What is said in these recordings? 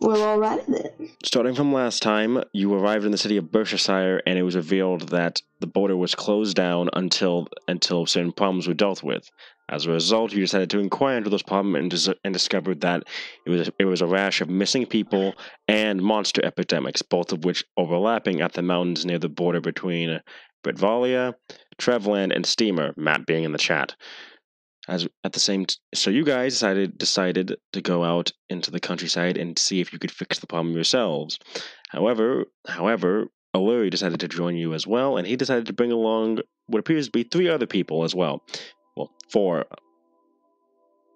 Well, alright then. Starting from last time, you arrived in the city of Berkshire, and it was revealed that the border was closed down until certain problems were dealt with. As a result, you decided to inquire into those problems and discovered that it was a rash of missing people and monster epidemics, both of which overlapping at the mountains near the border between Britvalia, Trevland, and Steamer. Matt being in the chat. So you guys decided to go out into the countryside and see if you could fix the problem yourselves. However, O'Leary decided to join you as well, and he decided to bring along what appears to be 3 other people as well. Well, 4.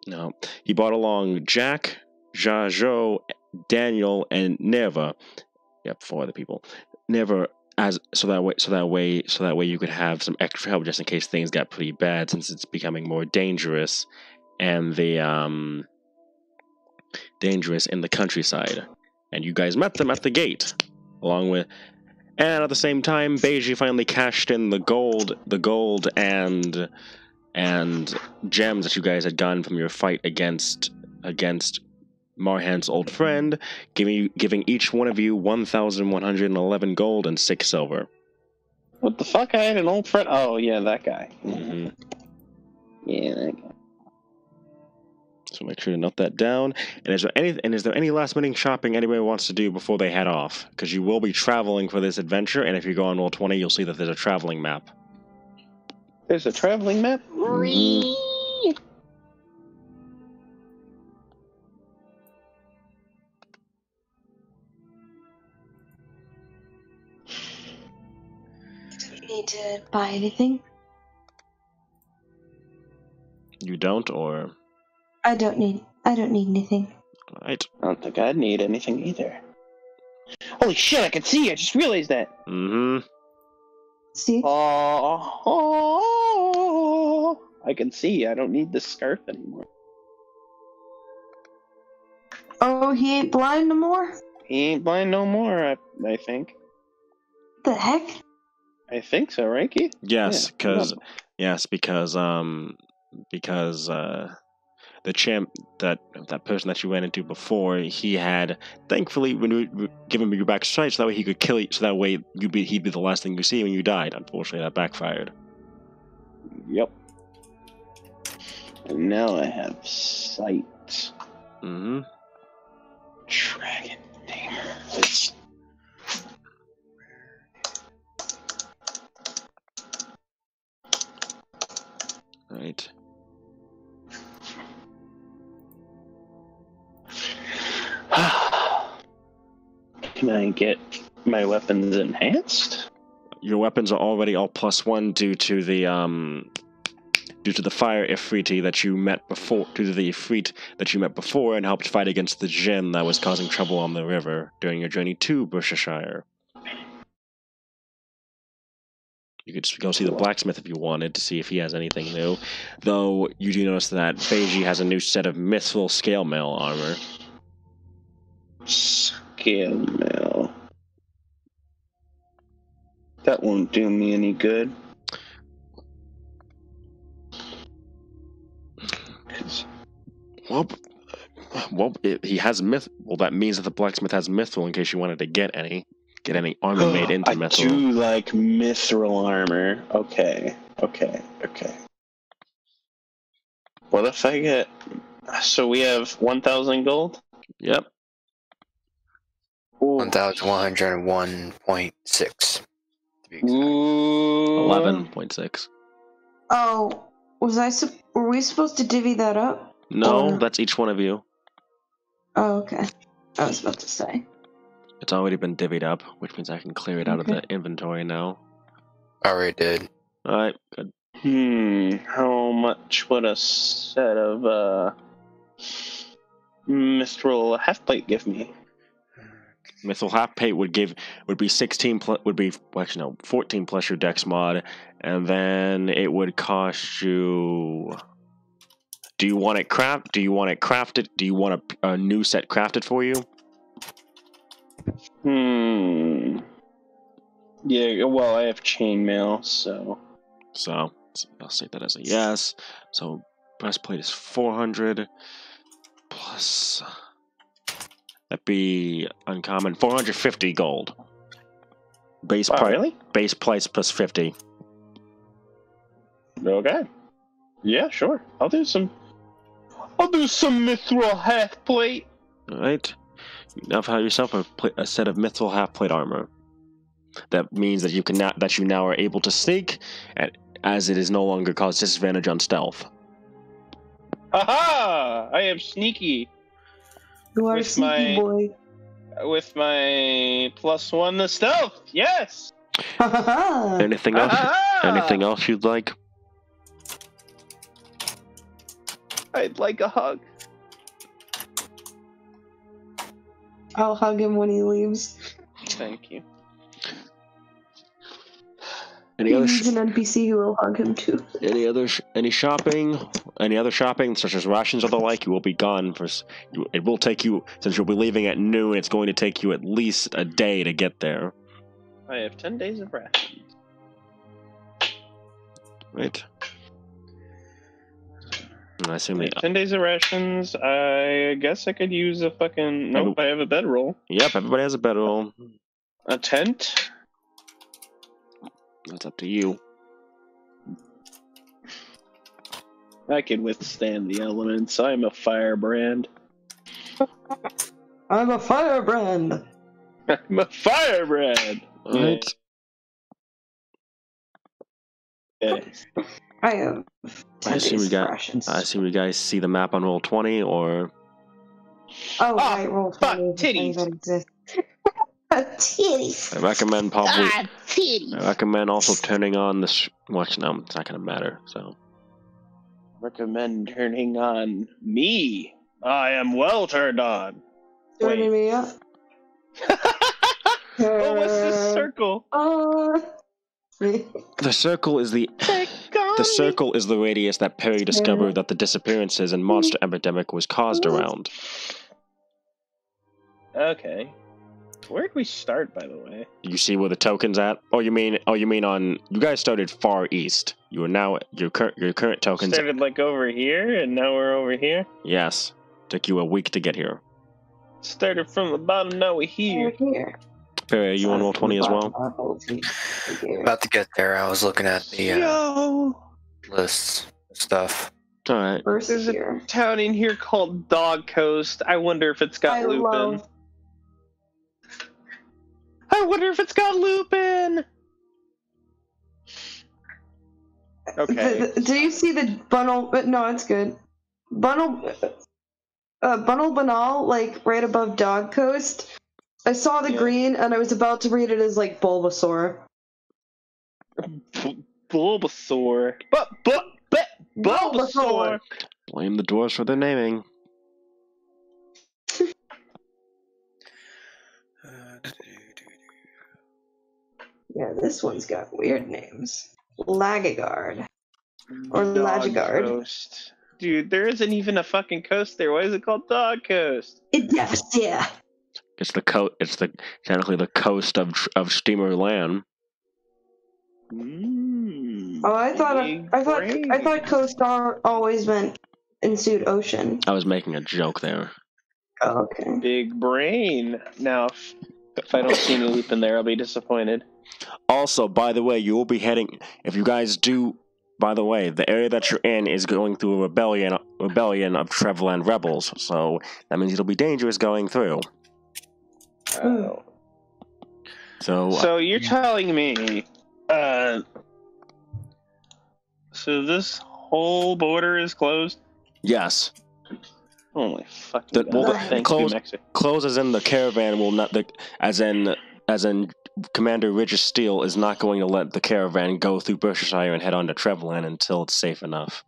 No, he brought along Jack, Jajo, Daniel, and Neva. Yep, 4 other people. Neva. So that way you could have some extra help just in case things got pretty bad, since it's becoming more dangerous and dangerous in the countryside. And you guys met them at the gate, and at the same time, Beiji finally cashed in the gold and gems that you guys had gotten from your fight against Marhan's old friend, giving each one of you 1,111 gold and 6 silver. What the fuck? I had an old friend. Oh yeah, that guy. Mm-hmm. Yeah, that guy. So make sure to note that down. And is there any last minute shopping anybody wants to do before they head off? Because you will be traveling for this adventure, and if you go on Roll20, you'll see that there's a traveling map. There's a traveling map. Mm-hmm. Need to buy anything? You don't, or? I don't need anything. Alright. I don't think I'd need anything either. Holy shit, I can see! I just realized that! Mm-hmm. See? Oh, I can see. I don't need this scarf anymore. Oh, he ain't blind no more? He ain't blind no more, I think. The heck? I think so, right, Keith? Yes, Yeah. because the champ, that person that you ran into before, he had thankfully given you back sight, so that way he could kill you. So that way he'd be the last thing you see when you died. Unfortunately, that backfired. Yep. And now I have sight. Mm-hmm. Dragon Tamer. Right. Can I get my weapons enhanced? Your weapons are already all +1 due to the fire Ifriti that you met before, due to the Ifrit that you met before and helped fight against the Jinn that was causing trouble on the river during your journey to Berkshire. You could just go see the blacksmith if you wanted to see if he has anything new. Though you do notice that Beiji has a new set of mithril scale mail armor. Scale mail. That won't do me any good. Well, he has Well, that means that the blacksmith has mithril in case you wanted to get any armor made into mithril. I do like mithril armor. Okay. What if I get... So we have 1,000 gold? Yep. 1,101.6. 11.6. Oh, were we supposed to divvy that up? No, that's each one of you. Oh, okay. I was about to say. It's already been divvied up, which means I can clear it out of the inventory now. Already did. Alright, good. How much would a set of mithril half plate give me? Mithril half plate would be 14 plus your dex mod, and then it would cost you. Do you want it crafted? Do you want a new set crafted for you? Yeah, well, I have chainmail, so I'll say that as a yes. So breastplate is 400 plus. That'd be uncommon. 450 gold. Base Wow, price. really? Base price plus 50. Okay. Yeah, sure. I'll do some mithril half plate. All right. You now have yourself a set of mithril half plate armor. That means that you now are able to sneak, as it is no longer cause disadvantage on stealth. Haha! I am sneaky You are a With sneaky my- boy. with my +1 to stealth. Yes. Ha ha ha! Anything else? Ah! Anything else you'd like? I'd like a hug. I'll hug him when he leaves. Thank you. Any other? He's an NPC who will hug him too. Any shopping? Any other shopping, such as rations or the like? You will be gone for. It will take you, since you'll be leaving at noon. It's going to take you at least a day to get there. I have 10 days of rations. Right. And I assume. 10 days of rations. I guess I could use a fucking. Nope, I have a bedroll. Yep. Everybody has a bedroll. A tent. That's up to you. I can withstand the elements. I'm a firebrand. I'm a firebrand. I'm a firebrand. All right. Yeah. I have 10 I assume days we of got. rations. I assume you guys see the map on roll 20, or Oh, Ah, right, roll fuck, 20 is the thing titties. that exists. Titties. I recommend probably. God, titties. I recommend also turning on the. Watch now. It's not gonna matter. So. Recommend turning on me. I am well turned on. Joining me up. Oh, what's this circle? The circle is the Take on the me. circle is the radius that Perry discovered that the disappearances and monster epidemic was caused around. Okay. Where'd we start, by the way? You see where the token's at? Oh, you mean on? You guys started far east. You are now your current tokens. Started like over here, and now we're over here. Yes, took you a week to get here. Started from the bottom, now we're here. Here. Perry, are you on roll 20 as well? About to get there. I was looking at the Yo! lists stuff. All right. First There's a here. town in here called Dog Coast. I wonder if it's got I Lupin. love. I wonder if it's got Lupin! Okay. Do you see the Bunnel? No, it's good. Bunnel Banal, like right above Dog Coast. I saw the Yeah. green, and I was about to read it as like Bulbasaur. Bulbasaur. Bulbasaur! Blame the dwarves for their naming. Yeah, this one's got weird names. Lagagard. Or Dog Lagigard. Coast. Dude, there isn't even a fucking coast there. Why is it called Dog Coast? Yeah. It's technically the coast of Steamer Land. Oh, I big brain. thought Coast always meant ensued ocean. I was making a joke there. Oh, okay. Big brain. Now, if I don't see any Lupin there, I'll be disappointed. Also, by the way, you will be heading. If you guys do, by the way, the area that you're in is going through a rebellion of Trevland rebels. So that means it'll be dangerous going through. Oh. So you're telling me, so this whole border is closed? yes, Holy fucking well, God. Thank close- you, Mexico. close as in the caravan will not. As in Commander Regis Steele is not going to let the caravan go through Berkshire and head on to Trevland until it's safe enough.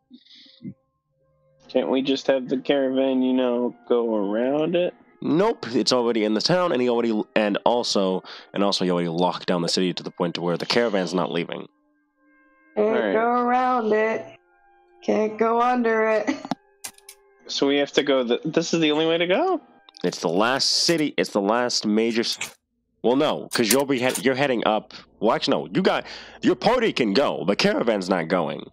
Can't we just have the caravan, go around it? Nope, it's already in the town, and he already locked down the city to the point to where the caravan's not leaving. Can't Alright. go around it. Can't go under it. So we have to go. This is the only way to go. It's the last city. It's the last major. Well, no, because you're heading up. Well, actually, no. Your party can go. The caravan's not going.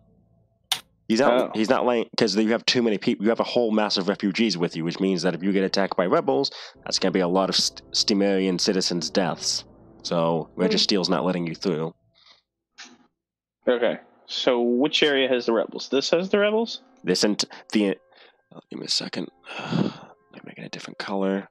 He's Oh. not laying because you have too many people. You have a whole mass of refugees with you, which means that if you get attacked by rebels, that's going to be a lot of Stimerian citizens' deaths. So Registeel's not letting you through. Okay. So which area has the rebels? This has the rebels? This and the. Give me a second. Let me make it a different color.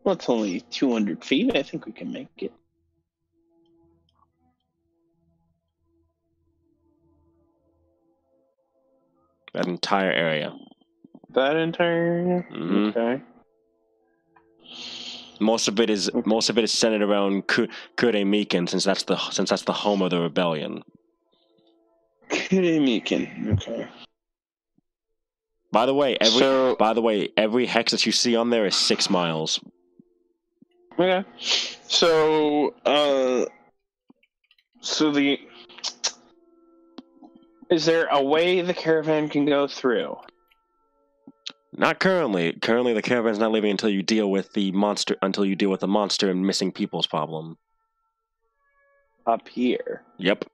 Well, it's only 200 feet. I think we can make it. That entire area. That entire. Mhm. Okay. Most of it is centered around Kuremikan, since that's the home of the rebellion. Kuremikan. Okay. By the way, So- every hex that you see on there is 6 miles. Okay. So, is there a way the caravan can go through? Not currently. Currently, the caravan's not leaving until you deal with the monster. Until you deal with the monster and missing people's problem. Up here. Yep.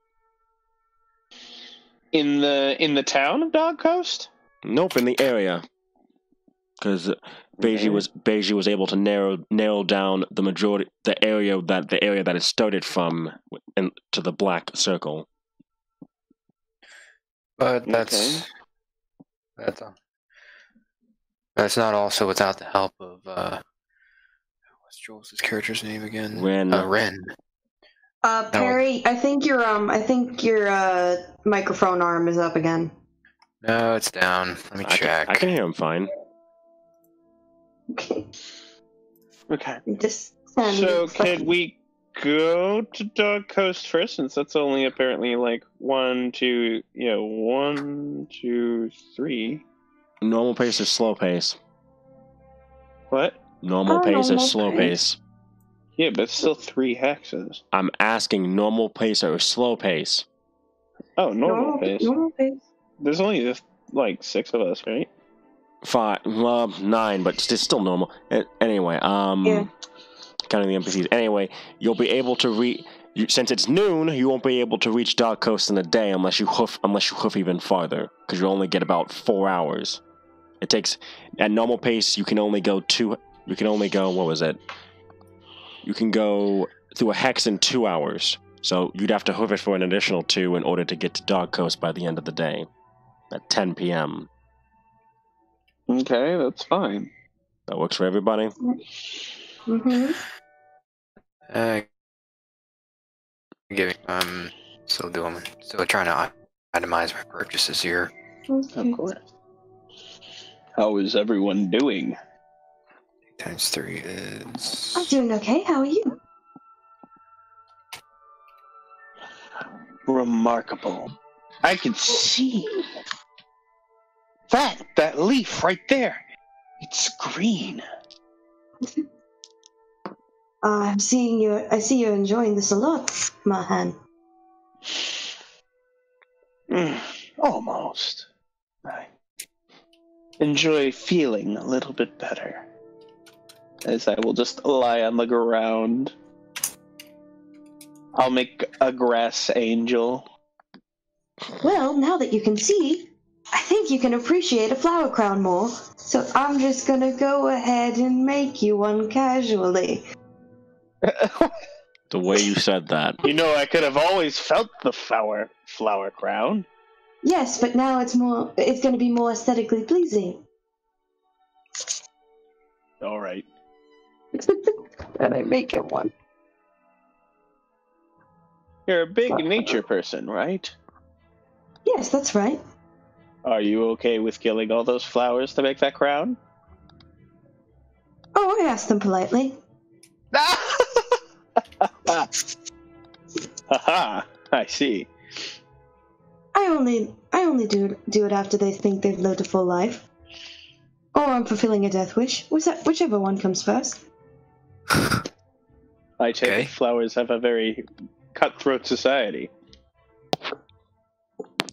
In the town of Dog Coast? Nope. In the area, because Beiji was able to narrow down the area that it started from, to the black circle. But that's not also without the help of what's Jules' character's name again? Ren. Ren. Perry, I think your microphone arm is up again. No, it's down. Let me check. I can hear him fine. Okay. Okay. Just So, could we go to Dog Coast first, since that's only apparently like 1, 2, 3. Normal pace or slow pace? What? Normal pace or normal slow pace. pace? Yeah, but it's still 3 hexes. I'm asking normal pace or slow pace. Oh, normal pace. Normal pace. There's only just like 6 of us, right? 5, well, 9, but it's still normal. Anyway, Yeah. counting the NPCs. Anyway, you'll be able to since it's noon, you won't be able to reach Dog Coast in a day unless you hoof even farther, because you only get about 4 hours. It takes at normal pace. You can only go what was it? You can go through a hex in 2 hours. So you'd have to hoof it for an additional 2 in order to get to Dog Coast by the end of the day, at 10 p.m. Okay, that's fine. That works for everybody. Mm-hmm. Still trying to itemize my purchases here. Okay. Of course. How is everyone doing? Times 3 is. I'm doing okay. How are you? Remarkable. I can see that leaf right there. It's green. I see you're enjoying this a lot, Mahan. Almost. I enjoy feeling a little bit better. As I will just lie on the ground. I'll make a grass angel. Well, now that you can see, I think you can appreciate a flower crown more. So I'm just gonna go ahead and make you one casually. The way you said that. You know, I could have always felt the flower crown. Yes, but now it's gonna be more aesthetically pleasing. All right. And I make it one. You're a big nature person, right? Yes, that's right. Are you okay with killing all those flowers to make that crown? Oh, I asked them politely. Haha, I see. I only do it after they think they've lived a full life. Or I'm fulfilling a death wish. Whichever one comes first. I take Okay. it flowers have a very cutthroat society.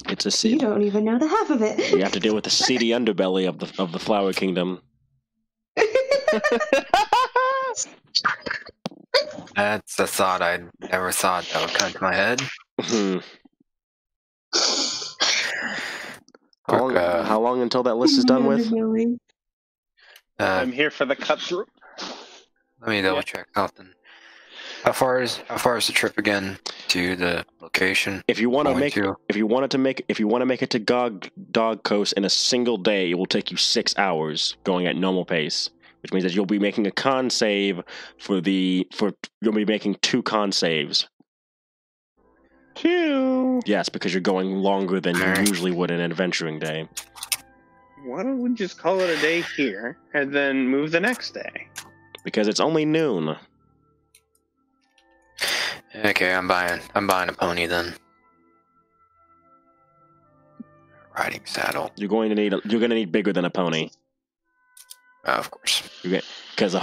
It's a You seed. don't even know the half of it. You have to deal with the seedy underbelly of the flower kingdom. That's a thought I never thought that would come to my head. Hmm. Quick, How long until that list is done with? I'm here for the cut through. Let me double check something. How far is the trip again to the location? If you want to Going make, to? if you want to make it to Dog Coast in a single day, it will take you 6 hours going at normal pace, which means that you'll be making a con save you'll be making 2 con saves. 2. Yes, because you're going longer than you Alright. usually would in an adventuring day. Why don't we just call it a day here and then move the next day? Because it's only noon. Okay, I'm buying a pony then. Riding saddle. You're gonna need bigger than a pony. Of course. Because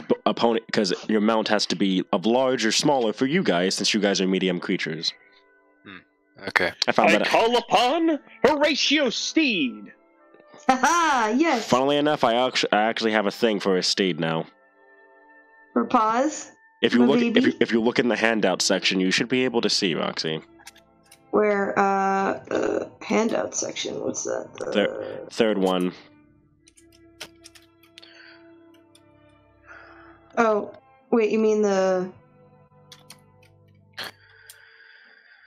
because your mount has to be of large or smaller for you guys, since you guys are medium creatures. Okay. I call upon Horatio Steed. Haha, yes. Funnily enough, I actually have a thing for a steed now. For pause. If you My look baby? if you look in the handout section, you should be able to see, Roxy. Where, the handout section, what's that? Third one. Oh, wait, you mean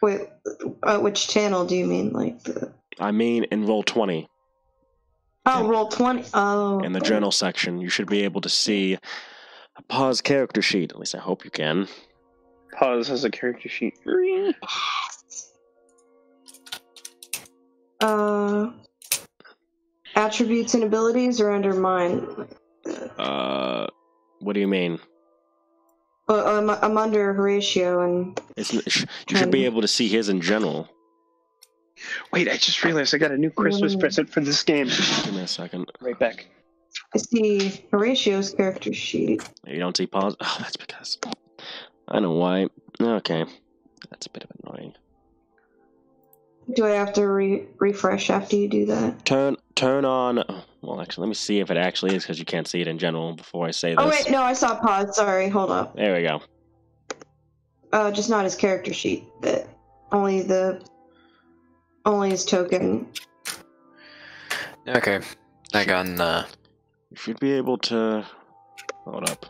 wait, which channel do you mean? Like the... I mean, in roll 20. Oh, roll 20. Oh. In the journal section, you should be able to see a pause character sheet. At least I hope you can. Pause has a character sheet. Attributes and abilities are under mine. What do you mean? I'm under Horatio, and You should be able to see his in general. Wait, I just realized I got a new Christmas present for this game. Give me a second. Right back. I see Horatio's character sheet. You don't see pause? Oh, that's because... I know why. Okay. That's a bit of annoying. Do I have to refresh after you do that? Turn on... Well, actually, let me see if it actually is, because you can't see it in general before I say this. Oh, wait, no, I saw pause. Sorry, hold up. There we go. Just not his character sheet. Only his token. Okay. I got You should be able to... Hold up.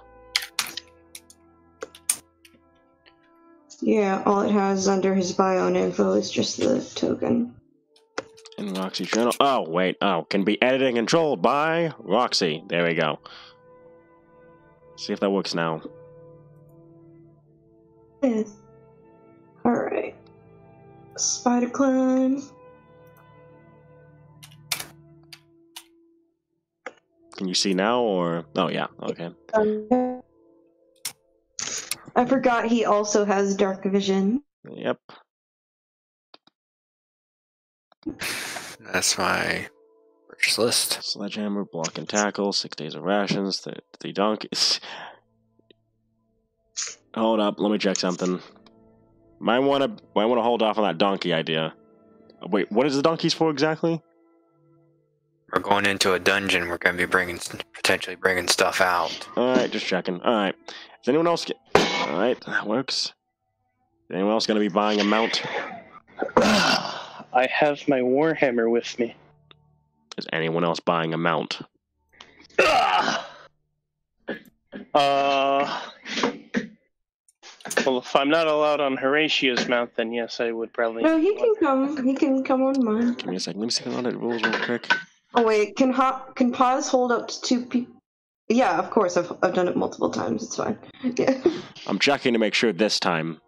Yeah, all it has under his bio and info is just the token. In Roxy Journal. Oh, wait. Oh, can be edited and controlled by Roxy. There we go. See if that works now. Yes. Alright. Spider climb. Can you see now, or... Oh, yeah. Okay. I forgot he also has dark vision. Yep. that's my purchase list. Sledgehammer, block and tackle, 6 days of rations, the donkeys. Hold up, let me check something. Might want to hold off on that donkey idea. Wait, what is the donkeys for exactly? We're going into a dungeon. We're going to be potentially bringing stuff out. Alright, just checking. Alright. Is anyone else... Alright, that works. Is anyone else going to be buying a mount? I have my Warhammer with me. Is anyone else buying a mount? Well, if I'm not allowed on Horatio's mount, then yes, I would probably... No, he can come. He can come on mine. Give me a second. Let me see the audit rules real quick. Oh wait, can pause hold up to 2 people? Yeah, of course. I've done it multiple times. It's fine. Yeah. I'm checking to make sure this time.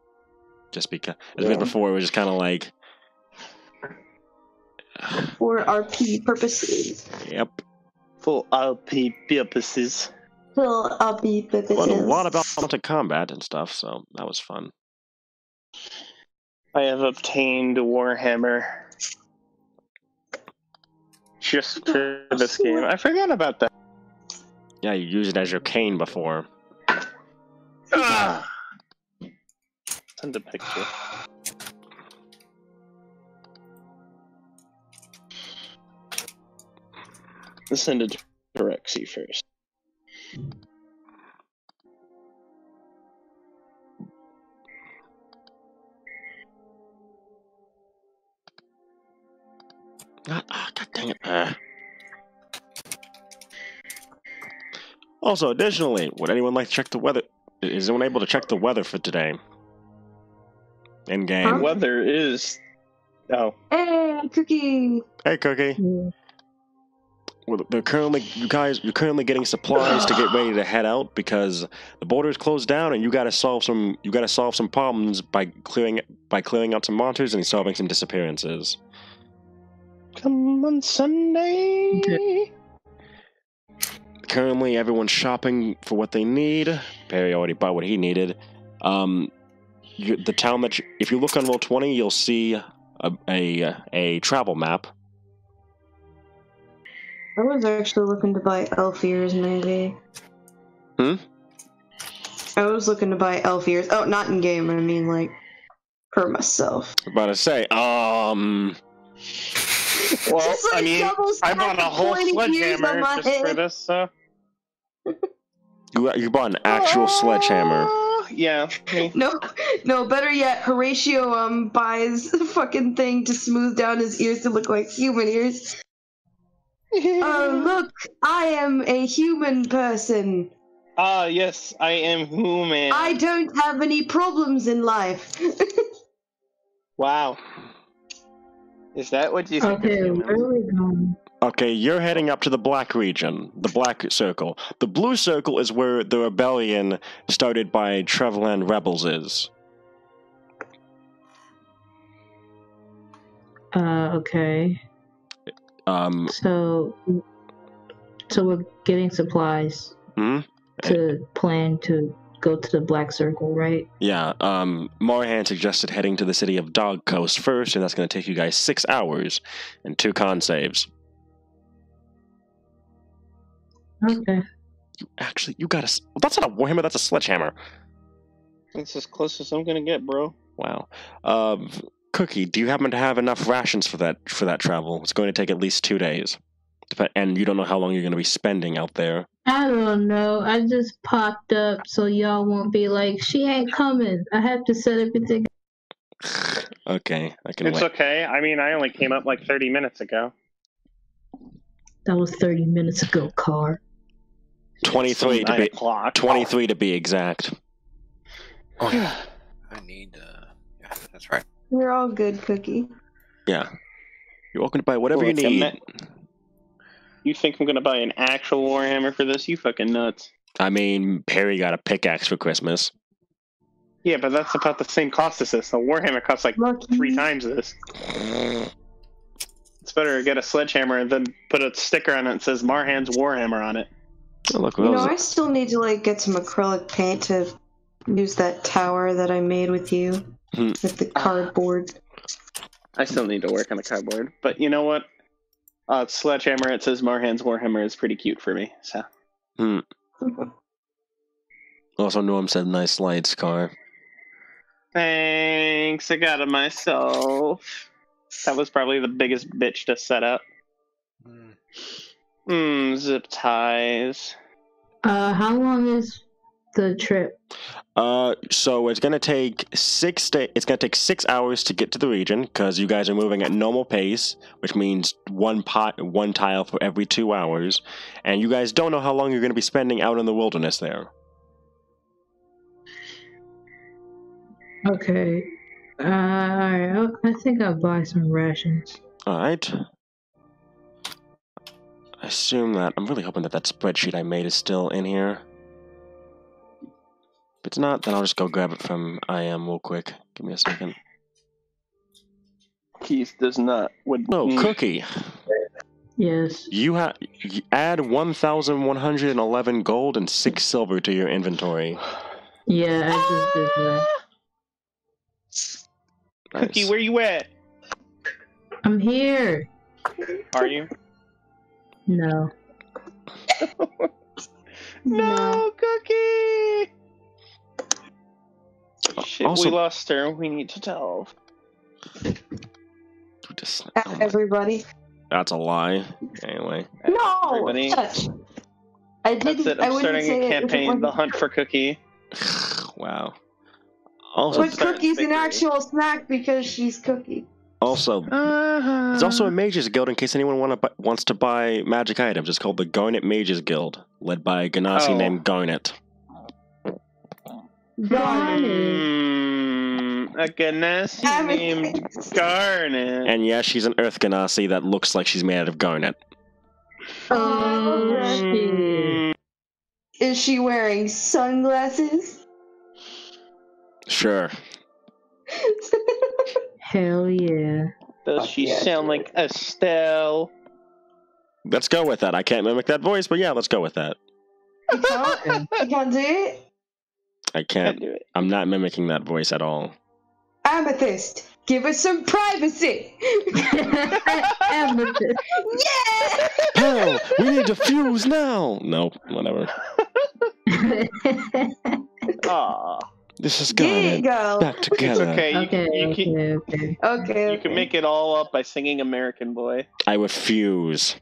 Just because before it was just kind of like... For RP purposes. Yep. For RP purposes. For RP purposes. Learned a lot about mounted combat and stuff, so that was fun. I have obtained a Warhammer just for this game. I forgot about that. Yeah, you used it as your cane before. Send a picture. Let's send it to Rexy first. God dang it. Also, additionally, would anyone like to check the weather? Is anyone able to check the weather for today? In game. Huh? Weather is. Oh. Hey, Cookie! Hey, Cookie. Yeah. Well, you're currently getting supplies to get ready to head out because the border is closed down, and you gotta solve some problems by clearing out some monsters and solving some disappearances. Come on Sunday. Okay. Currently, everyone's shopping for what they need. Perry already bought what he needed. The town that if you look on Roll20, you'll see a travel map. I was actually looking to buy elf ears, maybe. I was looking to buy elf ears. Oh, not in game. I mean, like, for myself. I was about to say, Well, Just like I mean, double I stack bought a of whole pointy ears on sledgehammer my just for head. this, so. you bought an actual sledgehammer. Yeah. me. No, better yet, Horatio buys a fucking thing to smooth down his ears to look like human ears. Look, I am a human person. Ah, yes, I am human. I don't have any problems in life. Wow. Is that what you think Okay, of where humans? are we going? Okay, you're heading up to the Black region, the Black Circle. The Blue Circle is where the rebellion started by Treveland rebels is. Okay. So we're getting supplies Hmm? to plan to go to the Black Circle, right? Yeah, Morahan suggested heading to the city of Dog Coast first, and that's going to take you guys 6 hours and 2 con saves. Okay. Actually, you got a... That's not a warhammer, that's a sledgehammer. That's as close as I'm gonna get, bro. Wow. Cookie, do you happen to have enough rations for that travel? It's going to take at least 2 days. And you don't know how long you're going to be spending out there. I don't know. I just popped up so y'all won't be like, she ain't coming. I have to set everything. Okay, I can It's wait. okay. I mean, I only came up like 30 minutes ago. That was 30 minutes ago, car. 23 to 9 be... o'clock. 23 to be exact. Oh, yeah. I need, yeah, that's right. You're all good, Cookie. Yeah. You're welcome to buy whatever you Look, I'm need. not- You think I'm gonna buy an actual Warhammer for this? You fucking nuts. I mean, Perry got a pickaxe for Christmas. Yeah, but that's about the same cost as this. The Warhammer costs like Lucky. 3 times this. It's better to get a sledgehammer and then put a sticker on it that says Marhan's Warhammer on it. Oh, look, You know, those- I still need to like get some acrylic paint to use that tower that I made with you with the cardboard. I still need to work on the cardboard. But you know what? Sledgehammer, it says Marhan's Warhammer is pretty cute for me. So Also, Norm said nice lights, car. thanks, I got it myself. That was probably the biggest bitch to set up. Zip ties. How long is the trip? So it's gonna take 6 days. It's gonna take 6 hours to get to the region because you guys are moving at normal pace, which means one tile for every 2 hours, and you guys don't know how long you're gonna be spending out in the wilderness there. Okay. Alright. I think I'll buy some rations. All right. I assume that I'm really hoping that spreadsheet I made is still in here. If it's not, then I'll just go grab it from IM real quick. Give me a second. Keith does not. No, Cookie. Yes. You add 1,111 gold and 6 silver to your inventory. Yeah, I just did that. Cookie, Nice. where you at? I'm here. Are you? No. No, Cookie! Shit, Also- we lost her. We need to tell. Just, oh my- Everybody. that's a lie. Anyway. No! Everybody. Shush. I That's didn't. it. I I'm wouldn't starting say a it if it campaign, wasn't- The Hunt for Cookie. Wow. Also, But Start Cookie's an victory. actual snack because she's Cookie. Also, there's also a Mages Guild in case anyone wants to buy magic items. It's called the Garnet Mages Guild, led by a Ganassi named Garnet. A Ganassi named Garnet. And yeah, she's an Earth Ganassi that looks like she's made out of garnet. Oh, shit. Is she wearing sunglasses? Sure. Hell yeah. Does she sound like Estelle? Let's go with that. I can't mimic that voice, but yeah, let's go with that. You can't? You can't do it? I can't. do it. I'm not mimicking that voice at all. Amethyst, give us some privacy! Amethyst. Yeah! Hell, we need to fuse now! Nope, whatever. Aw. This is There you Garnet. go. Back It's together. okay. Okay. Okay. You can make it all up by singing American Boy. I would fuse.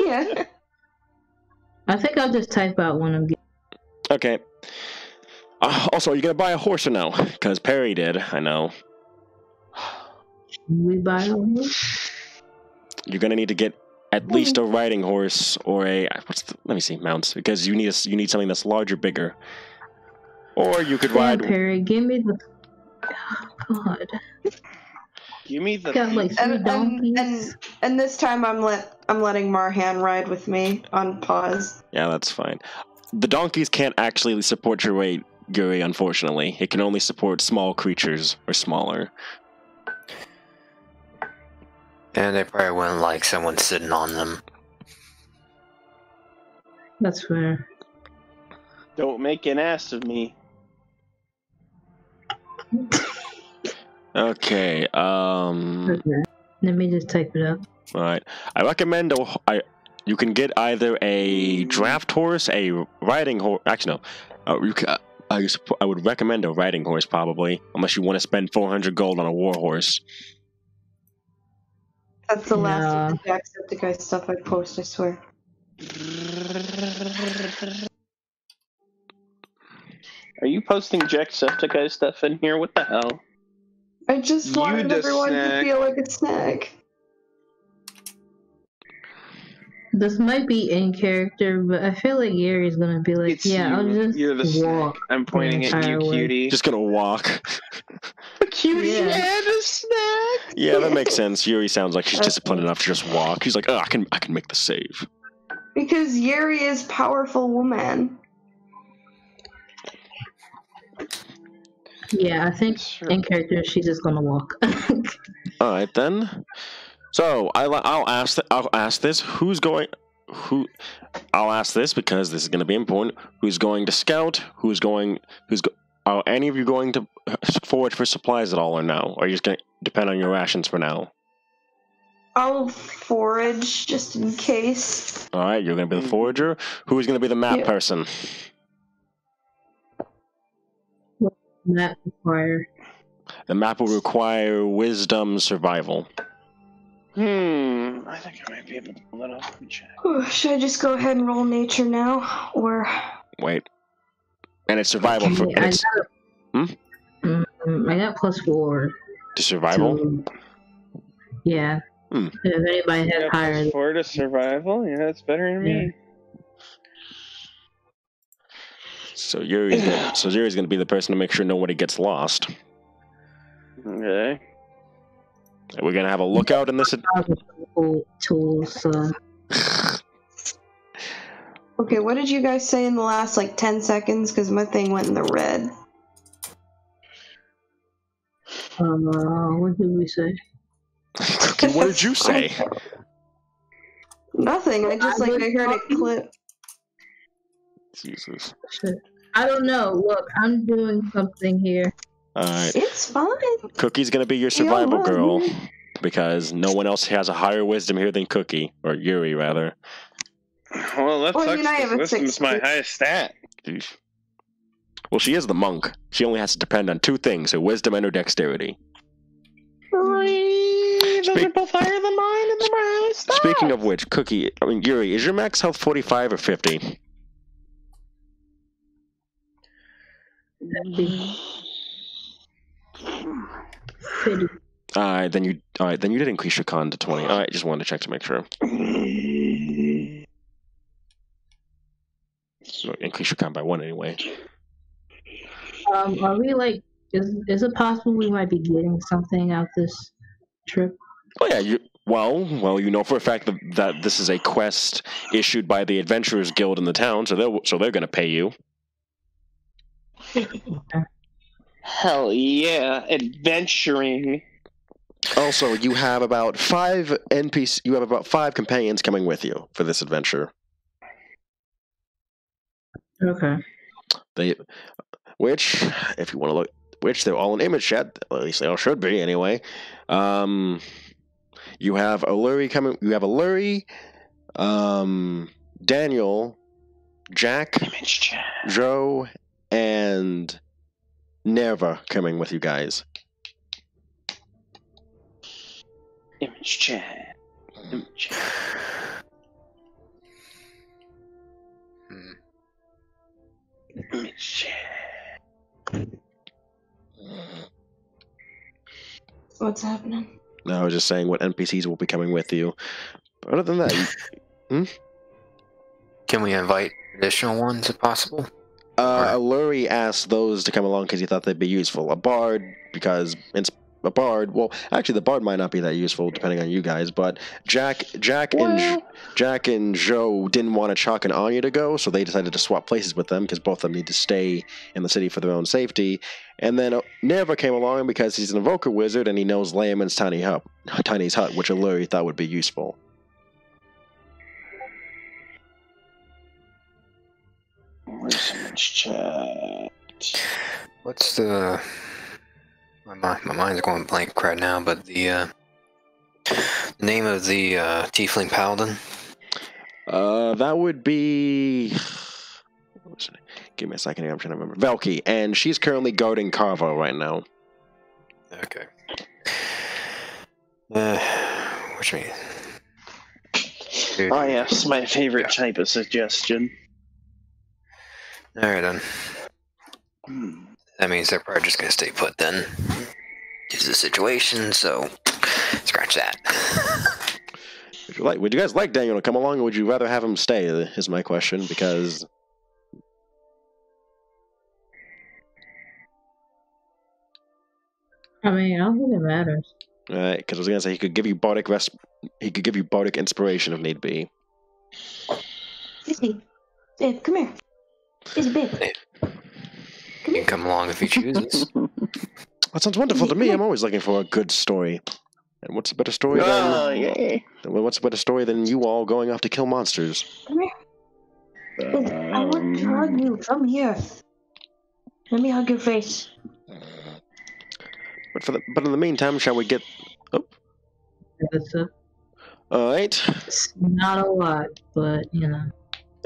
Yeah. I think I'll just type out one of these. Okay. Also, are you gonna buy a horse or no? Because Perry did, I know. We buy one. You're gonna need to get at least a riding horse or a let me see, mounts, because you need something that's larger, bigger. Or you could ride. Perry, give me the. Oh, God. Give me the. Got like 3 donkeys. And this time I'm letting Marhan ride with me on pause. Yeah, that's fine. The donkeys can't actually support your weight, Guri, unfortunately. It can only support small creatures or smaller. And they probably wouldn't like someone sitting on them. That's fair. Don't make an ass of me. Okay, Okay. Let me just type it up. alright. I recommend you can get either a draft horse, a riding horse. Actually, no. I would recommend a riding horse, probably, unless you want to spend 400 gold on a war horse. That's the last of the Jacksepticeye stuff I post, I swear. Are you posting Jacksepticeye stuff in here? What the hell? I just You wanted the everyone snack. to feel like a snack. This might be in character, but I feel like Yuri's gonna be like, I'll just You're the snack. walk. I'm pointing at you, entire way. cutie. Just gonna walk. Cutie Yeah. and a snack. Yeah, that makes sense. Yuri sounds like she's disciplined enough to just walk. She's like, oh, I can make the save. Because Yuri is powerful woman. Yeah, I think Sure. in character she's just gonna walk. All right then. So I'll ask this. I'll ask this because this is going to be important. Who's going to scout? Are any of you going to forage for supplies at all, or no? Or are you just going to depend on your rations for now? I'll forage just in case. All right, you're going to be the forager. Who is going to be the map Yeah. person? That require. The map will require wisdom survival. I think I might be able to pull that off. Let me check. Should I just go ahead and roll nature now? Or. Wait. And it's survival for and it's I got +4 to survival. to- yeah. Hmm. If anybody has Yeah, higher, +4 to survival. Yeah, that's better than me. So Yuri's going to be the person to make sure nobody gets lost. Okay. We're going to have a lookout in this. tools. So Okay, what did you guys say in the last, 10 seconds? Because my thing went in the red. what did we say? Cookie, what did you say? Nothing, I just, I heard it clip. Jesus. Shit. I don't know. Look, I'm doing something here. Alright. It's fine. Cookie's gonna be your survival girl. Because no one else has a higher wisdom here than Cookie. Or Yuri, rather. Well, that Well, I sucks. mean, I have a 'cause wisdom's my 6. highest stat. Jeez. Well, she is the monk. She only has to depend on 2 things, her wisdom and her dexterity. Those are both higher than mine, and they're my highest stat. Speaking of which, Yuri, is your max health 45 or 50? Pretty. Then you did increase your con to 20. All right, just wanted to check to make sure. So increase your con by 1 anyway. Are we like? Is it possible we might be getting something out this trip? Oh yeah, well, you know for a fact that this is a quest issued by the Adventurers Guild in the town, so they're going to pay you. Hell yeah, adventuring. Also, you have about 5 NPC. You have about 5 companions coming with you for this adventure. Okay. Which, if you want to look, they're all in image chat. At least they all should be anyway. You have Alluri coming. You have Alluri, Daniel, Jack, Joe, and Nerva coming with you guys. Image chat. What's happening? No, I was just saying what NPCs will be coming with you. But other than that, Can we invite additional ones if possible? Alluri asked those to come along because he thought they'd be useful. A bard, because it's a bard. Well, actually, the bard might not be that useful depending on you guys. But Jack and Joe didn't want Chuck and Anya to go, so they decided to swap places with them because both of them need to stay in the city for their own safety. And then Nerva came along because he's an Invoker wizard and he knows Layman's Tiny's hut, which Alluri thought would be useful. Image chat. What's the... My mind's going blank right now, but the name of the Tiefling Paladin? That would be... Give me a second here, I'm trying to remember. Velky, and she's currently guarding Carvo right now. Okay. Which means... Oh yes, my favorite type of suggestion. Alright then. That means they're probably just gonna stay put then. Due to the situation, so scratch that. Would you guys like Daniel to come along, or would you rather have him stay? Is my question, because I mean, I don't think it matters. right? Because I was gonna say he could give you bardic inspiration if need be. Izzy, babe, come here. Izzy, babe. He can come along if he chooses. That sounds wonderful to me. I'm always looking for a good story. And what's a better story what's a better story than you all going off to kill monsters? Come here. Izzy, I want to hug you. Come here. Let me hug your face. But in the meantime, shall we get... Oh. Alright. It's not a lot, but, you know.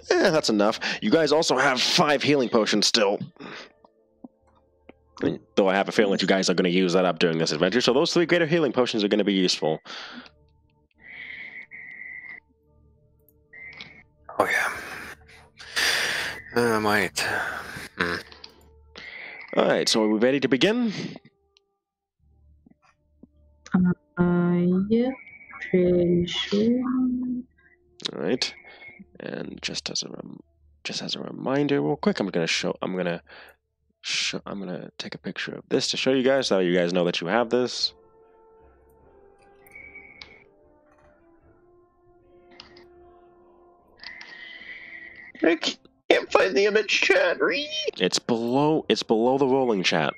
That's enough. You guys also have 5 healing potions still. Though I have a feeling that you guys are going to use that up during this adventure, so those 3 greater healing potions are going to be useful. Oh yeah. I might. Alright, so are we ready to begin? Yeah, pretty sure. Alright. And just as a reminder, real quick, I'm gonna take a picture of this to show you guys, so you guys know that you have this. I can't find the image chat. It's below the rolling chat.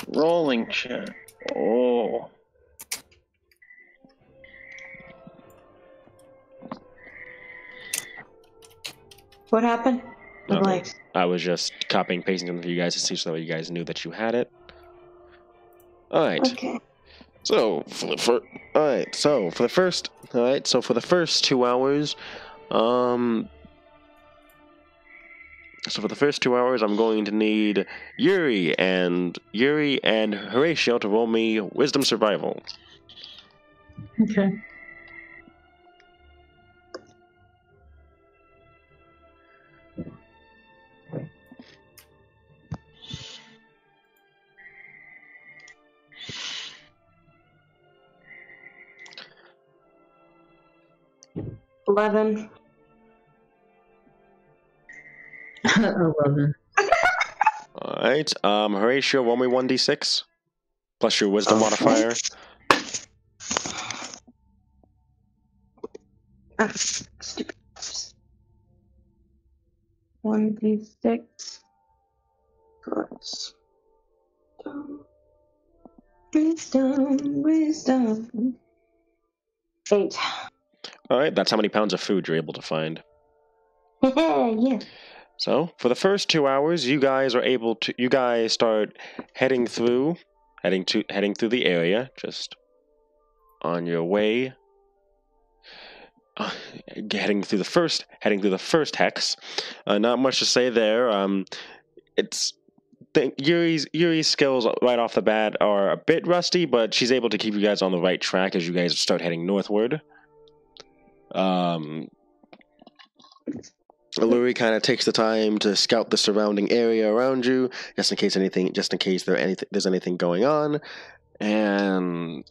Rolling chat. Oh. What happened? Okay. I was just copying, pasting them for you guys to see so that you guys knew that you had it. Alright. Okay. So for the first 2 hours, I'm going to need Yuri and Horatio to roll me Wisdom Survival. Okay. 11. 11. Alright, Horatio, roll me 1d6. Plus your wisdom modifier. Ah, stupid. 1d6. Plus. Wisdom. 8. Alright, that's how many pounds of food you're able to find. Yeah. So, for the first 2 hours, you guys start heading through the area, just on your way. Heading through the first hex. Not much to say there. Yuri's skills right off the bat are a bit rusty, but she's able to keep you guys on the right track as you guys start heading northward. Alluri kind of takes the time to scout the surrounding area around you, just in case there's anything going on, and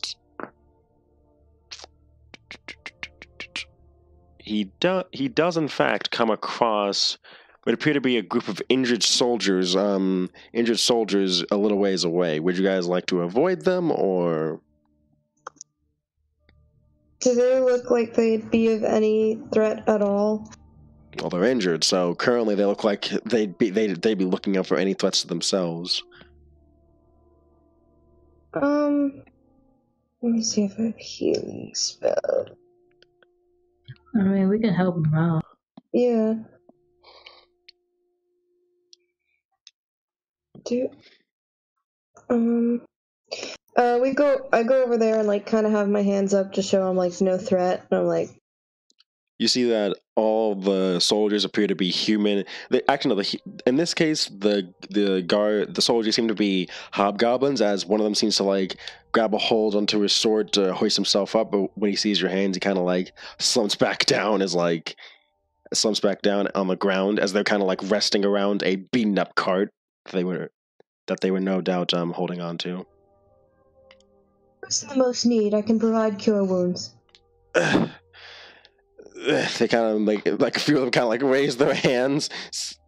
he does in fact come across what appear to be a group of injured soldiers a little ways away. Would you guys like to avoid them, or? Do they look like they'd be of any threat at all? Well, they're injured, so currently they look like they'd be looking out for any threats to themselves. Let me see if I have a healing spell. I mean, we can help them out. Yeah. I go over there and like kind of have my hands up to show I'm like no threat, and I'm like. You see that all the soldiers appear to be human. In this case, the soldiers seem to be hobgoblins, as one of them seems to like grab a hold onto his sword to hoist himself up, but when he sees your hands, he kind of like slumps back down on the ground as they're kind of like resting around a beaten up cart that they were no doubt holding on to. Who's in the most need? I can provide cure wounds. They kind of like a few of them kind of like raise their hands,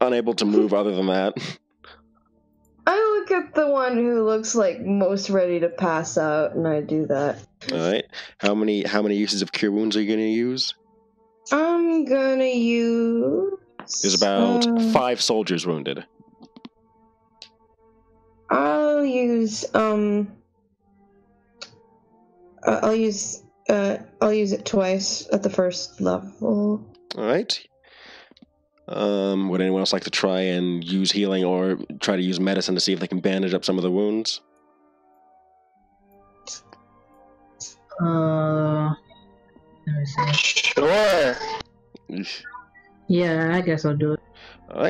unable to move other than that. I look at the one who looks like most ready to pass out, and I do that. All right. How many uses of cure wounds are you going to use? I'm gonna use. There's about 5 soldiers wounded. I'll use it twice at the first level. All right. Would anyone else like to try and use healing or try to use medicine to see if they can bandage up some of the wounds? Let me see. Sure. Yeah, I guess I'll do it. All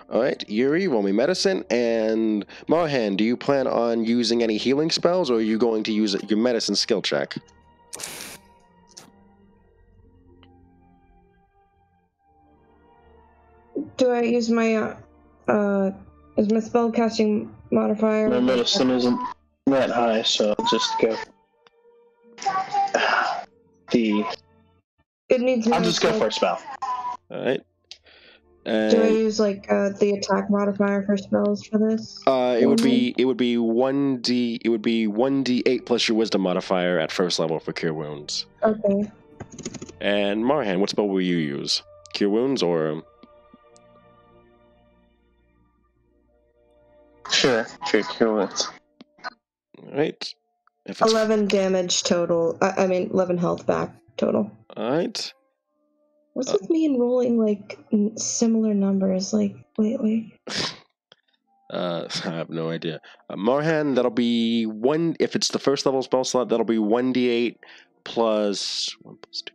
right, Yuri, roll me medicine, and Marhan, do you plan on using any healing spells, or are you going to use your medicine skill check? Do I use my is my spellcasting modifier? My medicine isn't that high, so I'll just go. It needs. I'll just go for a spell. All right. Do I use like the attack modifier for spells for this? It would be 1d8 plus your wisdom modifier at first level for cure wounds. Okay. And Marhan, what spell will you use? Cure wounds or? Sure, cure wounds. All right. If it's 11 damage total. 11 health back total. all right. What's with me and rolling like similar numbers? Like, wait. I have no idea. Marhan, that'll be 1. If it's the first level spell slot, that'll be 1d8 plus 1 plus 2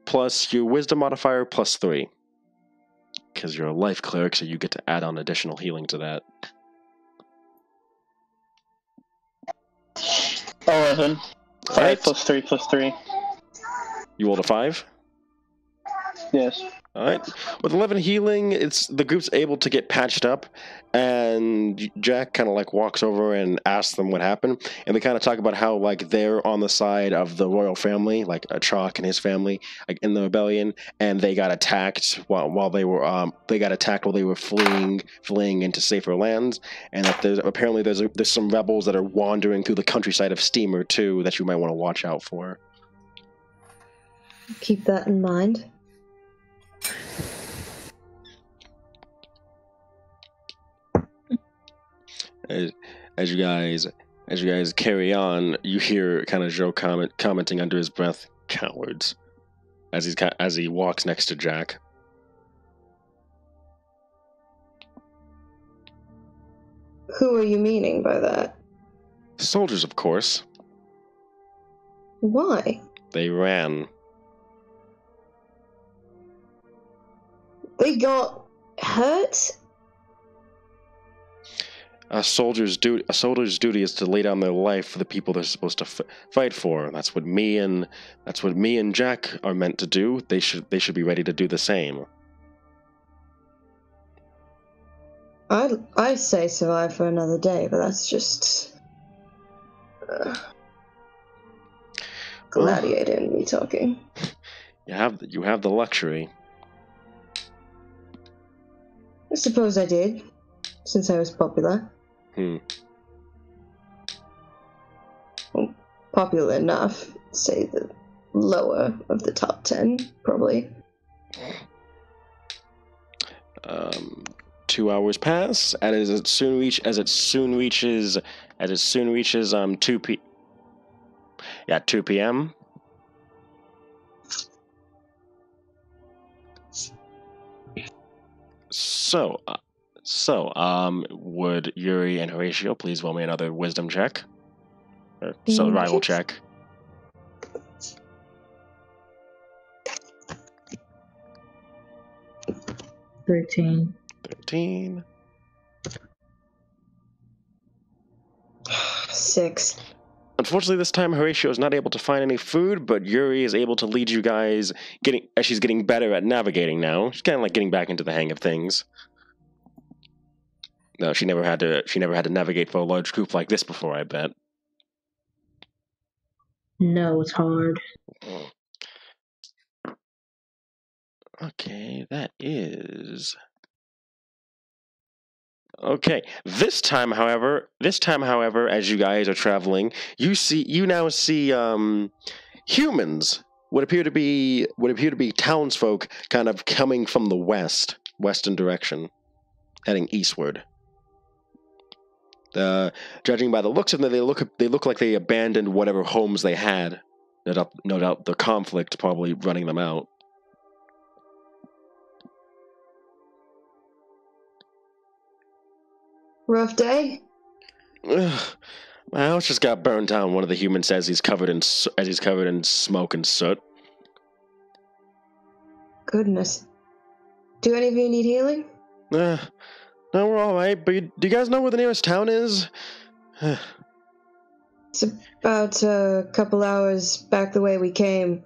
plus your wisdom modifier plus 3. Because you're a life cleric, so you get to add on additional healing to that. 11. 5 plus 3 plus 3. You rolled a 5? Yes. All right. With 11 healing, it's the group's able to get patched up, and Jack kind of like walks over and asks them what happened, and they kind of talk about how like they're on the side of the royal family, like Chalk and his family, like in the rebellion, and they got attacked while they were fleeing into safer lands, and that there's some rebels that are wandering through the countryside of Steamer too that you might want to watch out for. Keep that in mind. As you guys carry on, you hear kind of Joe commenting under his breath, "Cowards," as he walks next to Jack. Who are you meaning by that? Soldiers, of course. Why? They ran. They got hurt? A soldier's duty is to lay down their life for the people they're supposed to fight for. That's what me and Jack are meant to do. They should be ready to do the same. I say survive for another day, but that's just gladiator and me talking. You have the luxury. I suppose I did, since I was popular. Well, popular enough, say the lower of the top 10, probably. 2 hours pass, and as it soon reaches 2 p.m. So, would Yuri and Horatio please roll me another wisdom check? Or survival check. $13. 6. Unfortunately, this time Horatio is not able to find any food, but Yuri is able to lead you guys, as she's getting better at navigating now. She's kind of like getting back into the hang of things. No, she never had to navigate for a large group like this before, I bet. No, it's hard. Okay, that is... Okay. This time, however, as you guys are traveling, you now see humans. What appear to be townsfolk, kind of coming from the western direction, heading eastward. Judging by the looks of them, they look like they abandoned whatever homes they had. No doubt the conflict probably running them out. Rough day? Ugh. My house just got burned down. One of the humans says he's covered in smoke and soot. Goodness. Do any of you need healing? No, we're all right. But do you guys know where the nearest town is? It's about a couple hours back the way we came.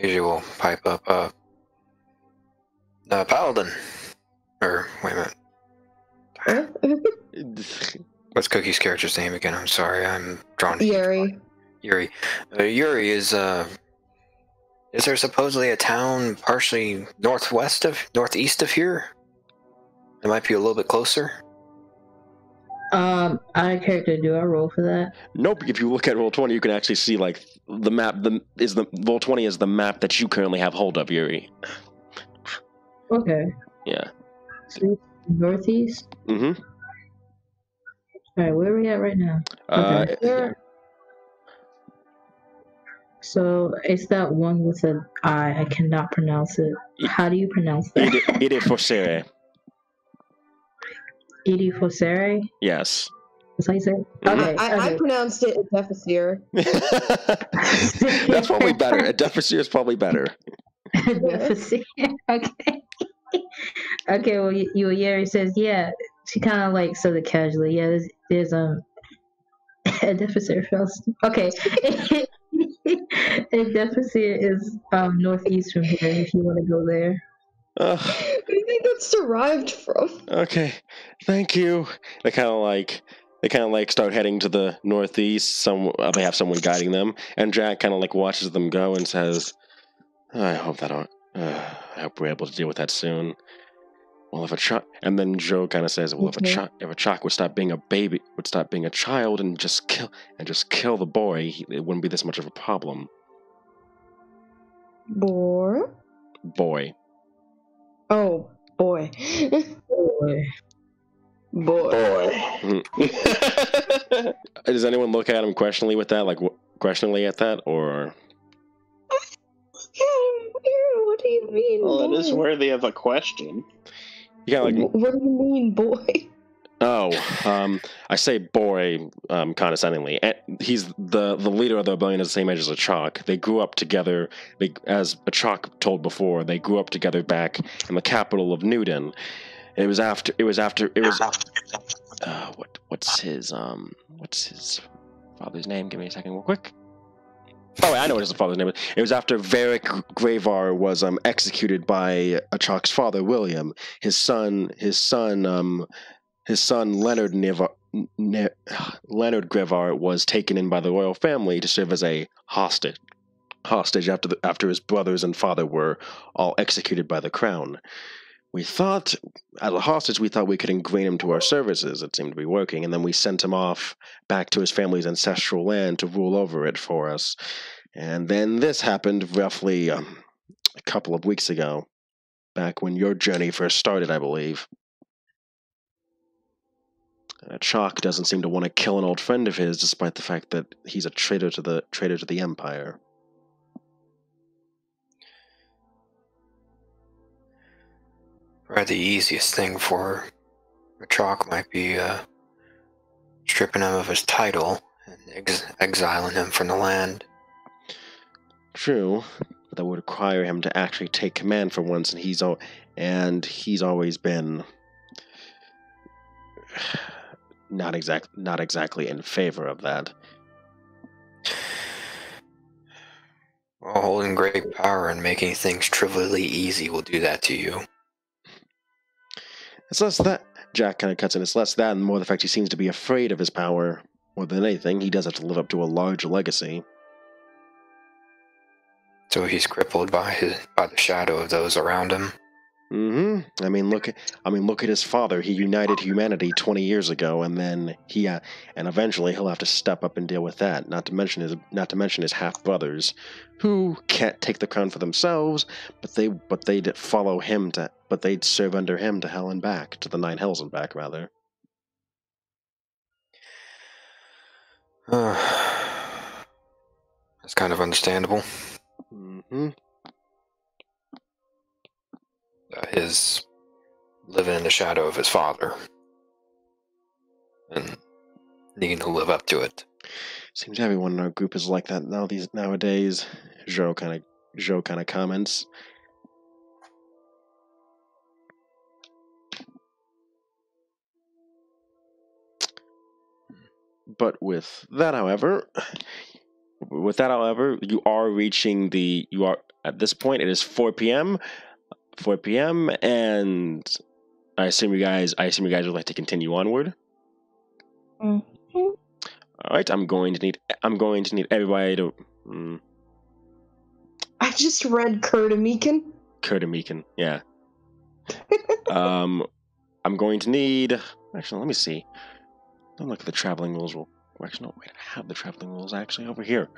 Usual pipe up. Paladin. Or, wait a minute. What's Cookie's character's name again? I'm sorry, I'm drawn to Yuri. Yuri. Yuri is there supposedly a town partially northeast of here? It might be a little bit closer. I character, do I roll for that? Nope. If you look at Roll20, you can actually see like the map. Roll20 is the map that you currently have hold of, Yuri. Okay. Yeah. So northeast? Mm-hmm. Alright, where are we at right now? Okay. So it's that one with an I. I cannot pronounce it. How do you pronounce that? Idefosere. Idefosere? Yes. That's how you say it? Mhm. Okay. I pronounced it Defasir. That's probably better. Defasere is probably better. Defasere. Okay. Okay, well, Yuri says, yeah, she kind of like says it casually. Yeah, there's a Defasere. Okay. And Deficit is northeast from here. If you want to go there. Uh, I think that's derived from. okay, thank you. They kind of like start heading to the northeast. They have someone guiding them, and Jack kind of like watches them go and says, "I hope I hope we're able to deal with that soon." Well, and then Joe kind of says, "Well, if a Chalk would stop being a baby, would stop being a child, and just kill the boy, it wouldn't be this much of a problem." Boy. Boy. Oh, boy. Boy. Boy. Does anyone look at him questioningly with that? Like, questioningly at that, or? What do you mean? Well, boy? it is worthy of a question. Yeah, like. What do you mean, boy? Oh, I say boy condescendingly. He's the leader of the rebellion is the same age as a Chalk. They grew up together. As a Chalk told before, they grew up together back in the capital of Newton. What's his father's name? Give me a second, real quick. Oh, wait, I know what his father's name is. It was after Varric Gravar was executed by a Chalk's father, William. His son Leonard Gravar was taken in by the royal family to serve as a hostage after his brothers and father were all executed by the crown. As a hostage, we thought we could ingrain him to our services. It seemed to be working, and then we sent him off back to his family's ancestral land to rule over it for us. And then this happened roughly a couple of weeks ago, back when your journey first started, I believe. Chalk doesn't seem to want to kill an old friend of his, despite the fact that he's a traitor to the Empire. Probably the easiest thing for a Chalk might be stripping him of his title and exiling him from the land. True, but that would require him to actually take command for once, and he's always been not exactly in favor of that. Well, holding great power and making things trivially easy will do that to you. It's less that, Jack kind of cuts in, it's less that and more the fact he seems to be afraid of his power. More than anything, he does have to live up to a large legacy. So he's crippled by the shadow of those around him. Mm-hmm. I mean, look at his father. He united humanity 20 years ago, and then and eventually he'll have to step up and deal with that. Not to mention his half brothers, who can't take the crown for themselves, but they'd follow him but they'd serve under him to hell and back, to the 9 hells and back, rather. That's kind of understandable. Mm-hmm. His living in the shadow of his father and needing to live up to it. Seems everyone in our group is like that nowadays. Joe kind of comments. But with that, however, you are at this point. It is 4 p.m. 4 p.m. and I assume you guys would like to continue onward. Mm-hmm. All right, I'm going to need everybody to. I just read Kurtamikan. Kurtamikan, yeah. I'm going to need. Actually, let me see. Don't look at the traveling rules. Actually, no, wait. I have the traveling rules actually over here.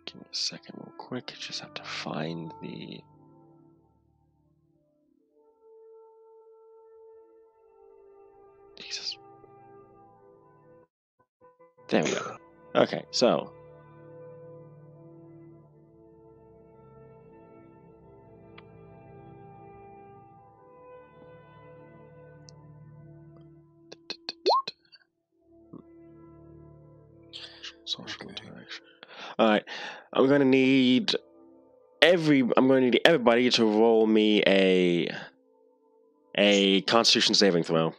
Give me a second, real quick. Just have to find the. Jesus. There we go. Okay, so. Social interaction. All right, I'm going to need everybody to roll me a Constitution saving throw.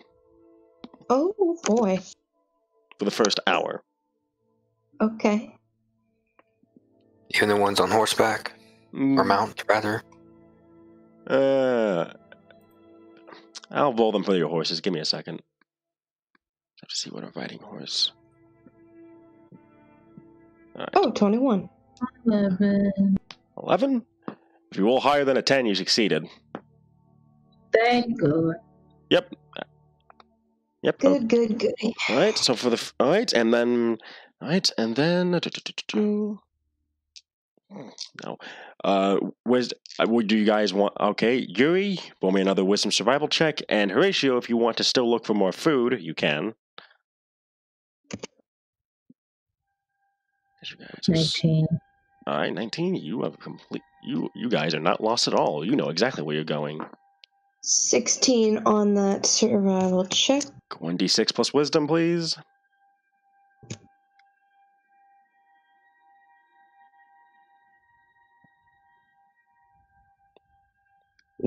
Oh boy. for the first hour. Okay. Even the ones on horseback? Or mount, rather? I'll roll them for your horses. Give me a second. I have to see what a riding horse. All right. Oh, 21. 11? If you roll higher than a 10, you succeeded. Thank God. Yep. Good, good, good. All right. So for the no. What do you guys want? Okay, Yuri, roll me another wisdom survival check, and Horatio, if you want to still look for more food, you can. 19. All right, 19. You have complete. You guys are not lost at all. You know exactly where you're going. 16 on that survival check. 1d6 plus wisdom, please.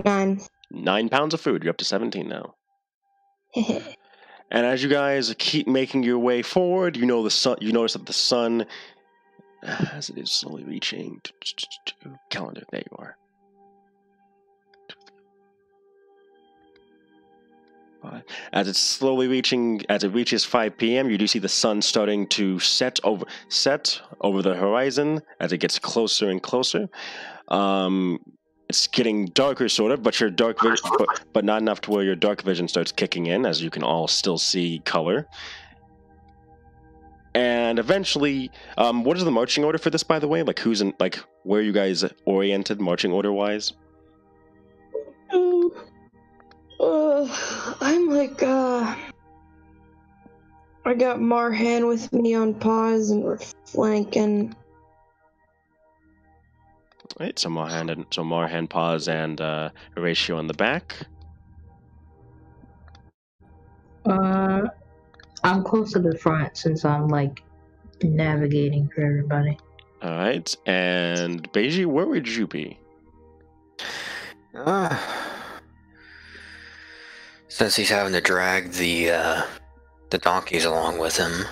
Nine. 9 pounds of food. You're up to 17 now. And as you guys keep making your way forward, you know the sun. You notice that the sun, as it is slowly reaching calendar. There you are. As it's slowly reaching, as it reaches 5 p.m., you do see the sun starting to set over the horizon as it gets closer and closer. It's getting darker, sort of, but your dark vision, but not enough to where your dark vision starts kicking in, as you can all still see color. And eventually, what is the marching order for this, by the way? Like, who's in, like, where are you guys oriented, marching order wise? I'm like, I got Marhan with me on pause, and we're flanking. Right, so Marhan, Paz, and Horatio in the back. I'm close to the front since I'm like navigating for everybody. All right, and Beiji, where would you be? Since he's having to drag the donkeys along with him,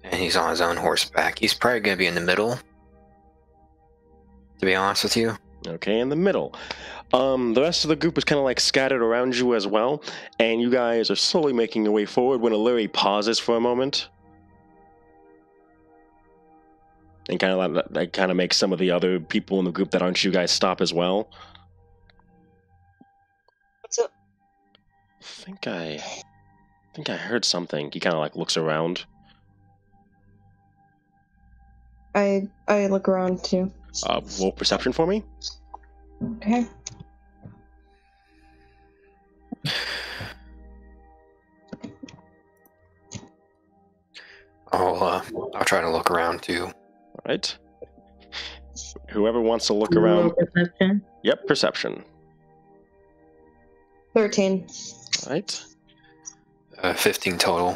and he's on his own horseback, he's probably going to be in the middle, to be honest with you. Okay, in the middle. The rest of the group is kind of like scattered around you as well, and you guys are slowly making your way forward when Illyri pauses for a moment. And kind of makes some of the other people in the group that aren't you guys stop as well. What's up? I think I heard something. He kind of like looks around. I look around too. Roll perception for me. Okay. I'll try to look around too. All right. Whoever wants to look around. Perception. Yep, perception. 13. All right. 15 total.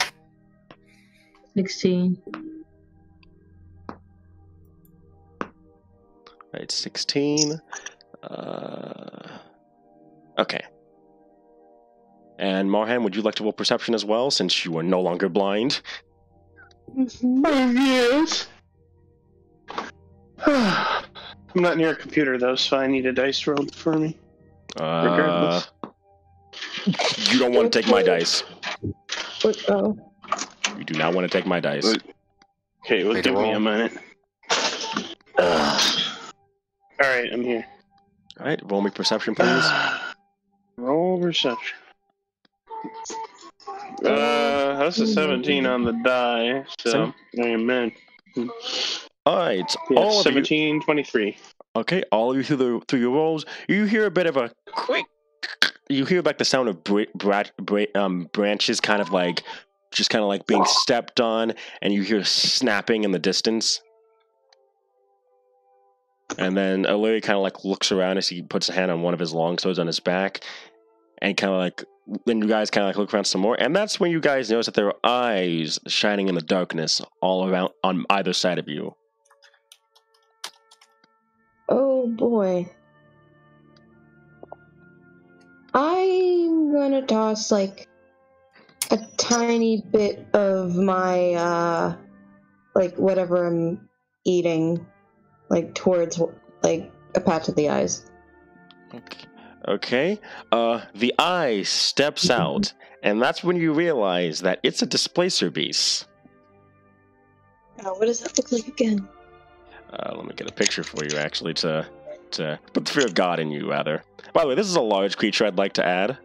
16. Right, 16. Okay. And Marhan, would you like to roll perception as well, since you are no longer blind? Yes. I'm not near a computer though, so I need a dice rolled for me. Regardless. You don't want to take my dice. Oh. You do not want to take my dice. Okay, well, give me a minute. Alright, I'm here. Alright, roll me perception, please. Roll perception. That's a 17 on the die, so amen. Alright, Yeah, all 17, of you, 23. Okay, all of you through your rolls, you hear a bit of a quick. You hear like the sound of branches kind of like being stepped on, and you hear snapping in the distance. And then Illyri kind of like looks around as he puts a hand on one of his longswords on his back, and kind of like, then you guys kind of like look around some more, and that's when you guys notice that there are eyes shining in the darkness all around on either side of you. Oh boy. I'm gonna toss like a tiny bit of my like whatever I'm eating, like towards like a patch of the eyes. Okay. The eye steps out, and that's when you realize that it's a displacer beast. Oh, what does that look like again? Let me get a picture for you, actually, to put the fear of God in you, rather. By the way, this is a large creature I'd like to add.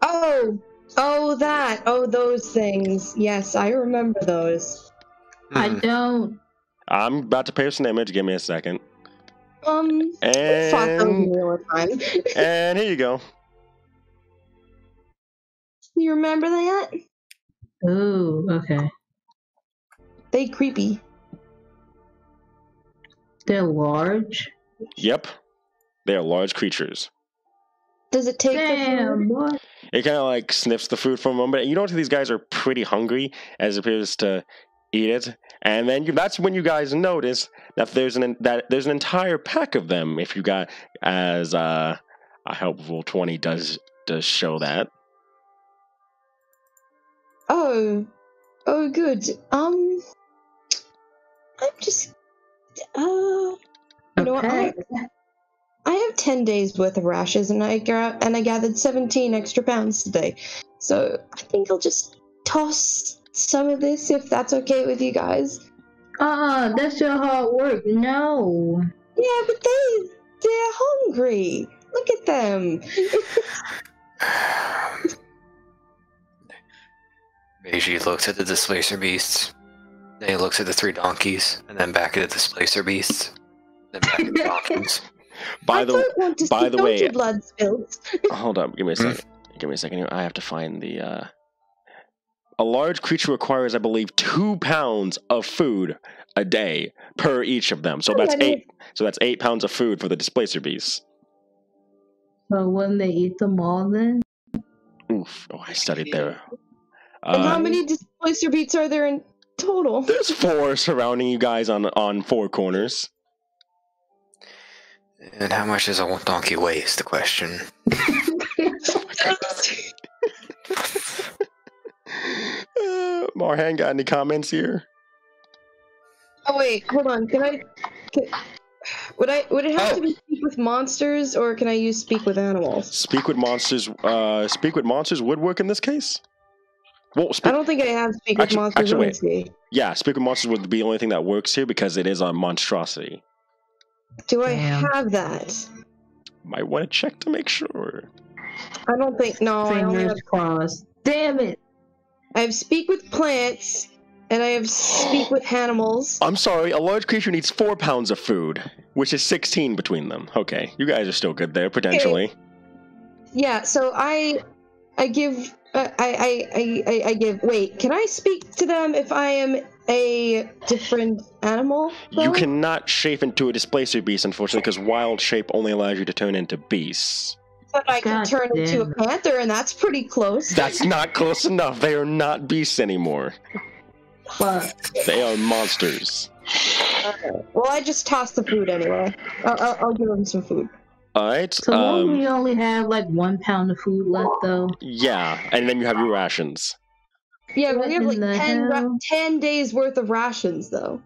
Oh, those things. Yes, I remember those. I don't. I'm about to paste an image. Give me a second. We fought those in real time. And here you go. You remember that? Ooh, okay. They creepy. They're large. Yep. They are large creatures. Does it take the Damn, food? what? It kind of like sniffs the food for a moment. You notice these guys are pretty hungry as it appears to eat it. And then that's when you guys notice that there's an entire pack of them. If you got, as I hope Roll20 does show that. Oh, good. I'm just, you know what? Okay. I have 10 days worth of rashes, and I gathered 17 extra pounds today. So I think I'll just toss some of this if that's okay with you guys. That's your hard work. No. Yeah, but they're hungry. Look at them. Meiji looks at the displacer beasts. Then he looks at the 3 donkeys, and then back at the displacer beasts. Then back at the donkeys. By the way, blood spills. Hold up. Give me a second. Give me a second here. I have to find the. A large creature requires, I believe, 2 pounds of food a day per each of them. So that's 8. So that's 8 pounds of food for the displacer beasts. So when they eat them all, then? Oof. Oh, I studied there. And how many displacer beats are there in total? There's 4 surrounding you guys on 4 corners. And how much does a donkey weigh is the question. Marhan, got any comments here? Oh wait, hold on. Would it have to be speak with monsters, or can I use speak with animals? Speak with monsters. Speak with monsters would work in this case. Well, I don't think I have speak with monsters. Actually, Let me see. Yeah, speak with monsters would be the only thing that works here because it is a monstrosity. Do I have that? Might want to check to make sure. I don't think. No, I only have. Fingers crossed. Damn it! I have speak with plants, and I have speak with animals. I'm sorry, a large creature needs 4 pounds of food, which is 16 between them. Okay, you guys are still good there, potentially. Okay. Yeah, so I give. I give. Wait, can I speak to them if I am a different animal? Though? You cannot shape into a displacer beast, unfortunately, because wild shape only allows you to turn into beasts. But I can turn into a panther, and that's pretty close. That's not close enough. They are not beasts anymore. But They are monsters. Well, I just tossed the food anyway. I'll give them some food. Alright. so won't we only have like 1 pound of food left, though? Yeah, and then you have your rations. Yeah, What we have in like the 10, hell? 10 days worth of rations, though.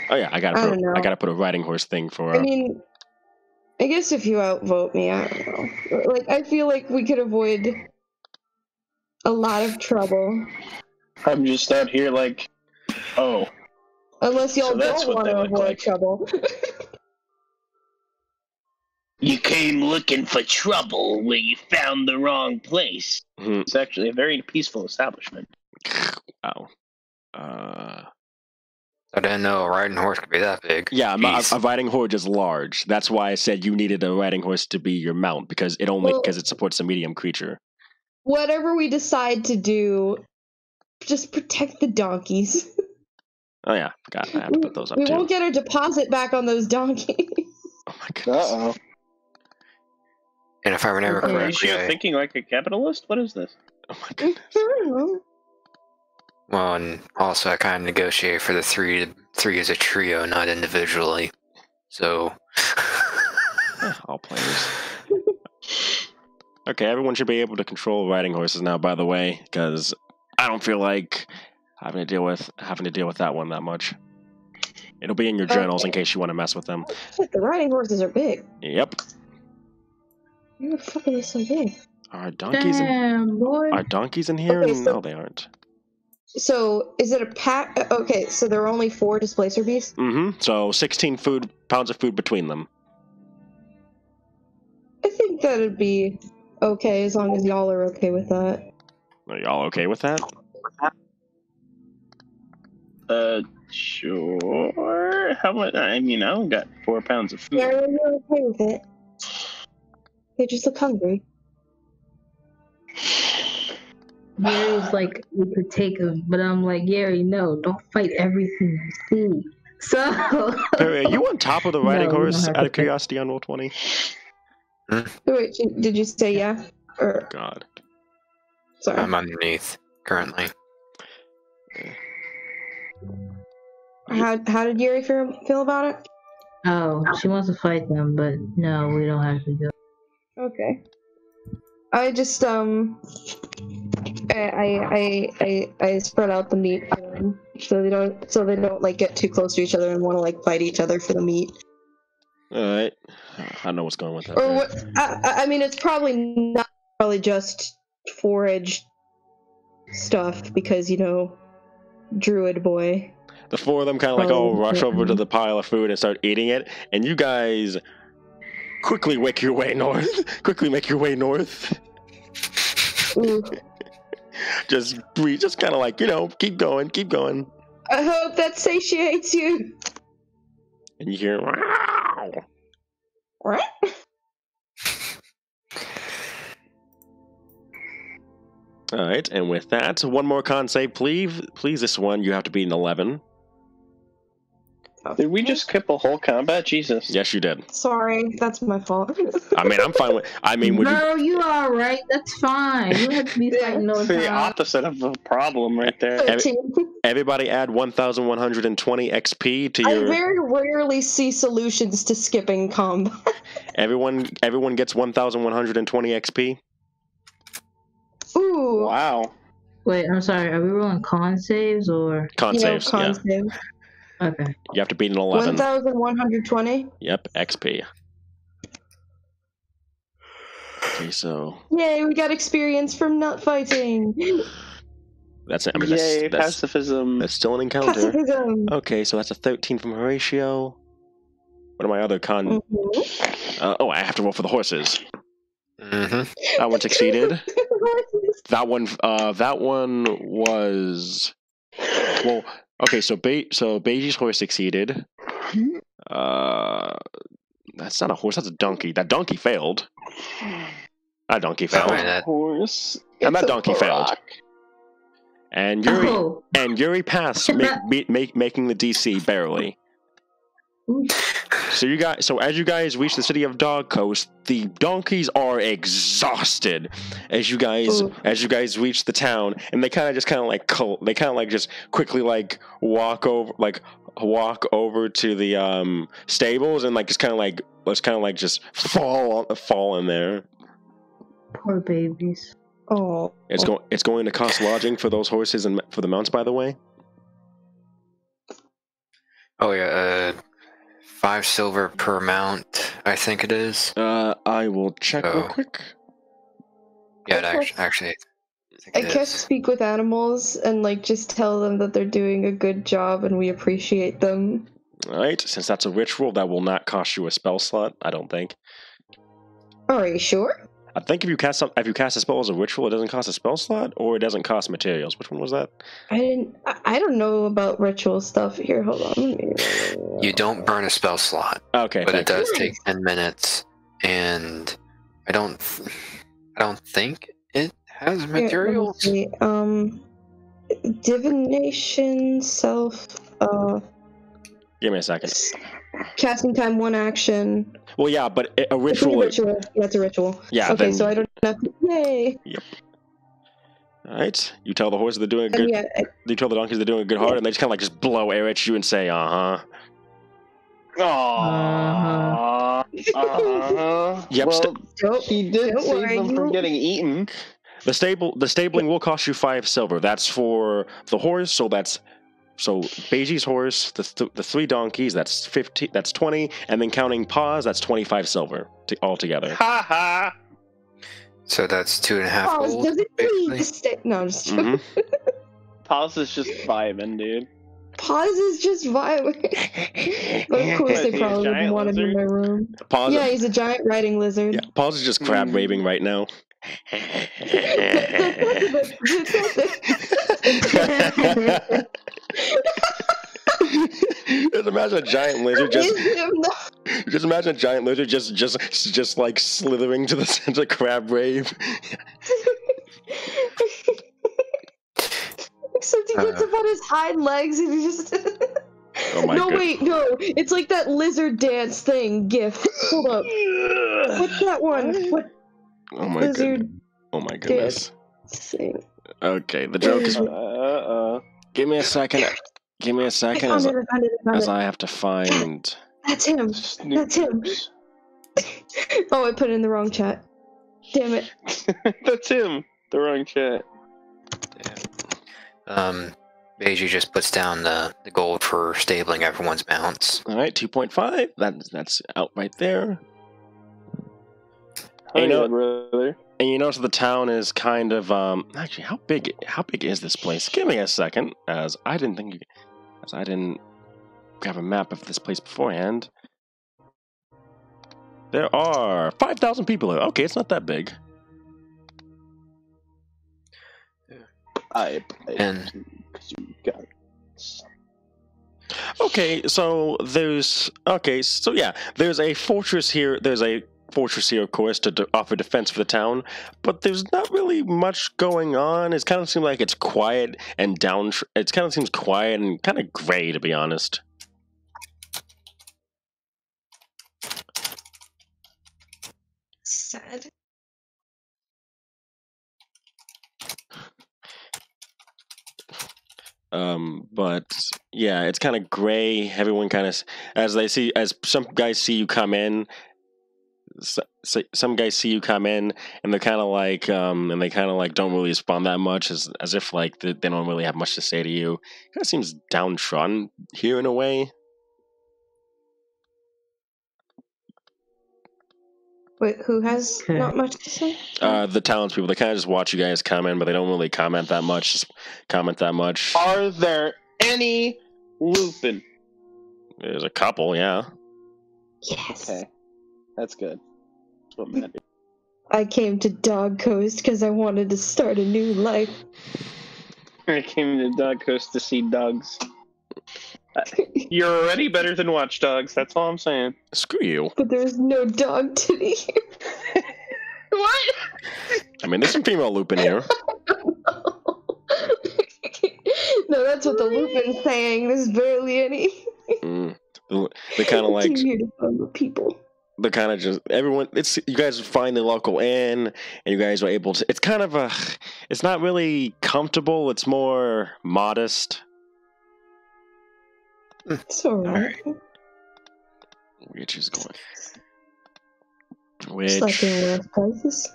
Oh yeah, I don't know. gotta put a riding horse thing for. I mean, I guess if you outvote me, I don't know. Like, I feel like we could avoid a lot of trouble. I'm just out here like, oh. Unless y'all So that's don't what want they to look avoid like. trouble. You came looking for trouble where you found the wrong place. It's actually a very peaceful establishment. Wow. I didn't know a riding horse could be that big. Yeah, Jeez. a riding horse is large. That's why I said you needed a riding horse to be your mount because it supports a medium creature. Whatever we decide to do, just protect the donkeys. Oh yeah, I have to put those up We too. won't get our deposit back on those donkeys. Oh my goodness. Uh-oh. And if I remember Are you correctly, sure thinking like a capitalist? What is this? Oh my goodness. well, and also I kind of negotiate for the three as a trio, not individually. So, All players. Okay, everyone should be able to control riding horses now, by the way, because I don't feel like having to deal with that one that much. It'll be in your journals in case you want to mess with them. Shit, the riding horses are big. Yep. Where the fuck are they so big? Are donkeys Damn, boy. in here? Okay, so- No, they aren't. So, is it a pack? Okay, so there are only 4 displacer beasts? Mm-hmm. So 16 pounds of food between them. I think that'd be okay as long as y'all are okay with that. Are y'all okay with that? Sure. How much? I mean, I don't got 4 pounds of food. Yeah, you're okay with it. They just look hungry. Gary's like, we could take him, but I'm like, Gary, no, don't fight everything you see. So. Perry, are you on top of the riding No, we don't horse have out to of curiosity on Roll20? Wait, did you say yeah? Or God. sorry. I'm underneath currently. How did Yuri feel about it? Oh, she wants to fight them, but no, we don't have to go. Okay. I just I spread out the meat for them, so they don't like get too close to each other and want to like fight each other for the meat. All right. I know what's going with that. Or Perry. what? I mean, it's probably just forage stuff because druid boy. The 4 of them kind of like all rush over to the pile of food and start eating it, and you guys quickly make your way north. Ooh. just kind of like, keep going. I hope that satiates you. And you hear, wow. What? All right, and with that, one more con save, please. Please, this one, you have to beat an 11. Did we just skip a whole combat? Jesus. Yes, you did. Sorry, that's my fault. I mean, I'm fine with. I mean, would you? Girl, you all right? That's fine. You have to be fighting all It's the the time. opposite of a problem right there. 13. Everybody add 1,120 XP to I your. very rarely see solutions to skipping combat. Everyone gets 1,120 XP. Ooh. Wow. Wait, I'm sorry. Are we rolling con saves or? Con saves. Con Yeah, save. Okay. you have to beat an 11. 1,120. Yep, XP. Okay, so Yay, we got experience from not fighting. that's. I mean, Yay, that's pacifism. that's still an encounter. Pacifism. Okay, so that's a 13 from Horatio. What are my other con? Mhm. I have to roll for the horses. Mm-hmm. That one succeeded. That one was. Well, okay, so Beiji's horse succeeded. That's not a horse. That's a donkey. That donkey failed. That donkey failed. Right, that- Horse. And that It's a donkey failed. rock. And Oh. Yuri passed, making the DC barely. Ooh. So as you guys reach the city of Dog Coast, the donkeys are exhausted. As you guys reach the town, and they kind of just quickly walk over to the stables and just fall in there. Poor babies. Oh. It's going to cost lodging for those horses and for the mounts, by the way. Oh yeah, 5 silver per mount, I think it is. I will check real Oh. quick. Yeah, it actually. I think it guess is. speak with animals and just tell them that they're doing a good job and we appreciate them. All right, since that's a ritual, that will not cost you a spell slot. I don't think. Are you sure? I think if you cast a spell as a ritual, it doesn't cost a spell slot, or it doesn't cost materials. Which one was that? I don't know about ritual stuff. Here, hold on. You don't burn a spell slot, Okay, but it thank you. does take 10 minutes, and I don't think it has Here, let me materials. see. Divination, self, Give me a second. casting time, 1 action. Well, yeah, but a It's a ritual. ritual. That's a ritual. Yeah. Okay, then, so I don't have to. Yay! all right. You tell the horses they're doing a And good. yeah, You tell the donkeys they're doing a good heart, and they just kind of just blow air at you and say, "Uh huh." Aww. Yep, Well, Don't- he did don't save worry, them from you- getting eaten. the stabling will cost you 5 silver. That's for the horse, so Beiji's horse, the 3 donkeys, that's 50, that's 20, and then counting paws, that's 25 silver altogether. Ha ha! So that's 2.5 Pause gold, doesn't need basically. to stay. No, I'm just joking. Mhm. Pause is just vibing, dude. Pause is just violent. But of course, What, they is he a probably wouldn't giant want him in lizard? my room. Pause. Yeah, he's a giant riding lizard. Yeah, Pause is just crab waving right now. Just imagine a giant lizard just imagine a giant lizard just like slithering to the center of crab wave. Except he gets up on his hind legs and he just. Oh my no, god. wait, no. It's like that lizard dance thing. GIF. Hold up. What's that one? What Oh my lizard goodness. Oh my goodness. thing? Okay, the joke is give me a second. Give me a I second found as, it, I found it, I found as it. I have to find That's him. That's him. Oh, I put it in the wrong chat. Damn it. That's him. The wrong chat. Beiji just puts down the gold for stabling everyone's mounts. Alright, 2.5. That's out right there. Oh, You know- yeah, brother. And you notice the town is kind of actually how big is this place? Give me a second, as I didn't grab a map of this place beforehand. There are 5,000 people here. Okay, it's not that big. And- Because you got Okay, so there's a fortress here. There's a fortress here, of course, to offer defense for the town, but there's not really much going on. It kind of seems like it's quiet and it kind of seems quiet and kind of gray, to be honest. Sad. But yeah, it's kind of gray. Everyone kind of, as some guys see you come in, some guys see you come in, and they're kind of like, and they kind of like don't really respond that much, as if like they don't really have much to say to you. Kind of seems downtrodden here in a way. Wait, who has Okay. not much to say? The townspeople, they kind of just watch you guys come in, but they don't really comment that much. Are there any Lupin? There's a couple, yeah. Yes. Okay. That's good. That's what matters. I came to Dog Coast because I wanted to start a new life. I came to Dog Coast to see dogs. You're already better than Watch Dogs, that's all I'm saying. Screw you. But there's no dog today. What? I mean, there's some female Lupin here. No, that's what the Lupin's saying. There's barely any. They kind of like. Came here to fun with people. They're kind of just everyone. It's you guys find the local inn, and you guys are able to. It's kind of a. It's not really comfortable. It's more modest. It's alright. Which is going. Just like in last prices.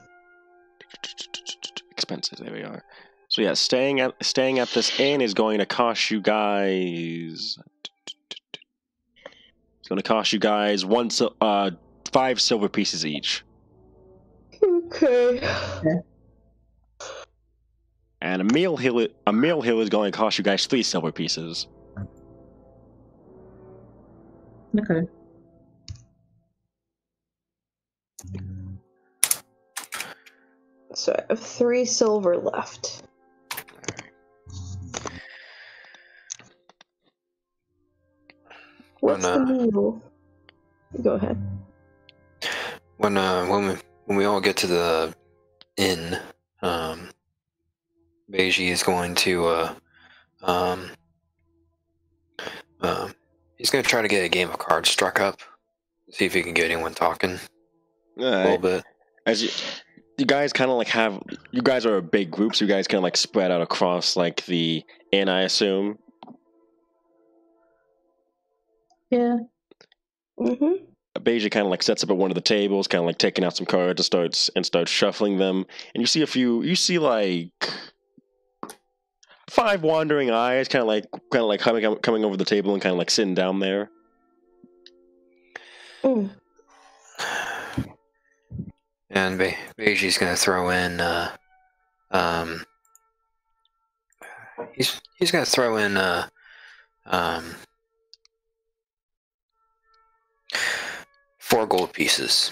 Expenses. There we are. So yeah, staying at this inn is going to cost you guys. It's going to cost you guys 5 silver pieces each. Okay. And a meal here is going to cost you guys 3 silver pieces. Okay. So I have 3 silver left. What's the meal? Go ahead. When we all get to the inn, Beiji is going to he's going to try to get a game of cards struck up, see if he can get anyone talking a little bit. As you guys kind of like you guys are a big group, so you guys kind of like spread out across like the inn, I assume. Yeah. Mm-hmm. Beiji kind of like sets up at one of the tables, kind of like taking out some cards and starts shuffling them. And you see like 5 wandering eyes, kind of like coming over the table and kind of like sitting down there. Mm. And Beiji's gonna throw in. He's gonna throw in 4 gold pieces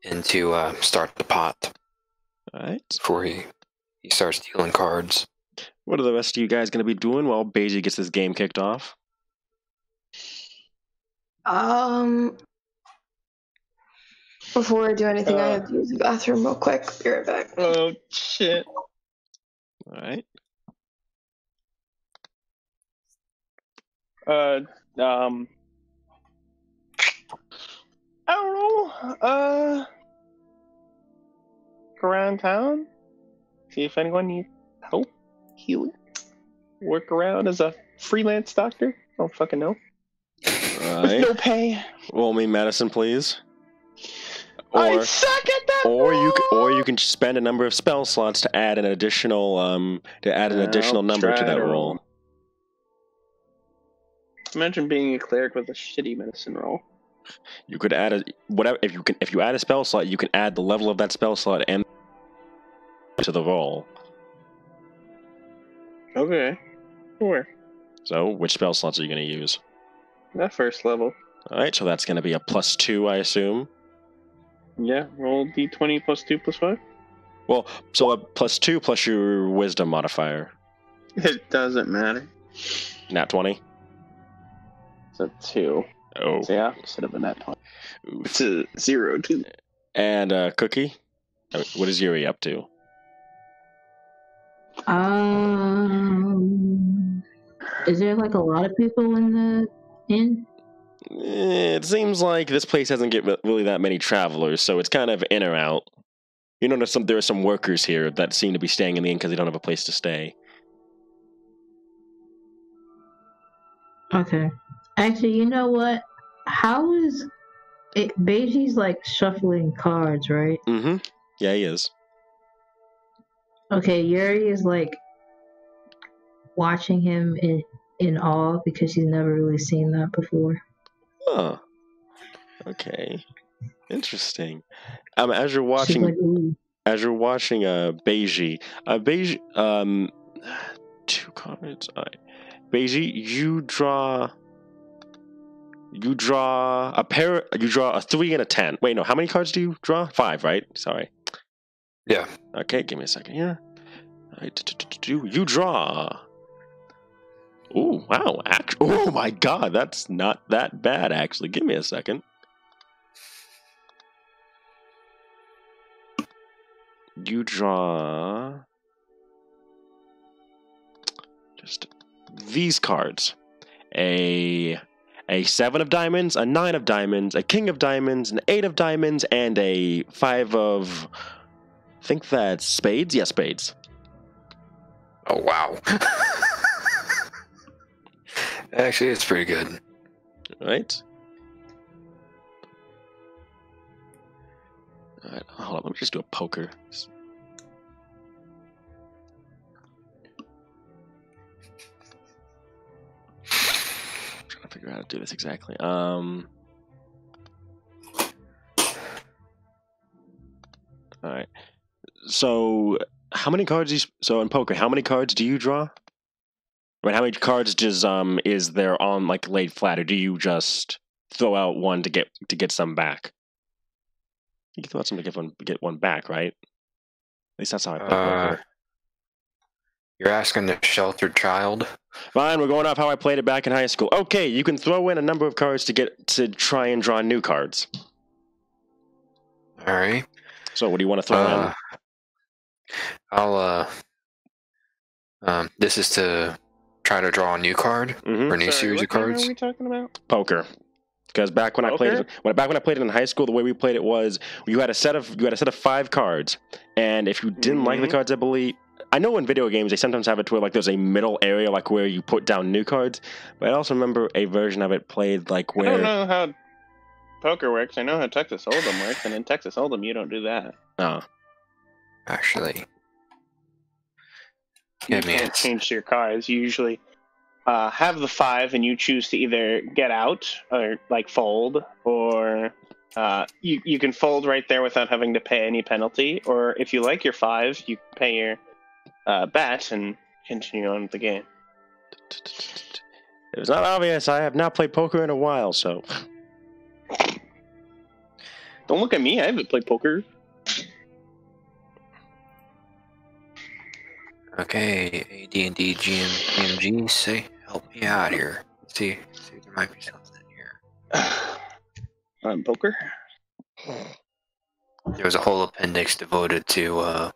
into start the pot. All right. Before he starts dealing cards. What are the rest of you guys going to be doing while Beiji gets this game kicked off? Before I do anything, I have to use the bathroom real quick. Be right back. Oh shit! All right. I don't know. Go around town, see if anyone needs help healing. Work around as a freelance doctor. I don't fucking know. All With right. no pay. Roll me medicine, please. I Or suck at that. or you can spend a number of spell slots to add an additional number to that roll. Imagine being a cleric with a shitty medicine roll. You could add if you add a spell slot, you can add the level of that spell slot and to the roll. Okay. Sure. So, which spell slots are you going to use? That first level. All right, so that's going to be a +2, I assume. Yeah, roll d20 plus 2 plus 5. Well, so a +2 plus your wisdom modifier. It doesn't matter. Nat 20. It's a 2. Oh. It's the opposite of a nat 20. Oof. It's a 0, 2. And Cookie, what is Yuri up to? Is there like a lot of people in the inn? It seems like this place doesn't get really that many travelers, so it's kind of in or out. You notice there are some workers here that seem to be staying in the inn because they don't have a place to stay. Okay. Actually, you know what? How is it? Beiji's like shuffling cards, right? Mm-hmm. Yeah, he is. Okay, Yuri is like watching him in awe because she's never really seen that before. Oh. Okay. Interesting. As you're She's watching like, ooh. Beiji, 2 cards. All right. Beiji, you draw a pair. You draw a 3 and a 10. Wait, no. How many cards do you draw? 5, right? Sorry. Yeah. Okay, give me a second here. All right. You draw. Oh wow! Oh my God, that's not that bad actually. Give me a second. You draw just these cards: a 7 of diamonds, a 9 of diamonds, a king of diamonds, an 8 of diamonds, and a 5 of. I think that's spades. Yeah, spades. Oh wow. Actually, it's pretty good. Right. All right. Hold on. Let me just do a poker. I'm trying to figure out how to do this exactly. All right. So, how many cards? So in poker, how many cards do you draw? I mean, how many cards is there on like laid flat, or do you just throw out one to get some back? You can throw out some to get one back, right? At least that's how I play poker. You're asking the sheltered child? Fine, we're going off how I played it back in high school. Okay, you can throw in a number of cards to try and draw new cards. All right. So, what do you want to throw in? I'll this is to try to draw a new card or a new series of cards. What are we talking about? Poker. Because back when I played it in high school, the way we played it was you had a set of 5 cards, and if you didn't like the cards, I know in video games they sometimes have it to where like there's a middle area like where you put down new cards, but I also remember a version of it played like where I don't know how poker works. I know how Texas Hold'em works, and in Texas Hold'em, you don't do that. Oh. Actually, You give me can't a change your cards. You usually have the 5, and you choose to either get out or like fold, or you can fold right there without having to pay any penalty. Or if you like your 5, you pay your bet and continue on with the game. It was not obvious. I have not played poker in a while, so. Don't look at me. I haven't played poker. Okay, AD&D GMG, say, help me out here. See if there might be something here. Poker? There was a whole appendix devoted to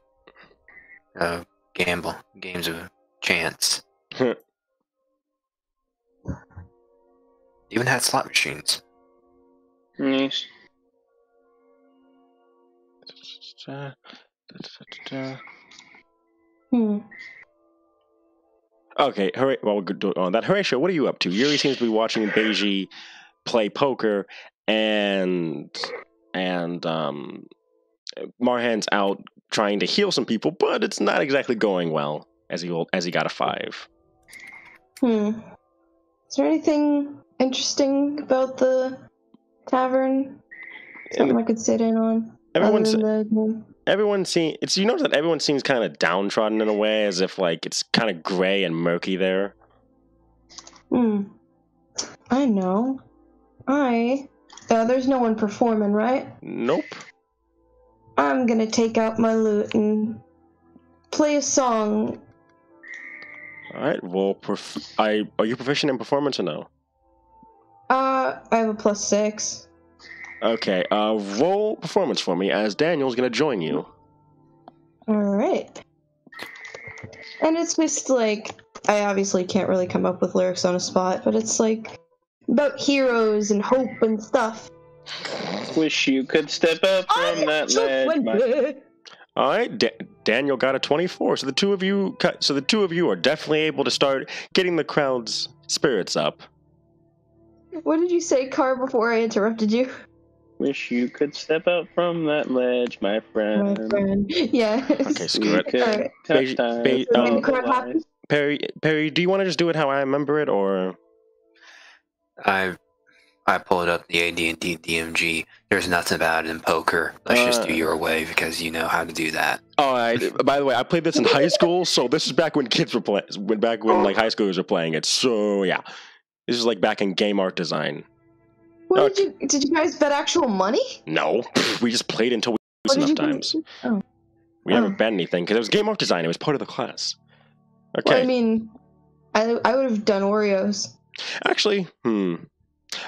games of chance. Even had slot machines. Nice. Okay, well, we'll do on that. Horatio, what are you up to? Yuri seems to be watching Beiji play poker, and Marhan's out trying to heal some people, but it's not exactly going well as he got a 5. Is there anything interesting about the tavern? Something I could sit in on? Everyone seems. You notice that everyone seems kind of downtrodden in a way, as if like it's kind of gray and murky there. I know. There's no one performing, right? Nope. I'm gonna take out my lute and play a song. All right. Well, are you proficient in performance or no? I have a +6. Okay. Roll performance for me, as Daniel's gonna join you. All right. And it's just like, I obviously can't really come up with lyrics on a spot, but it's like about heroes and hope and stuff. Wish you could step up from that ledge. All right, Daniel got a 24. So the two of you are definitely able to start getting the crowd's spirits up. What did you say, Car, before I interrupted you? Wish you could step up from that ledge, my friend. My friend. Yeah. Okay, screw it. Right. Perry, do you want to just do it how I remember it, or? I pulled up the AD&D DMG. There's nothing about it in poker. Let's just do your way because you know how to do that. All right. By the way, I played this in high school, so this is back when kids were playing. Back when like high schoolers were playing it. So yeah, this is like back in game art design. What did you guys bet actual money? No, we just played until we lose enough times. We never bet anything because it was game art design. It was part of the class. Okay. Well, I mean, I would have done Oreos. Actually,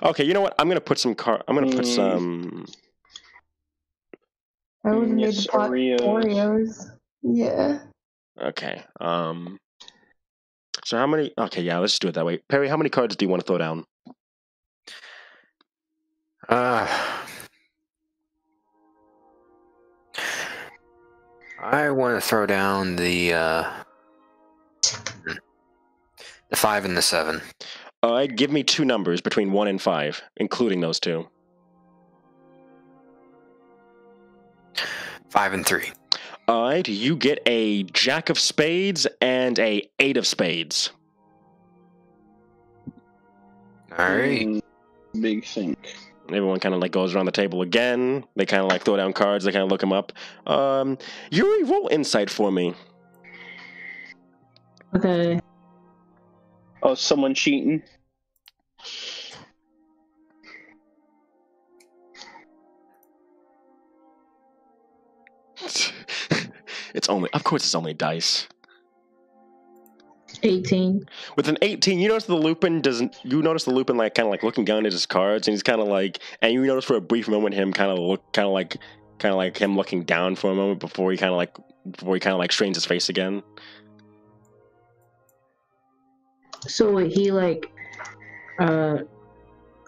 Okay, you know what? I'm gonna put some I'm gonna put some. I would have made the pot Oreos. Yeah. Okay. So how many? Okay, yeah. Let's just do it that way. Perry, how many cards do you want to throw down? I want to throw down the 5 and the 7. Give me 2 numbers between 1 and 5, including those 2. 5 and 3. Alright, you get a Jack of Spades and a 8 of Spades. Alright. Big think. Everyone kind of like goes around the table again. They kind of like throw down cards. They kind of look them up. Yuri, roll insight for me. Okay. Oh, someone cheating. Of course it's only dice. 18. With an 18, you notice the Lupin like kind of like looking down at his cards, and he's kind of like, and you notice for a brief moment him kind of like him looking down for a moment before he kind of like strains his face again. So wait, he like,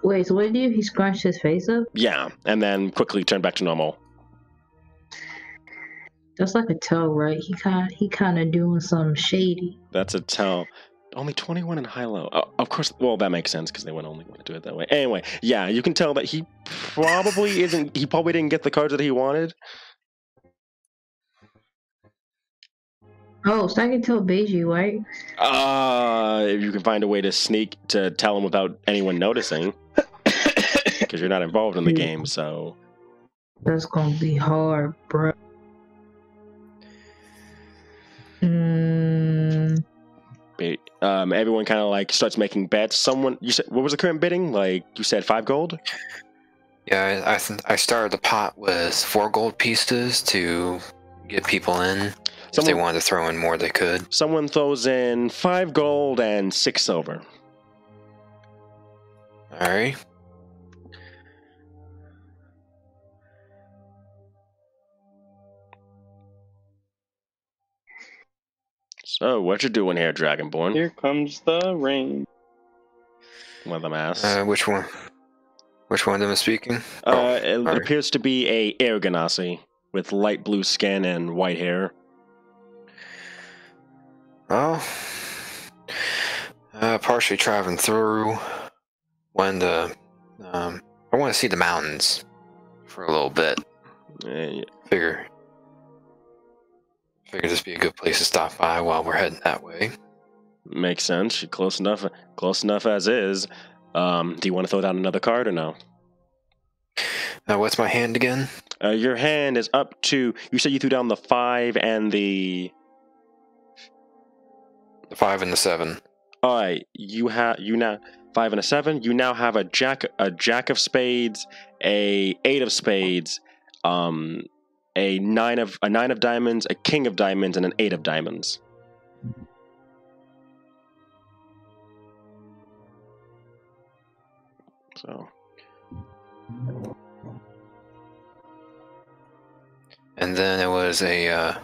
wait, so what did he do? He scratched his face up? Yeah, and then quickly turned back to normal. That's like a tell, right? He kind of doing something shady. That's a tell. Only 21 in high-low. Of course, well, that makes sense because they would only want to do it that way. Anyway, yeah, you can tell that he probably didn't get the cards that he wanted. Oh, so I can tell Beiji, right? If you can find a way to sneak to tell him without anyone noticing, because you're not involved in the game, so. That's gonna be hard, bro. Everyone kind of like starts making bets. You said, what was the current bidding? Like you said, 5 gold. Yeah, I started the pot with 4 gold pieces to get people in. If they wanted to throw in more, they could. Someone throws in 5 gold and 6 silver. All right. So, what you doing here, Dragonborn? Here comes the rain. One of them asks. Which one? Which one of them is speaking? It appears to be a air Ganassi with light blue skin and white hair. Well, partially traveling through when I want to see the mountains for a little bit. Figure this be a good place to stop by while we're heading that way. Makes sense. Close enough as is. Do you want to throw down another card or no? What's my hand again? Your hand is up to. You said you threw down the 5 and the 5 and the 7. All right, you now 5 and a 7. You now have a jack of spades, a 8 of spades, a 9 of diamonds, a king of diamonds, and an 8 of diamonds. So. And then it was a.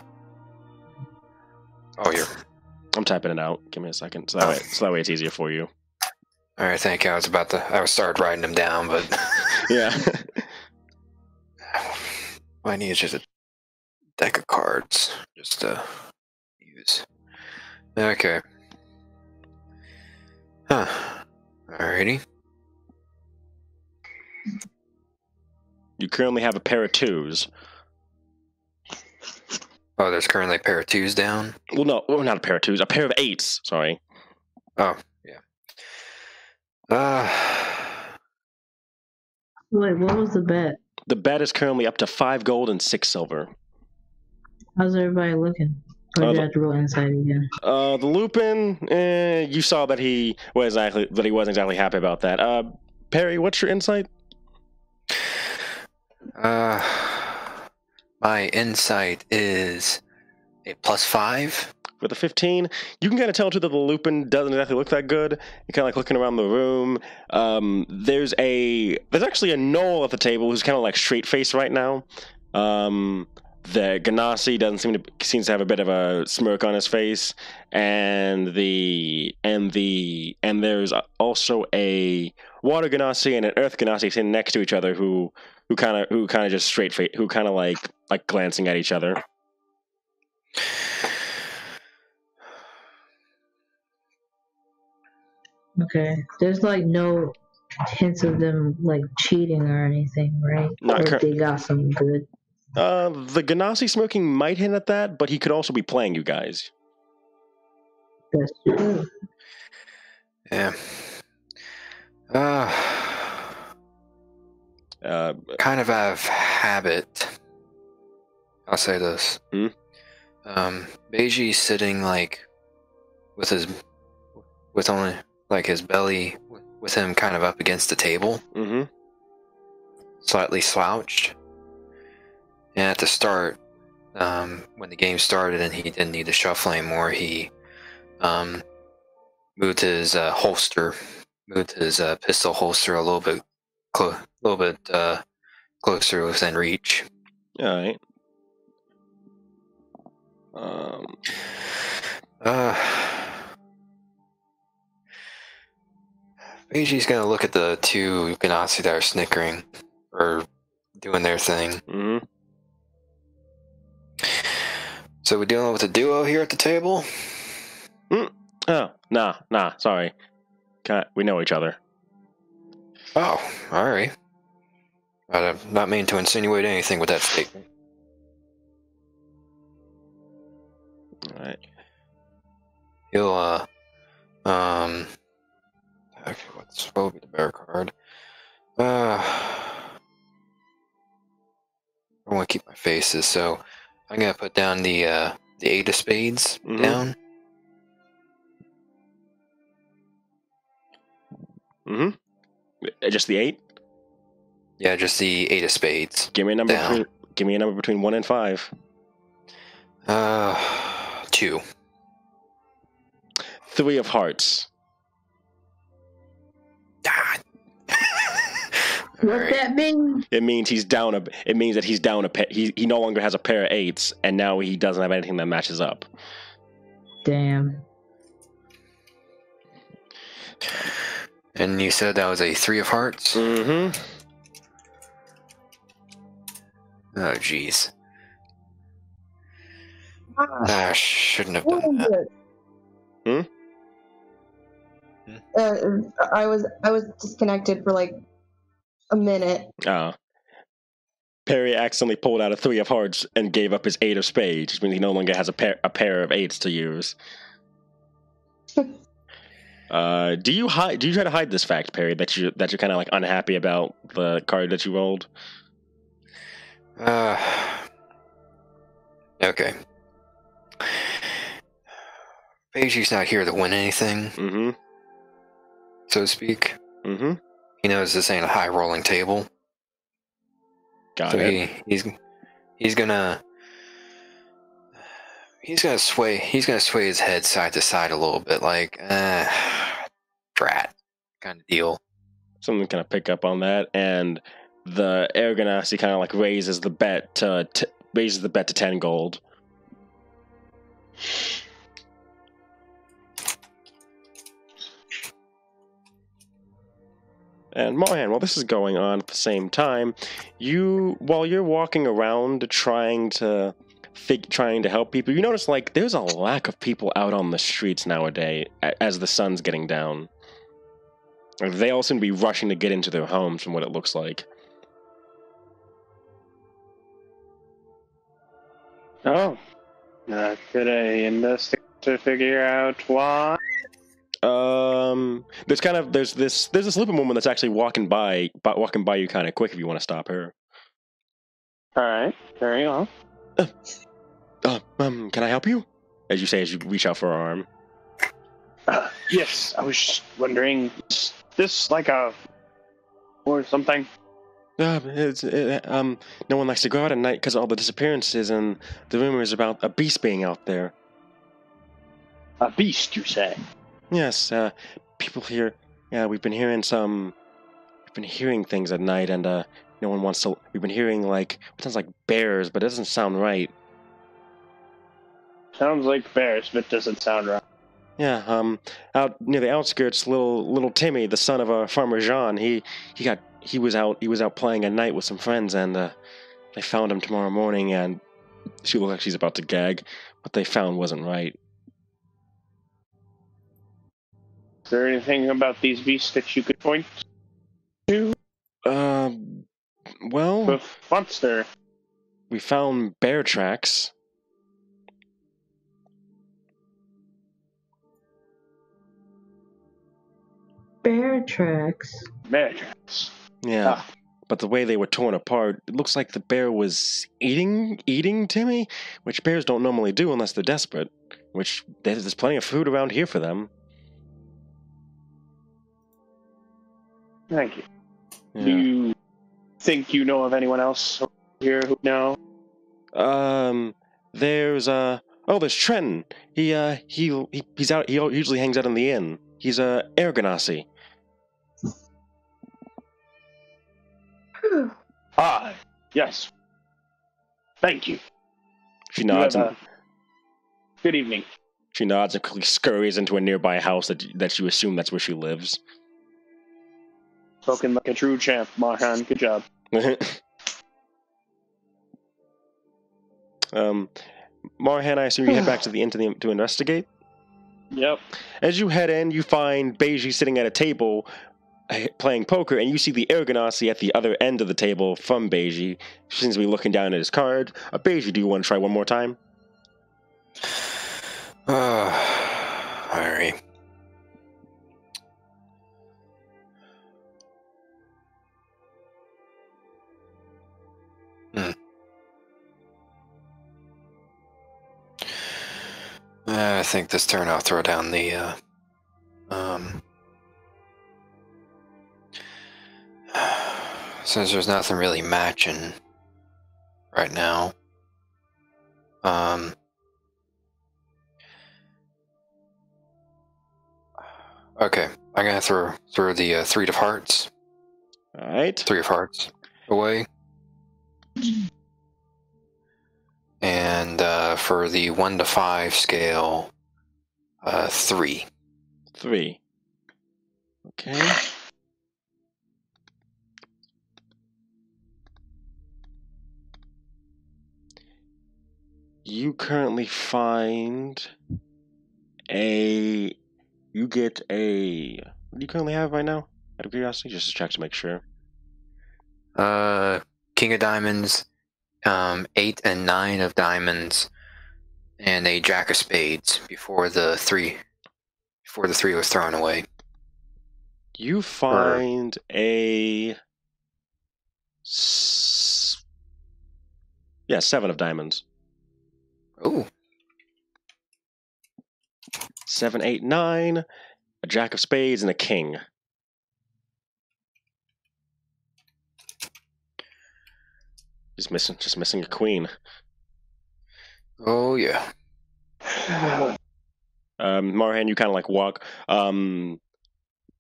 I'm typing it out. Give me a second. So that way it's easier for you. All right, thank you. I was started writing them down, but yeah. I need just a deck of cards just to use. Okay. Huh. Alrighty. You currently have a pair of 2s. Oh, there's currently a pair of 2s down? Well, no, not a pair of 2s. A pair of 8s. Sorry. Oh, yeah. Wait, what was the bet? The bet is currently up to 5 gold and 6 silver. How's everybody looking? Or did I have to roll insight again? The Lupin, you saw that he wasn't exactly happy about that. Perry, what's your insight? My insight is a +5. With a 15, you can kind of tell too that the Lupin doesn't exactly look that good. You're kind of like looking around the room. There's actually a Knoll at the table who's kind of like straight faced right now. The Ganassi seems to have a bit of a smirk on his face, and there's also a Water Ganassi and an Earth Ganassi sitting next to each other who kind of just straight face, who kind of like glancing at each other. Okay. There's like no hints of them like cheating or anything, right? No, or if they got something good. The Ganassi smoking might hint at that, but he could also be playing you guys. That's true. Yeah. Kind of out of habit. I'll say this. Beiji sitting like with only like his belly with him kind of up against the table. Mm-hmm. Slightly slouched. And at the start, when the game started and he didn't need to shuffle anymore, he moved his pistol holster a little bit closer within reach. All right. Beiji's gonna look at the 2 Ganassi that are snickering or doing their thing. Mm-hmm. So we're dealing with a duo here at the table? Oh, nah, sorry. We know each other. Oh, all right. I did not mean to insinuate anything with that statement. All right. He'll, okay, what will be the bear card? I want to keep my faces, so I'm gonna put down the 8 of spades Mhm. down. Just the 8? Yeah, just the 8 of spades. Give me a number Down. between 1 and 5. 2. 3 of hearts. Ah. What Alright. that mean? It means he's down a. It means that he's down a pair. He no longer has a pair of 8s, and now he doesn't have anything that matches up. Damn. And you said that was a 3 of hearts? Mm-hmm. Oh, jeez. Ah, I shouldn't have what done is that. it? I was disconnected for like a minute. Perry accidentally pulled out a 3 of hearts and gave up his 8 of spades, which means he no longer has a pair of 8s to use. Do you try to hide this fact, Perry, that you're kind of like unhappy about the card that you rolled? Okay. Paige's not here to win anything, Mm-hmm. so to speak. Mm-hmm. He knows this ain't a high rolling table. Got So it. he's gonna sway his head side to side a little bit, like drat kind of deal. Someone kind of pick up on that, and the Air Ganassi kind of like raises the bet to 10 gold. And Mohan, while this is going on at the same time, while you're walking around trying to help people, you notice like there's a lack of people out on the streets nowadays as the sun's getting down. They all seem to be rushing to get into their homes from what it looks like. Oh. Could I investigate to figure out why? There's this sleeping woman that's actually walking by you kind of quick if you want to stop her. All right. Very well. Can I help you? As you say, as you reach out for her arm. Yes, I was just wondering, is this like a or something? No one likes to go out at night because of all the disappearances and the rumors about a beast being out there. A beast, you say? Yes, people here. Yeah, we've been hearing things at night, and no one wants to. We've been hearing like it sounds like bears, but it doesn't sound right. Sounds like bears, but doesn't sound right. Yeah, out near the outskirts, little Timmy, the son of Farmer Jean, he was out playing at night with some friends, and they found him tomorrow morning, and she looked like she's about to gag. What they found wasn't right. Is there anything about these beasts that you could point to? Well, With monster. we found bear tracks. Bear tracks. Bear tracks. Yeah, but the way they were torn apart, it looks like the bear was eating Timmy, which bears don't normally do unless they're desperate. Which there's plenty of food around here for them. Thank you. Yeah. Do you think you know of anyone else here who know? There's Trenton. He's out. He usually hangs out in the inn. He's Air Ganassi. Ah, yes. Thank you. She nods. Good evening. She nods and quickly scurries into a nearby house that you assume that's where she lives. Spoken like a true champ, Marhan. Good job. Marhan, I assume you head back to the inn to investigate? Yep. As you head in, you find Beiji sitting at a table playing poker, and you see the Air Ganassi at the other end of the table from Beiji. She seems to be looking down at his card. Beiji, do you want to try one more time? Alright. I think this turn I'll throw down the since there's nothing really matching right now. Okay, I'm gonna throw the 3 of hearts. All right. 3 of hearts away. And for the 1 to 5 scale, 3. 3. Okay. You currently find you get a, what do you currently have right now? Out of curiosity, just to check to make sure. King of diamonds, 8 and 9 of diamonds, and a jack of spades before the 3 was thrown away. You find a 7 of diamonds. Ooh. 7, 8, 9, a jack of spades, and a king. Just missing a queen. Oh yeah. Marhan, you kind of like walk.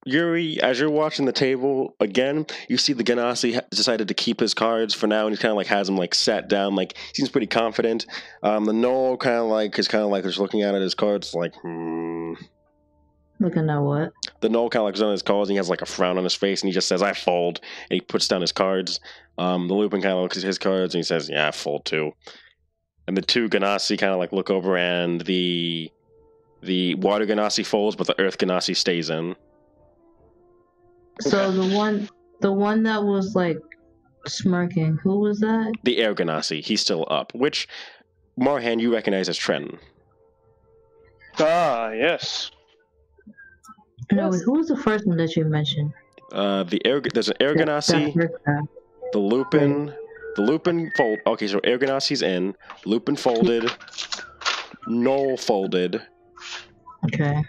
Yuri, as you're watching the table again, you see the Ganassi decided to keep his cards for now, and he kind of like has them like sat down, like seems pretty confident. The Knoll is kind of like just looking at his cards, like Looking at what? The Knoll kind of looks on his cards, and he has like a frown on his face, and he just says, "I fold," and he puts down his cards. The Lupin kind of looks at his cards, and he says, "Yeah, I fold too." And the 2 Ganassi kind of like look over, and the Water Ganassi folds, but the Earth Ganassi stays in. So the one that was like smirking, who was that? The Air Ganassi, he's still up, which Marhan you recognize as Trenton. Ah, yes. No, who was the first one that you mentioned? There's an Air Ganassi, the Lupin, fold. Okay, so Air Ganassi's in, Lupin folded, Knoll folded. Okay.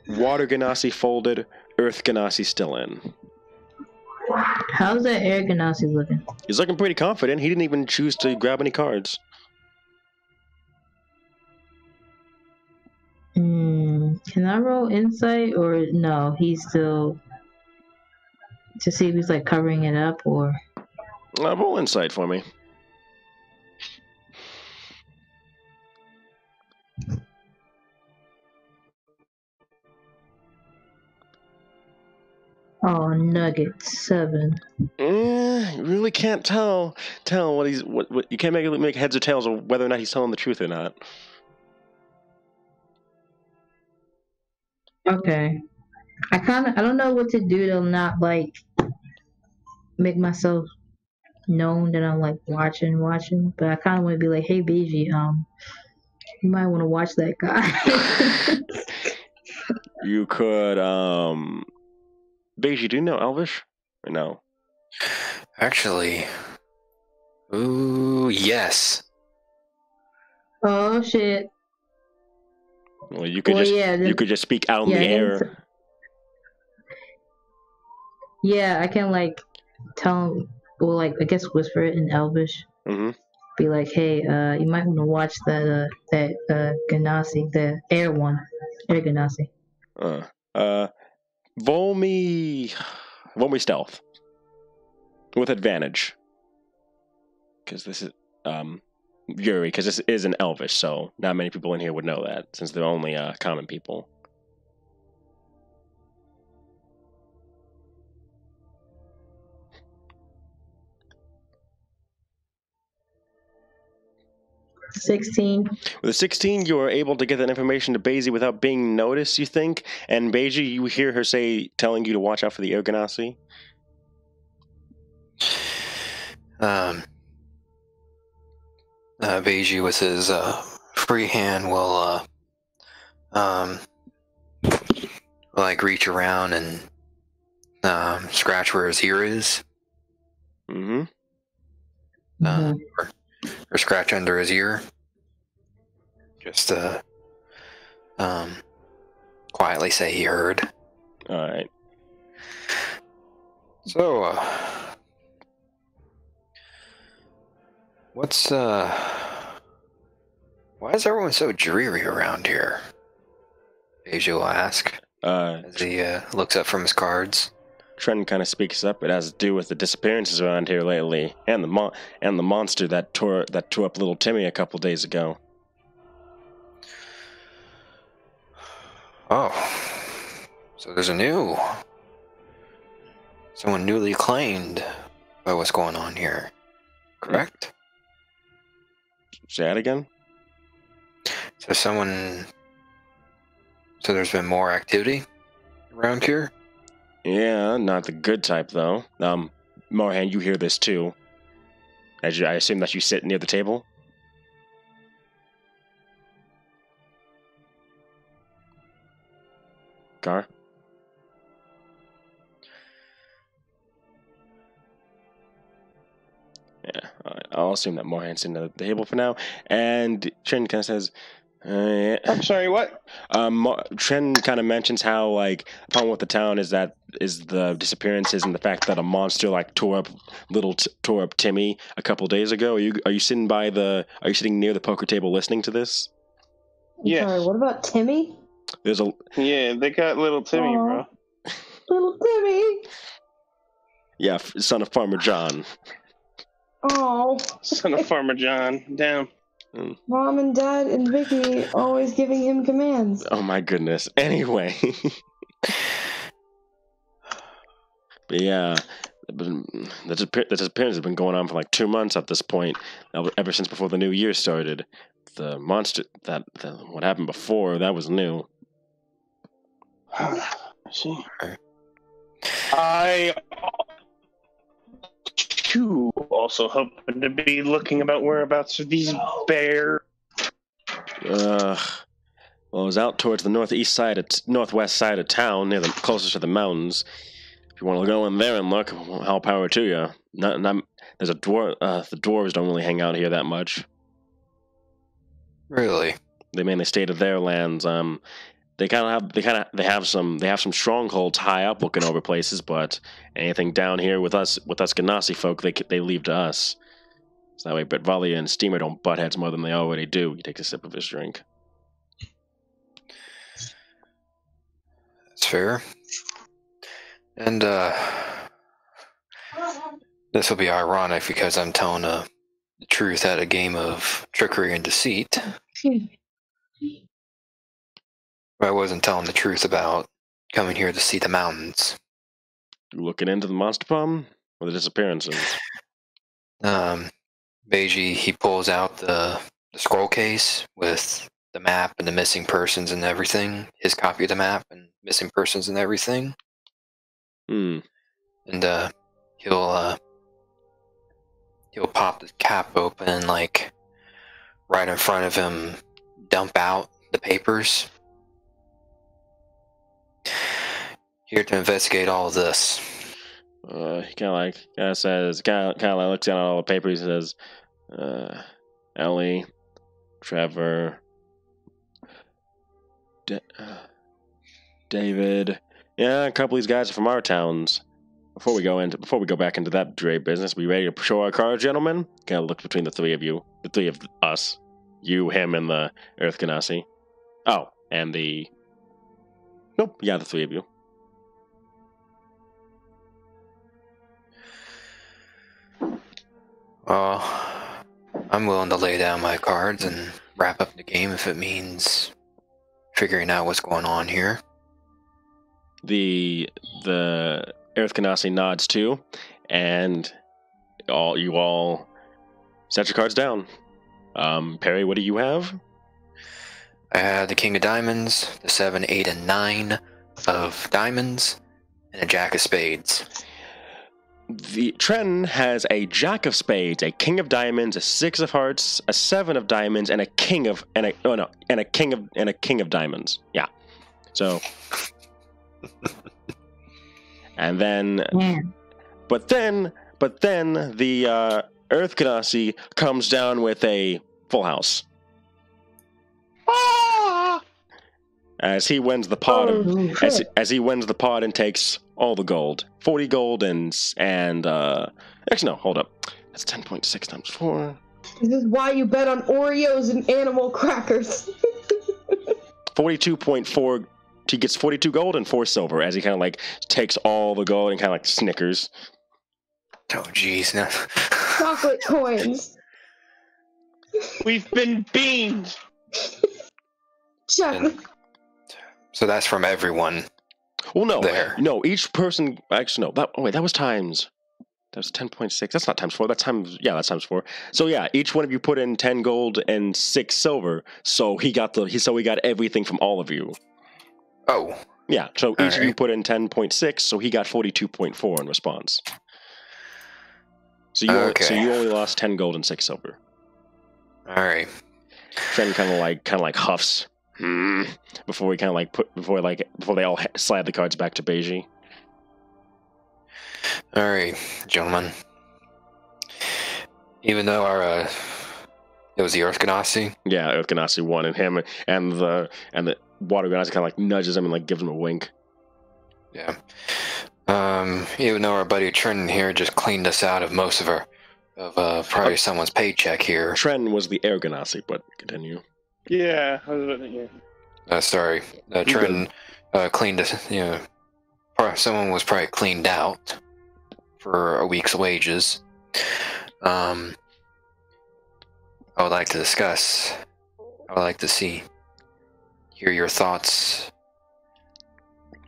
Water Ganassi folded, Earth Ganassi still in. How's that Air Ganassi looking? He's looking pretty confident. He didn't even choose to grab any cards. Can I roll insight or no? He's still to see if he's like covering it up or. Roll insight for me. Oh, nugget 7. You really can't tell what he's what you can't make heads or tails of whether or not he's telling the truth or not. Okay. I don't know what to do to not like make myself known that I'm like watching, but I kind of want to be like, hey, Beiji, you might want to watch that guy. You could, Beiji, do you know Elvish? Or no? Actually, ooh, yes. Oh shit. Well, you could you could just speak out in the air. Yeah, I can like tell him, or like I guess whisper it in Elvish. Mm-hmm. Be like, hey, you might want to watch that Ganassi, the Air Ganassi. Roll me stealth with advantage, because this is Yuri, because this is an Elvish, so not many people in here would know that, since they're only common people. 16. With a 16, you are able to get that information to Basie without being noticed, you think? And Basie, you hear her telling you to watch out for the Ergonasi? Beiji with his free hand will like reach around and scratch where his ear is. Mm-hmm. Or scratch under his ear. Just quietly say he heard. Alright. So, why is everyone so dreary around here? Beiji will ask as he looks up from his cards. Trent kind of speaks up. It has to do with the disappearances around here lately, and the monster that tore up little Timmy a couple days ago. Oh, so there's someone newly claimed by what's going on here, correct? Say that again? So there's been more activity around here? Yeah, not the good type though. Mohan, you hear this too. I assume that you sit near the table? Gar? Yeah, I'll assume that Mohan's sitting at the table for now. And Trent kind of says, I'm sorry, what? Trent kind of mentions how, like, the problem with the town is the disappearances and the fact that a monster like tore up Timmy a couple days ago. Are you sitting near the poker table listening to this? Yes. Sorry, what about Timmy? Yeah, they got little Timmy, bro. Little Timmy. Yeah, son of Farmer John. Oh. Son of Farmer John. Down. Mom and Dad and Vicky always giving him commands. Oh my goodness. Anyway. But yeah, the disappearance has been going on for like 2 months at this point, ever since before the new year started. The monster, what happened before, that was new. I see. I too also happen to be looking about whereabouts of these bears. Well, it was out towards the northwest side of town, closest to the mountains. If you want to go in there and look, all power to you. There's a dwarf. The dwarves don't really hang out here that much. Really? They mainly stay to their lands. They have some strongholds high up looking over places, but anything down here with us Ganassi folk, they leave to us. So that way Valia and Steamer don't butt heads more than they already do. He takes a sip of his drink. That's fair. And this will be ironic because I'm telling the truth at a game of trickery and deceit. I wasn't telling the truth about coming here to see the mountains. You looking into the monster problem or the disappearances? Beiji, he pulls out the scroll case with the map and the missing persons and everything. His copy of the map and missing persons and everything. And he'll pop the cap open and, like, right in front of him, dump out the papers. Here to investigate all of this. He kind of looks at all the papers and says, Ellie, Trevor, David. Yeah, a couple of these guys are from our towns. Before we go back into that Dre business, we ready to show our cards, gentlemen? Kind of look between the three of us. You, him, and the Earth Ganassi. Oh, and the... Nope, yeah, the three of you. Well, I'm willing to lay down my cards and wrap up the game if it means figuring out what's going on here. The Earth Ganassi nods too, and you all set your cards down. Perry, what do you have? I had the King of Diamonds, the 7, 8, and 9 of Diamonds, and a Jack of Spades. The Trenton has a Jack of Spades, a King of Diamonds, a 6 of Hearts, a 7 of Diamonds, and a King of Diamonds. Yeah. So, and then, Man. but then the Earth Ganassi comes down with a full house as he wins the pot of Ooh, as he wins the pot and takes all the gold, 40 gold and actually no, hold up, that's 10.6 times 4. This is why you bet on Oreos and animal crackers. 42.4. He gets 42 gold and 4 silver as he kind of like takes all the gold and kind of like snickers. Oh, jeez. No. Chocolate coins. We've been beamed. Chocolate. So that's from everyone. Well, no, There. no. Each person actually no. That was times. That was 10.6. That's not times 4. That's times. Yeah, that's times 4. So yeah, each one of you put in 10 gold and 6 silver. So we got everything from all of you. Oh, Yeah. So each of you Alright. put in 10.6. So he got 42.4 in response. So you only lost 10 gold and 6 silver. all right. Trent kind of like huffs before he before they all slide the cards back to Beiji. All right, gentlemen. Even though it was the Earth Ganassi. Yeah, Earth Ganassi won, and him and the Water Ganassi kind of like nudges him and like gives him a wink. Yeah. Even though our buddy Trenton here just cleaned us out of most of probably someone's paycheck here. Trent was the Air Ganassi, but continue. Yeah. Sorry, Trenton cleaned us. Someone was probably cleaned out for a week's wages. I would like to discuss. I would like to hear your thoughts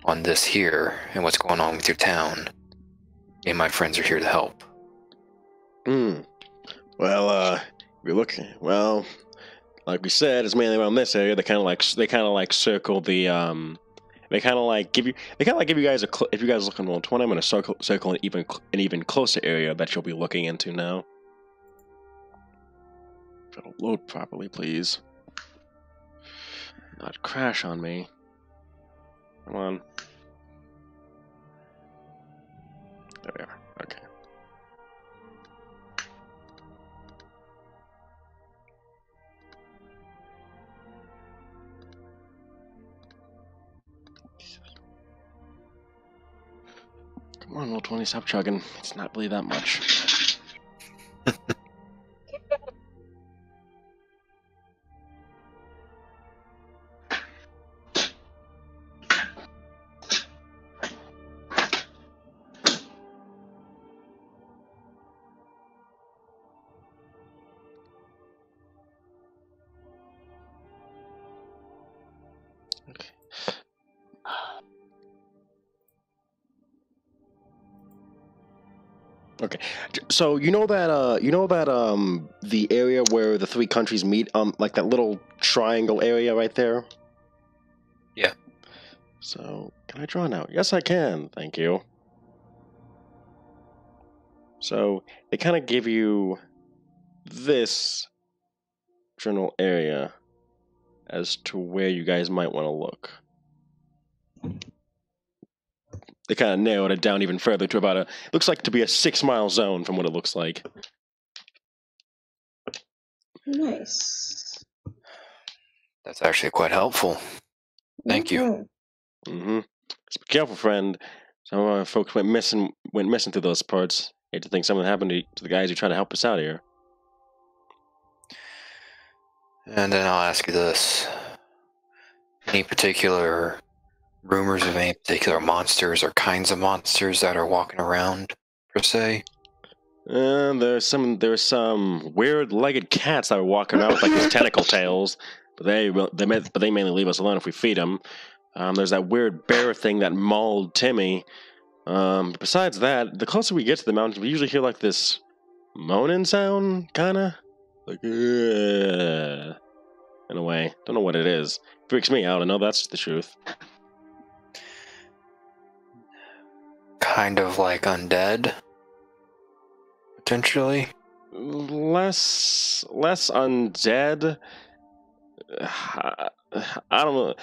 on this here and what's going on with your town. Me and my friends are here to help. Well, we look. Well, like we said, it's mainly around this area. They kind of like circle the. They kind of like give you guys if you guys look on Roll20, I'm going to circle an even closer area that you'll be looking into now. If it'll load properly, please. Not crash on me. Come on. There we are. Okay. Come on, Roll20, stop chugging. It's not really that much. Okay, so you know that the area where the 3 countries meet, like that little triangle area right there. Yeah. So can I draw now? Yes, I can. Thank you. So they kind of give you this general area as to where you guys might want to look. They kind of narrowed it down even further to about looks like to be a 6-mile zone from what it looks like. Nice. That's actually quite helpful. Thank you. Mm-hmm. Just be careful, friend. Some of our folks went missing through those parts. Hate to think something happened to the guys who try to help us out here. And then I'll ask you this. Any particular rumors of any particular monsters or kinds of monsters that are walking around, per se? There's some weird-legged cats that are walking around with like these tentacle tails, but they mainly leave us alone if we feed them. There's that weird bear thing that mauled Timmy. Besides that, the closer we get to the mountains, we usually hear like this moaning sound, kinda. Like, in a way. Don't know what it is. Freaks me out. I know that's the truth. Kind of like undead, potentially. Less undead. I don't know.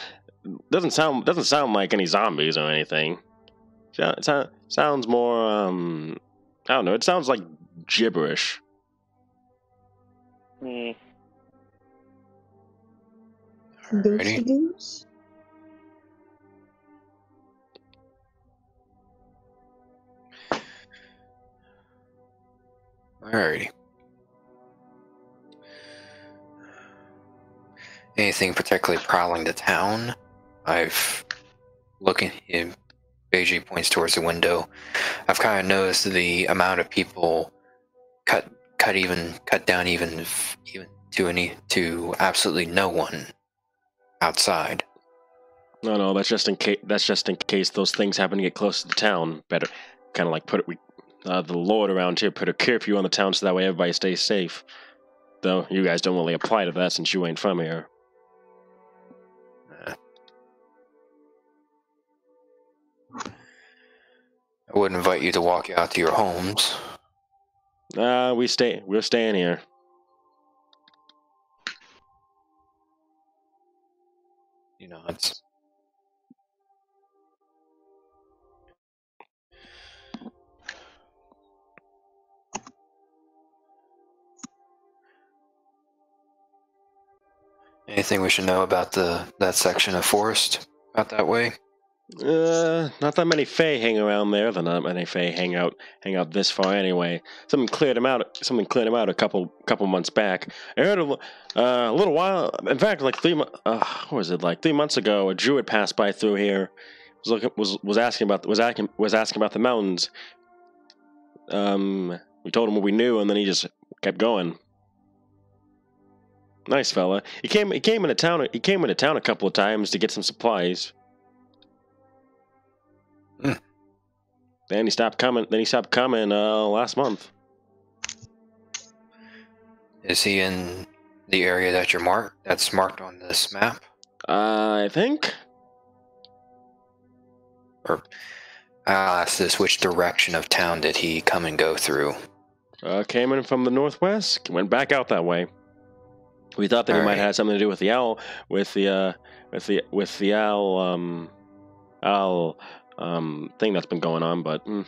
Doesn't sound like any zombies or anything. Sounds more I don't know. It sounds like gibberish. Hmm. Ghosty goose? Alrighty. Anything particularly prowling the town? I've looking. Beiji points towards the window. I've kind of noticed the amount of people cut down even to absolutely no one outside. No, that's just in case. That's just in case those things happen to get close to the town. Better, kind of like the Lord around here put a curfew on the town so that way everybody stays safe. Though you guys don't really apply to that since you ain't from here. I would invite you to walk out to your homes. We're staying here. You know, it's anything we should know about that section of forest out that way? Not that many Fae hang around there. There not many Fae hang out this far anyway. Something cleared them out a couple months back. I heard a little while. In fact, like 3 months. What was it? Like 3 months ago, a druid passed by through here. Was asking about the mountains. We told him what we knew, and then he just kept going. Nice fella. He came into town. He came into town a couple of times to get some supplies. Then he stopped coming. Last month. Is he in the area that's marked on this map? I think. Or I'll ask this: which direction of town did he come and go through? Came in from the northwest. Went back out that way. We thought that he might have something to do with the owl, with the owl thing that's been going on, but. Did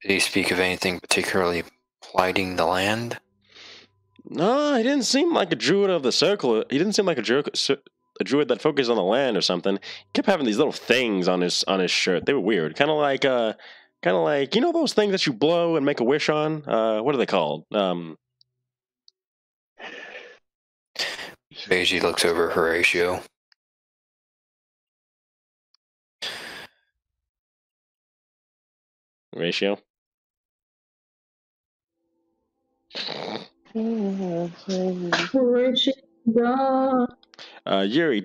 he speak of anything particularly blighting the land? No, he didn't seem like a druid of the circle. He didn't seem like a druid that focused on the land or something. He kept having these little things on his shirt. They were weird, kind of like you know those things that you blow and make a wish on. What are they called? Beiji looks over Horatio. Ratio. Yuri,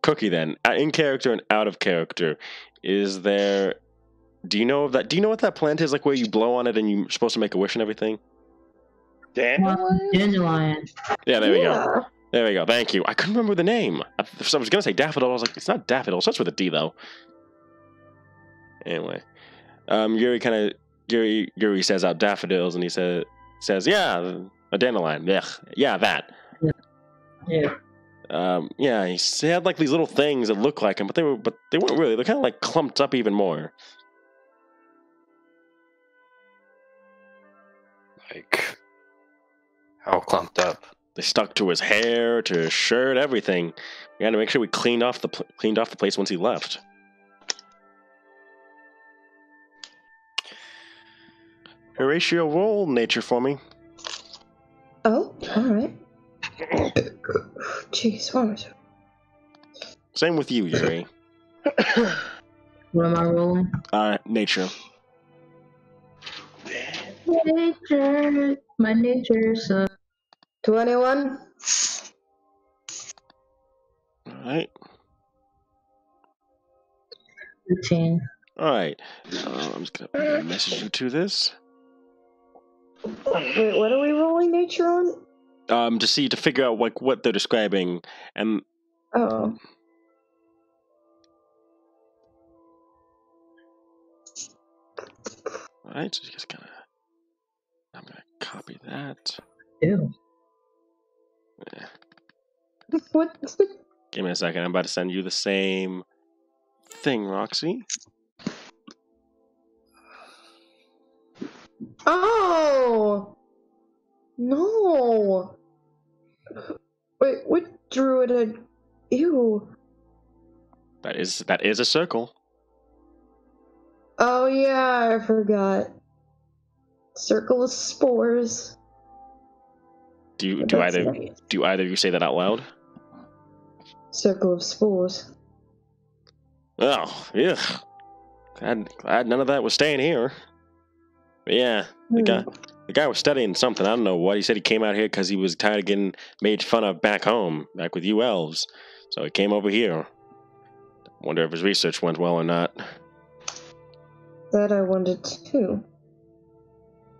Cookie then, in character and out of character, is there? Do you know of that? Do you know what that plant is? Like where you blow on it and you're supposed to make a wish and everything. Dandelion. Yeah, there we go. There we go. Thank you. I couldn't remember the name. I was gonna say daffodil. I was like, it's not daffodil. It starts with a D though. Anyway, Yuri says out daffodils, and he says, yeah, a dandelion. Yeah, that. Yeah. Yeah, he had like these little things that looked like him, but they weren't really. They're kind of like clumped up even more. Like how clumped up? They stuck to his hair, to his shirt, everything. We had to make sure we cleaned off the place once he left. Horatio, roll nature for me. Oh, all right. Jeez, what was it? Same with you, Yuri. What am I rolling? Nature. Nature. My nature sucks. 21. All right. 15. All right. I'm just gonna message you to this. Wait, what are we rolling nature on? To figure out like what they're describing, and Oh. all right, so you guys I'm gonna copy that. Ew. Yeah. What? Give me a second. I'm about to send you the same thing, Roxy. Oh! No! Wait, what druid? Ew. That is a circle. Oh yeah, I forgot. Circle of spores. Do That's either nice. do either of you say that out loud? Circle of spores. Oh, yeah. Glad none of that was staying here. But yeah, the guy was studying something. I don't know what. He said he came out here because he was tired of getting made fun of back home, back with you elves. So he came over here. Wonder if his research went well or not. That I wanted too.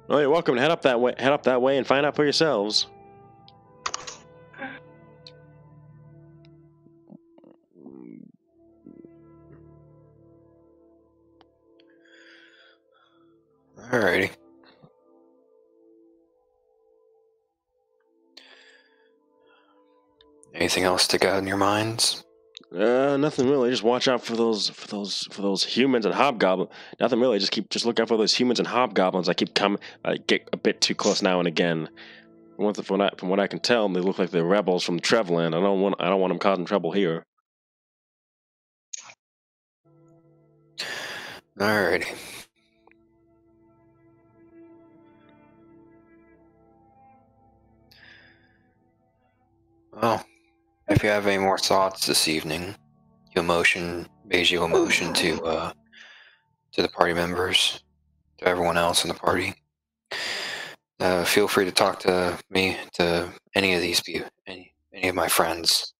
Oh, you're welcome to head up that way and find out for yourselves. Alrighty. Anything else stick out in your minds? Nothing really. Just watch out for those humans and hobgoblins. Nothing really. Just look out for those humans and hobgoblins. I get a bit too close now and again. From what I can tell, they look like they're rebels from Trevland. I don't want them causing trouble here. Alrighty. Well, if you have any more thoughts this evening, Beige, you'll motion to the party members, to everyone else in the party. Feel free to talk to me, to any of these people, any of my friends.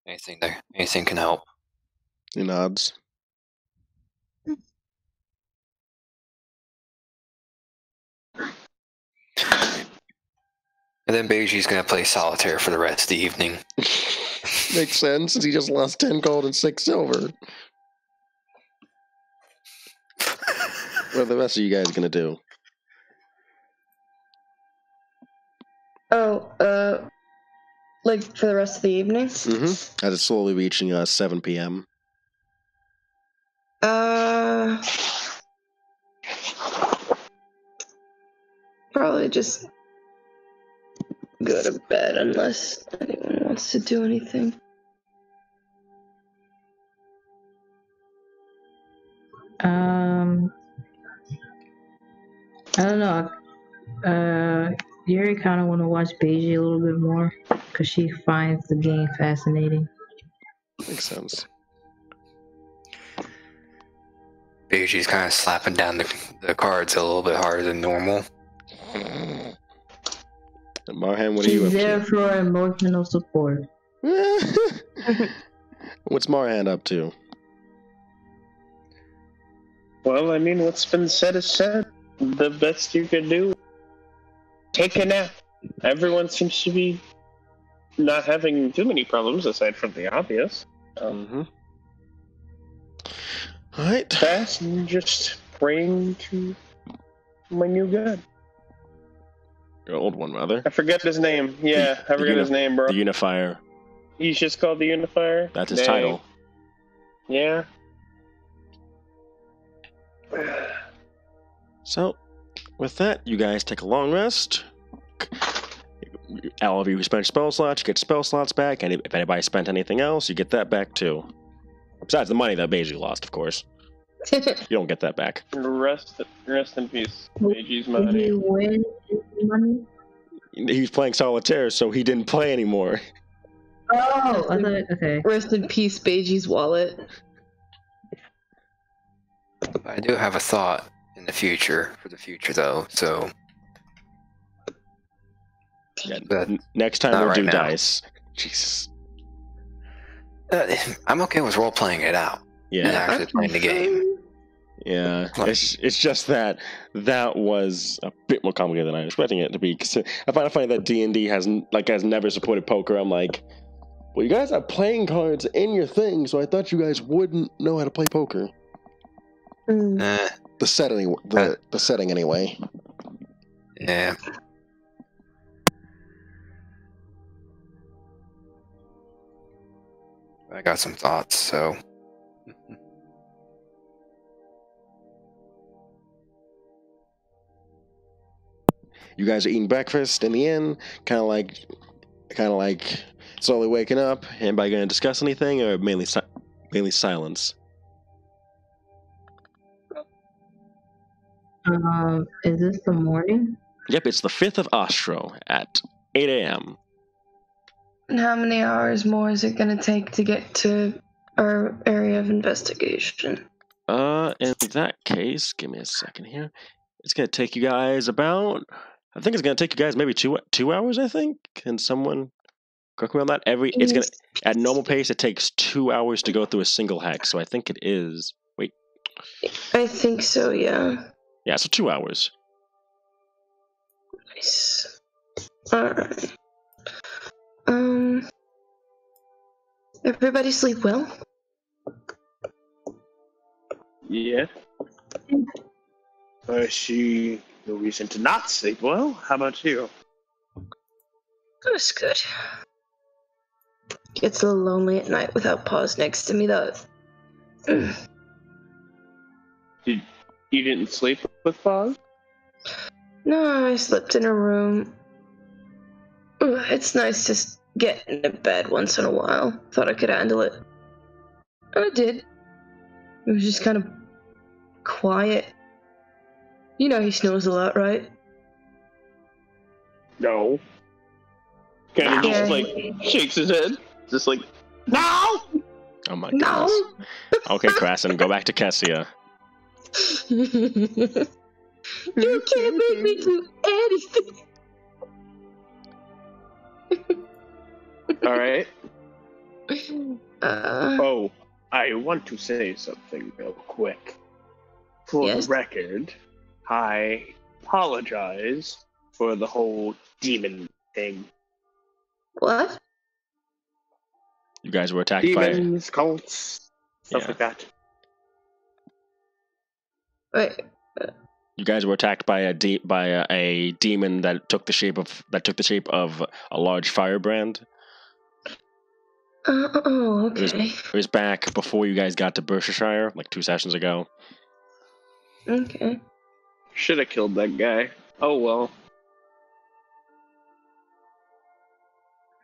Anything can help. He nods. And then Beiji's gonna play solitaire for the rest of the evening. Makes sense, since he just lost 10 gold and 6 silver. What are the rest of you guys gonna do? Oh, like for the rest of the evening? Mm-hmm. As it's slowly reaching 7 p.m. Probably just go to bed unless anyone wants to do anything. I don't know. Yuri kind of want to watch Beiji a little bit more because she finds the game fascinating. Makes sense. Beiji's kind of slapping down the cards a little bit harder than normal. And Marhan, what are you She's up there to? for emotional support. What's Marhan up to? Well, I mean, what's been said is said. The best you can do, take a nap. Everyone seems to be not having too many problems aside from the obvious. Mm-hmm. All right. Fast and just praying to my new god. Your old one, rather. I forget his name. Yeah, I forget his name, bro. The Unifier. He's just called the Unifier? That's his Dang. title. Yeah. So, with that, you guys take a long rest. All of you who spent spell slots, you get spell slots back, and if anybody spent anything else, you get that back too. Besides the money that Beiji lost, of course. You don't get that back. Rest in peace, Beiji's Did money. you win money? He was playing solitaire, so he didn't play anymore. Oh, I thought, okay. Rest in peace, Beiji's wallet. I do have a thought in the future, though, so... Yeah, But next time not we'll right do now. dice. Jesus. I'm okay with role-playing it out. Yeah. Actually playing the game. Yeah, it's just that was a bit more complicated than I was expecting it to be. 'Cause I find it funny that D&D has never supported poker. I'm like, well, you guys have playing cards in your thing, so I thought you guys wouldn't know how to play poker. Mm. The setting, the setting anyway. Yeah. I got some thoughts, so. You guys are eating breakfast in the inn, kind of like slowly waking up. Anybody going to discuss anything, or mainly silence? Is this the morning? Yep, it's the 5th of Ostro at 8 a.m. And how many hours more is it going to take to get to our area of investigation? In that case, give me a second here. It's going to take you guys about... I think it's going to take you guys maybe two hours, I think. Can someone correct me on that? It's going to... At normal pace, it takes 2 hours to go through a single hex, so I think it is... Wait. I think so, yeah. Yeah, so 2 hours. Nice. Alright. Everybody sleep well? Yeah. I see no reason to not sleep well. How about you? That's good. Gets a little lonely at night without Paws next to me, though. You didn't sleep with Paws? No, I slept in a room. It's nice to get into bed once in a while. Thought I could handle it. And I did. It was just kind of quiet. You know he snores a lot, right? No. Kind of just like shakes his head. Just like, no! Oh my No! goodness. Okay, Krasin, go back to Kessia. You can't make me do anything. Alright. Uh, Oh, I want to say something real quick. For Yes? the record, I apologize for the whole demon thing. what? You guys were attacked by... Demons, cults, stuff Yeah. like that. Wait. You guys were attacked by a demon that took the shape of a large firebrand. Oh, okay. It was back before you guys got to Berkshire, like 2 sessions ago. Okay. Should have killed that guy. Oh well.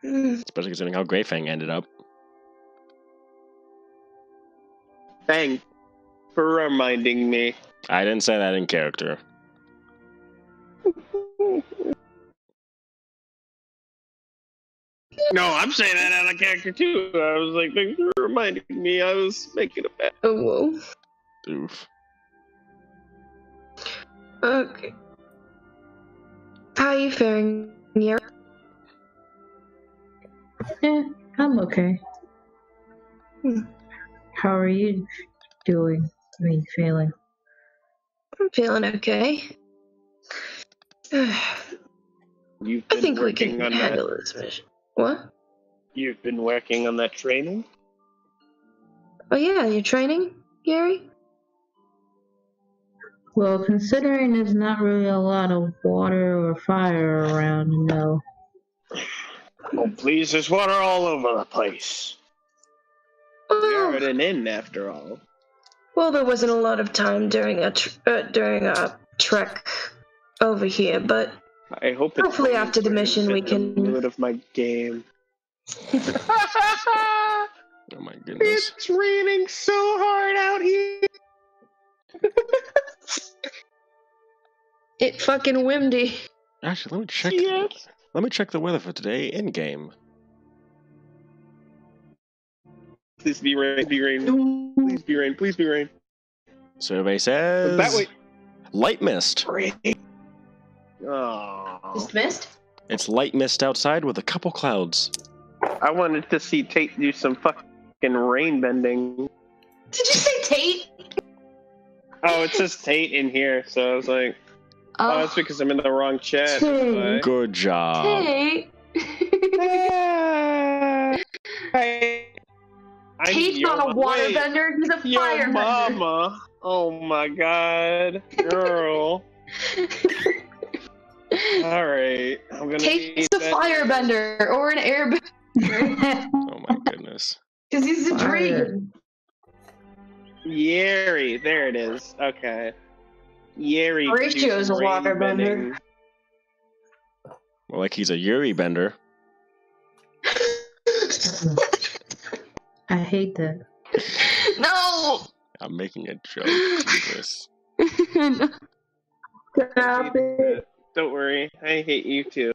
Especially considering how Greyfang ended up. Thanks for reminding me. I didn't say that in character. No, I'm saying that out of character too. I was like, thanks for reminding me. I was making a bet. Oh, whoa. Oof. Okay. How are you faring, Yara? Yeah, I'm okay. How are you doing? Feeling? I'm feeling okay. You've I been think we working can on handle that. this mission. What? You've been working on that training? Oh yeah, you're training, Gary? Well, considering there's not really a lot of water or fire around, no. Oh, please, there's water all over the place. We're at an inn, after all. Well, there wasn't a lot of time during a trek over here, but I hope it's hopefully after the mission we can. the mood of my game. Oh my goodness. It's raining so hard out here. It fucking windy. Actually, let me check. Yes. Let me check the weather for today in game. Please be rain. Be rain. Please be rain. Please be rain. Survey says That way. light mist. Rain. Oh. Dismissed? It's light mist outside with a couple clouds. I wanted to see Tate do some fucking rain bending. Did you say Tate? Oh, it says Tate in here, so I was like, oh, that's because I'm in the wrong chat. Tate. Good job. Tate. Tate's not a waterbender. He's a Your firebender. mama. Oh my god, girl. All right, I'm gonna. Tate's a firebender or an airbender. Oh my goodness. Because he's a Fire. dragon. Yeri, there it is. Okay. Yeri. Horatio's a waterbender. Well, like he's a Yuri bender. I hate that. No! I'm making a joke. Jesus. Stop it. Don't worry, I hate you too.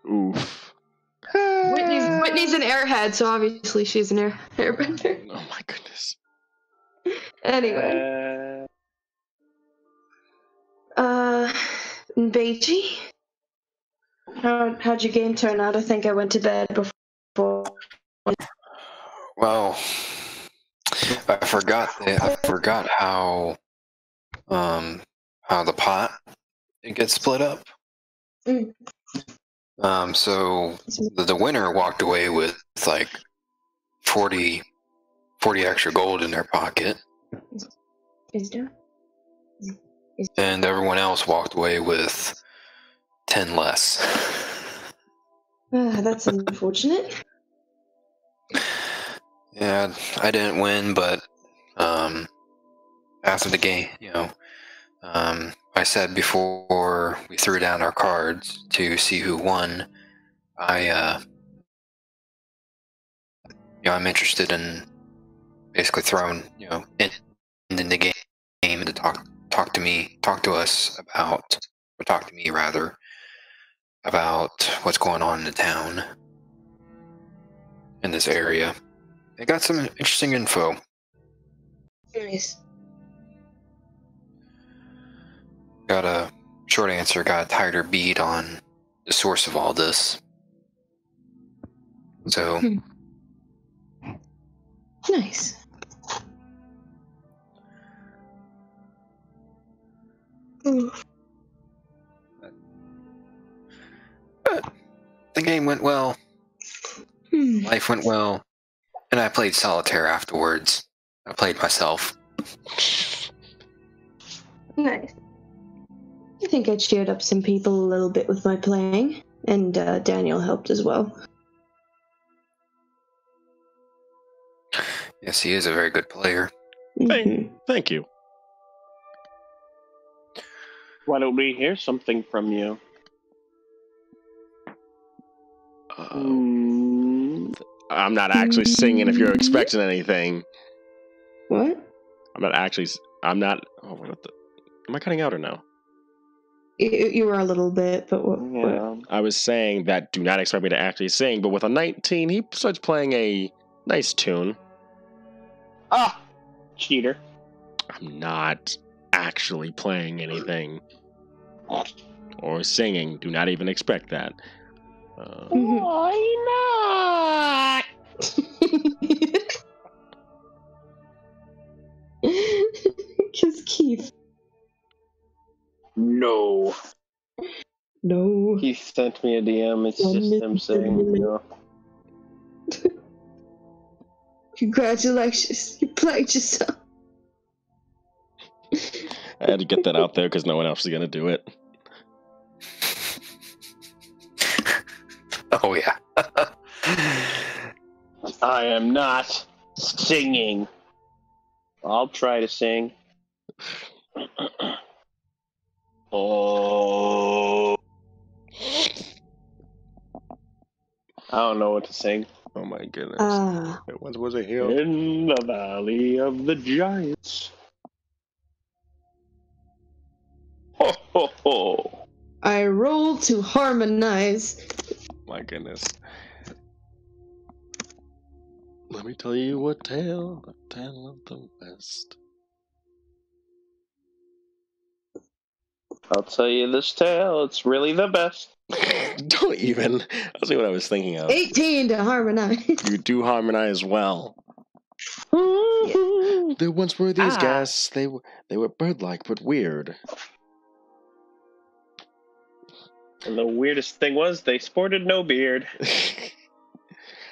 Oof. Whitney's an airhead, so obviously she's an airbender. Oh my goodness. Anyway. Beiji? How'd your game turn out? I think I went to bed before. Well, I forgot how the pot it gets split up. Mm. So the winner walked away with like 40 extra gold in their pocket, Is there? and everyone else walked away with 10 less. That's unfortunate. Yeah, I didn't win, but after the game, I said before we threw down our cards to see who won, I'm interested in basically throwing, in the game and to talk to me about what's going on in the town, in this area. I got some interesting info. Nice. Got a short answer, got a tighter beat on the source of all this. So, Nice. the game went well, life went well, and I played solitaire afterwards. I played myself. Nice. I think I cheered up some people a little bit with my playing, and Daniel helped as well. Yes, he is a very good player. Thank you. Why don't we hear something from you? I'm not actually singing if you're expecting anything. What? I'm not. Oh, what the? Am I cutting out or no? You were a little bit, but what? Yeah. I was saying that do not expect me to actually sing, but with a 19, he starts playing a nice tune. Ah! Cheater. I'm not actually playing anything. Or singing. Do not even expect that. Why not? Because Keith. No. No. He sent me a DM. It's just him saying no. Congratulations. You played yourself. I had to get that out there because no one else is going to do it. Oh, yeah. I am not singing. I'll try to sing. Oh. I don't know what to sing. Oh my goodness. It was a hill. In the Valley of the Giants. Ho, ho, ho. I roll to harmonize. My goodness. Let me tell you a tale of the West. I'll tell you this tale. It's really the best. Don't even. That's what I was thinking of. 18 to harmonize. You do harmonize well. Yeah. There once were these Ah. guests. They were bird-like but weird. And the weirdest thing was they sported no beard.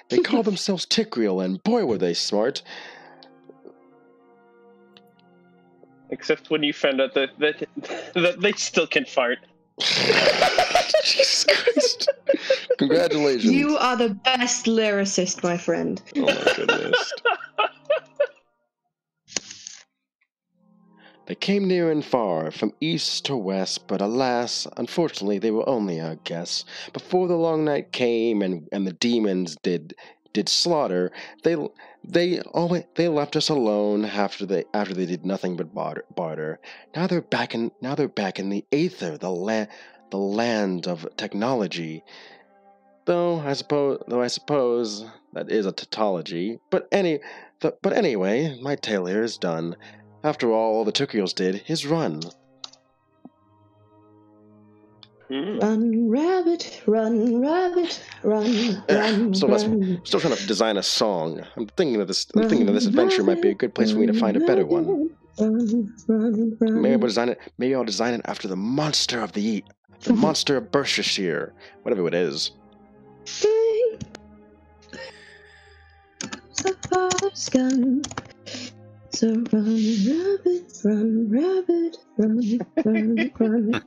They called themselves Tikriel, and boy were they smart. Except when you found out that they still can fart. Jesus Christ. Congratulations. You are the best lyricist, my friend. Oh my goodness. They came near and far, from east to west, but alas, unfortunately, they were only our guests. Before the long night came and the demons did slaughter, they left us alone after they did nothing but barter. Now they're back in the Aether, the land of technology. Though I suppose that is a tautology. But anyway, my tale here is done. After all the Tikriels did is run. Run, rabbit, run, run, Still trying to design a song. I'm thinking of this adventure might be a good place for me to find a better one. Maybe I'll design it after the monster of the monster of Berkshire, whatever it is. So run, rabbit, run.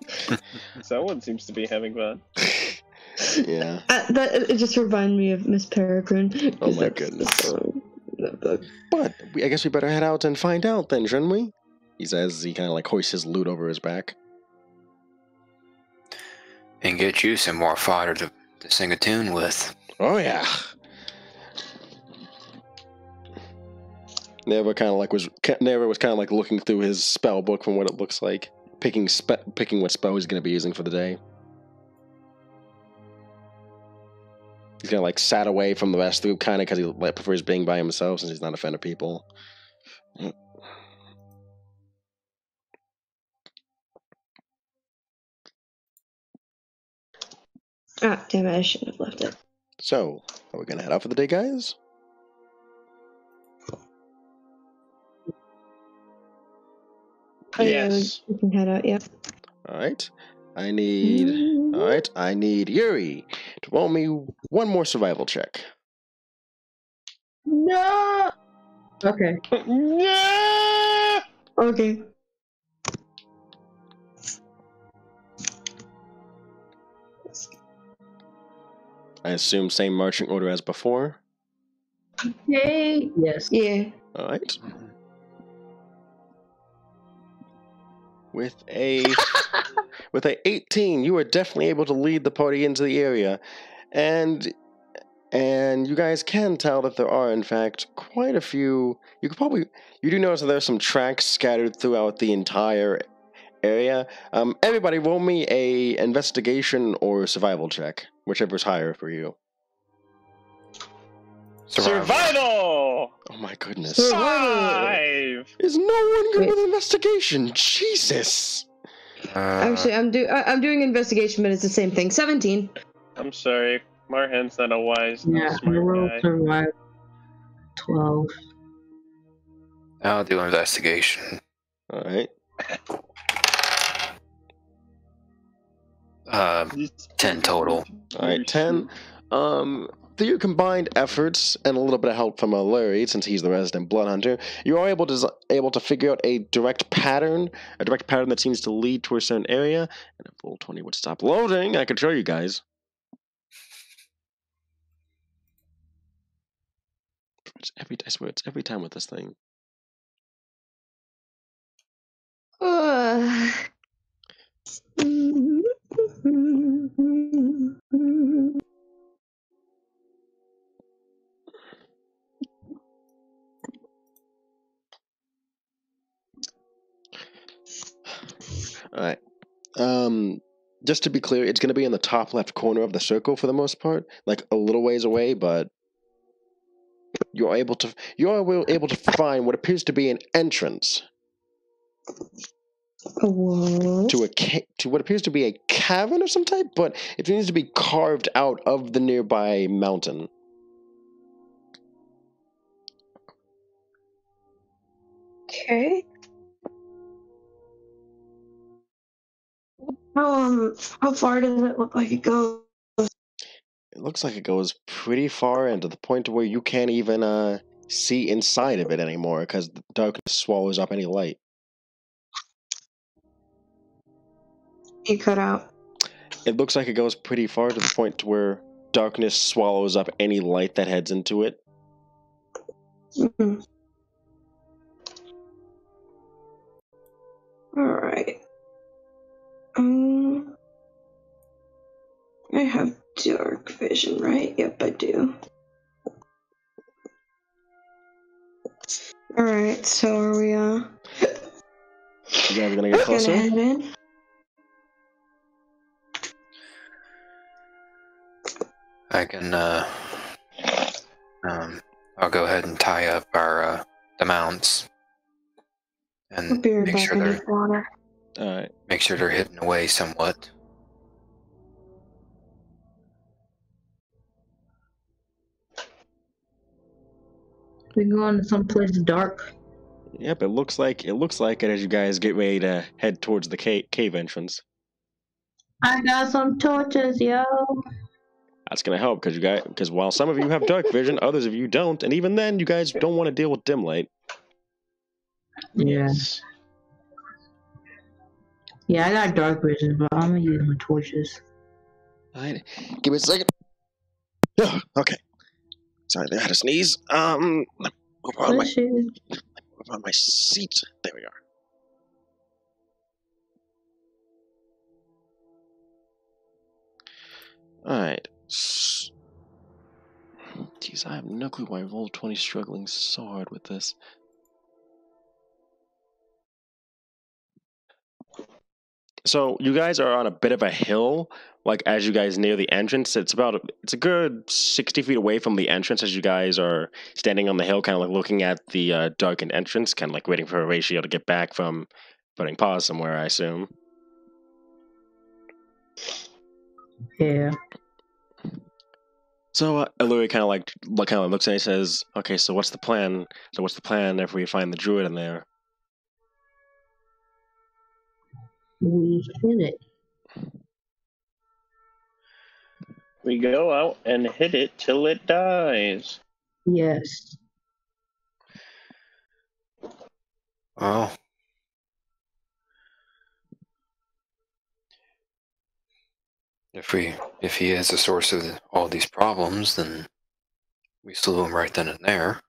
Someone seems to be having fun. Yeah. It just reminded me of Miss Peregrine. Oh my goodness. But I guess we better head out and find out then, shouldn't we? He says, he kind of like hoists his lute over his back. And get you some more fodder to sing a tune with. Oh yeah. Never was kind of like looking through his spell book from what it looks like, picking what spell he's going to be using for the day. He's kind of like sat away from the rest of the group, kind of because he prefers being by himself since he's not a fan of people. Ah, damn it! I should have left it. So, are we going to head out for the day, guys? Yes. We can head out. Yeah. All right. I need Yuri to roll me one more survival check. No. Okay. Yeah! Okay. I assume same marching order as before. Hey. Yes. Yeah. All right. With a 18, you are definitely able to lead the party into the area, and you guys can tell that there are in fact quite a few. You do notice that there are some tracks scattered throughout the entire area. Everybody, roll me a investigation or survival check, whichever's higher for you. Survival! Oh my goodness! 5! Is no one good Wait. with investigation? Jesus! Actually, I'm doing investigation, but it's the same thing. 17. I'm sorry. Marhen's not a wise, Yeah. smart Roll guy. survive. 12. I'll do investigation. All right. 10 total. All right, 10. Through your combined efforts and a little bit of help from Larry, since he's the resident blood hunter, you are able to figure out a direct pattern that seems to lead to a certain area. And if Roll20 would stop loading, I could show you guys. I swear, it's every time with this thing. All right. Just to be clear, it's going to be in the top left corner of the circle for the most part, like a little ways away, but you are able to find what appears to be an entrance to what appears to be a cavern of some type, but it needs to be carved out of the nearby mountain. Okay. How far does it look like it goes? It looks like it goes pretty far and to the point where you can't even see inside of it anymore because the darkness swallows up any light. You cut out. It looks like it goes pretty far to the point to where darkness swallows up any light that heads into it. Mm-hmm. Alright. I have dark vision, right? Yep, I do. Alright, so are we, You guys are gonna get closer? gonna head in? I can, I'll go ahead and tie up our, the mounts. I'll And be right make back, sure I they're, need water. Alright. make sure they're hidden away somewhat. We going to someplace dark. Yep, it looks like it as you guys get ready to head towards the cave entrance. I got some torches, yo. That's gonna help because while some of you have dark vision, others of you don't, and even then, you guys don't want to deal with dim light. Yes. Yeah, I got dark vision, but I'm gonna use my torches. Alright, give me a second. Okay. Sorry, I had a sneeze. Move on my seat. There we are. Alright. Jeez, I have no clue why Roll20's struggling so hard with this. So, you guys are on a bit of a hill, like as you guys near the entrance. It's a good 60 feet away from the entrance as you guys are standing on the hill, kind of like looking at the darkened entrance, kind of like waiting for Horatio to get back from putting pause somewhere, I assume. Yeah. So Eluri kind of like looks at it and says, "Okay, so what's the plan? So what's the plan if we find the druid in there?" We hit it. We go out and hit it till it dies. Yes. Well, if he is the source of all these problems, then we slew him right then and there.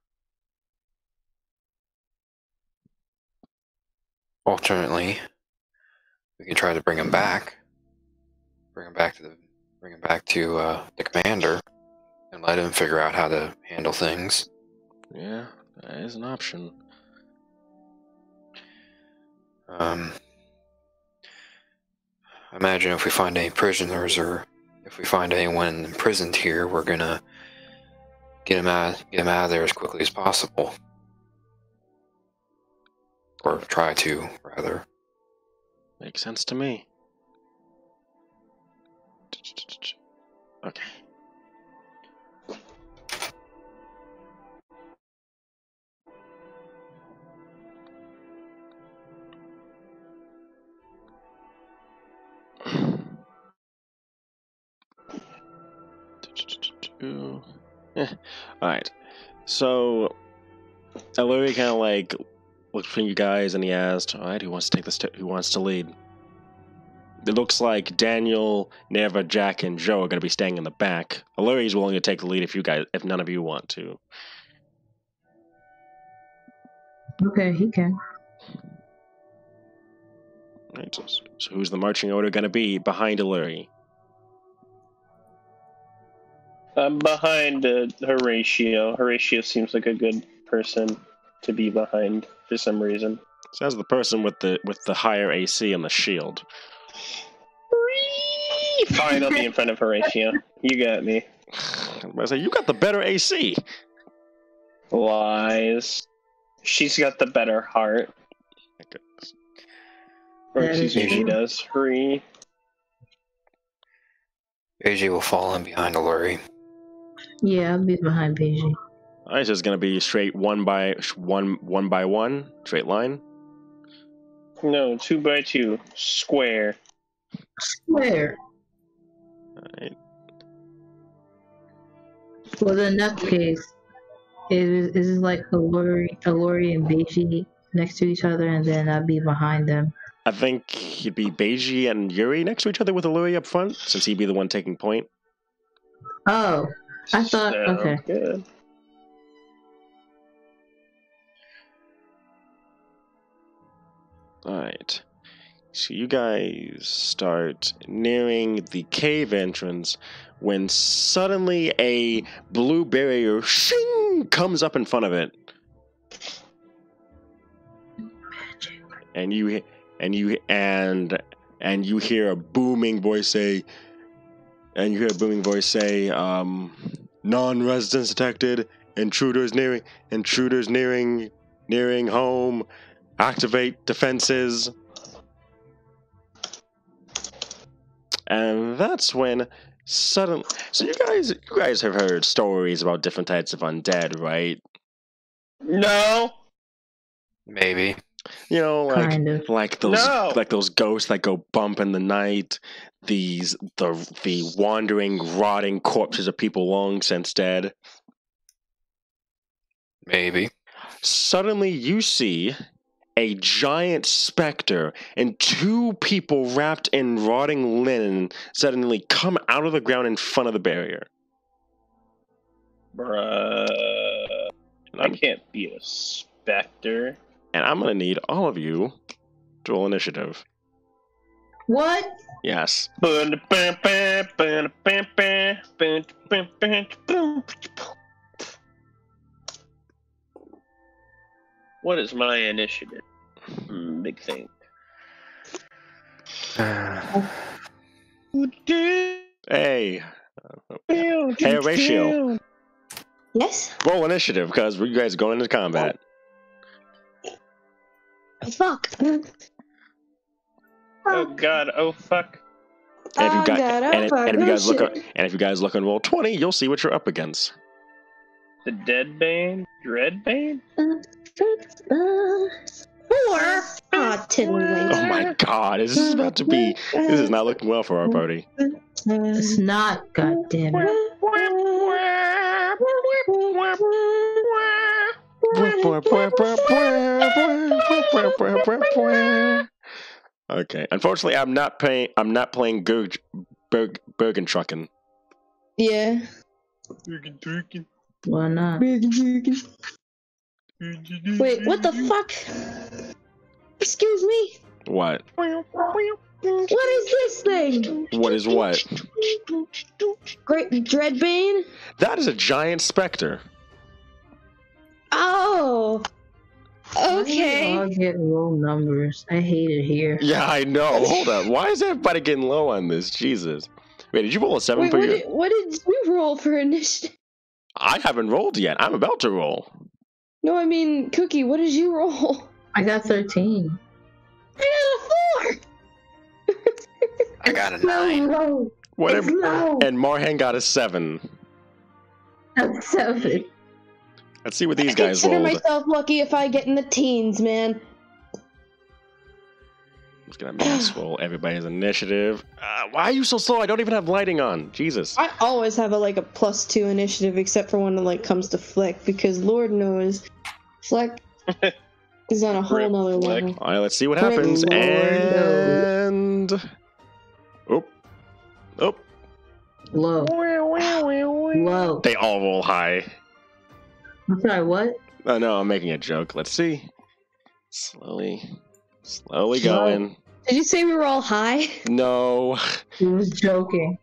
Alternately, we can try to bring him back. Bring him back to the commander, and let him figure out how to handle things. Yeah, that is an option. I imagine if we find any prisoners or if we find anyone imprisoned here, we're gonna get him out of there as quickly as possible, or try to, rather. Makes sense to me. Okay. Alright. So Eluri kind of like looked between you guys and he asked, "Alright, who wants to take this? Who wants to lead?" It looks like Daniel, Neva, Jack, and Joe are going to be staying in the back. Eluri's willing to take the lead if none of you want to. Okay, he can. Right, so who's the marching order going to be behind Eluri? I'm behind Horatio. Horatio seems like a good person to be behind for some reason. So that's the person with the higher AC and the shield. Fine, I'll be in front of Horatio. You got me. I say you got the better AC. Lies. She's got the better heart. Or excuse me, she does. Hurry. Beiji will fall in behind Eluri. Yeah, I'll be behind Beiji. It's just gonna be straight one by one, straight line. No, 2 by 2, square. Where? Alright. Well, in that case, is it like Alori and Beiji next to each other, and then I'd be behind them? I think he'd be Beiji and Yuri next to each other with Alluri up front, since he'd be the one taking point. Oh, I thought. Sounds Okay. good. Alright. So you guys start nearing the cave entrance when suddenly a blue barrier shing comes up in front of it. And you hear a booming voice say, non-residents detected, intruders nearing home, activate defenses. And that's when suddenly, so you guys have heard stories about different types of undead, right? No. Maybe. You know, Kind of. like those ghosts that go bump in the night, the wandering, rotting corpses of people long since dead. Maybe. Suddenly you see a giant specter and 2 people wrapped in rotting linen suddenly come out of the ground in front of the barrier. Bruh. I can't be a specter. And I'm going to need all of you to roll initiative. What? Yes. What is my initiative? Big thing. Hey. Hey, Ratio. Yes? Roll initiative because you guys are going into combat. Fuck. Oh god, oh fuck. And if you Oh, got, God, and, fuck, and if you oh, guys look, shit. and if you guys look on roll 20, you'll see what you're up against. The Dead Bane? Dread Bane? 4. Ah, tiddly. Oh my God, this is about to be. This is not looking well for our party. It's not. Goddamn it. Okay. Unfortunately, I'm not playing Bergen-Trucken. Yeah. Why not? Wait, what the fuck? Excuse me? What? What is this thing? What is what? Great Dreadbane? That is a giant specter. Oh. Why Okay. do we all get low numbers? I hate it here. Yeah, I know. Hold up. Why is everybody getting low on this? Jesus. Wait, did you roll a 7 Wait, for your... what did you roll for initiative? I haven't rolled yet. I'm about to roll. No, I mean, Cookie, what did you roll? I got 13. I got a 4! I got a 9. low. Whatever. It's low. And Marhan got a 7. That's 7. Let's see what these I guys consider rolled. myself lucky if I get in the teens, man. I'm just gonna mass roll everybody's initiative. Why are you so slow? I don't even have lighting on. Jesus. I always have a +2 initiative, except for when it comes to Flick, because Lord knows, Flick is on a whole Rip nother Flick. level. All right, let's see what Good happens. Lord And oh, Low. Low. they all roll high. I'm sorry, what? Oh no, I'm making a joke. Let's see. Slowly Slow. going. Did you say we were all high? No. He was joking.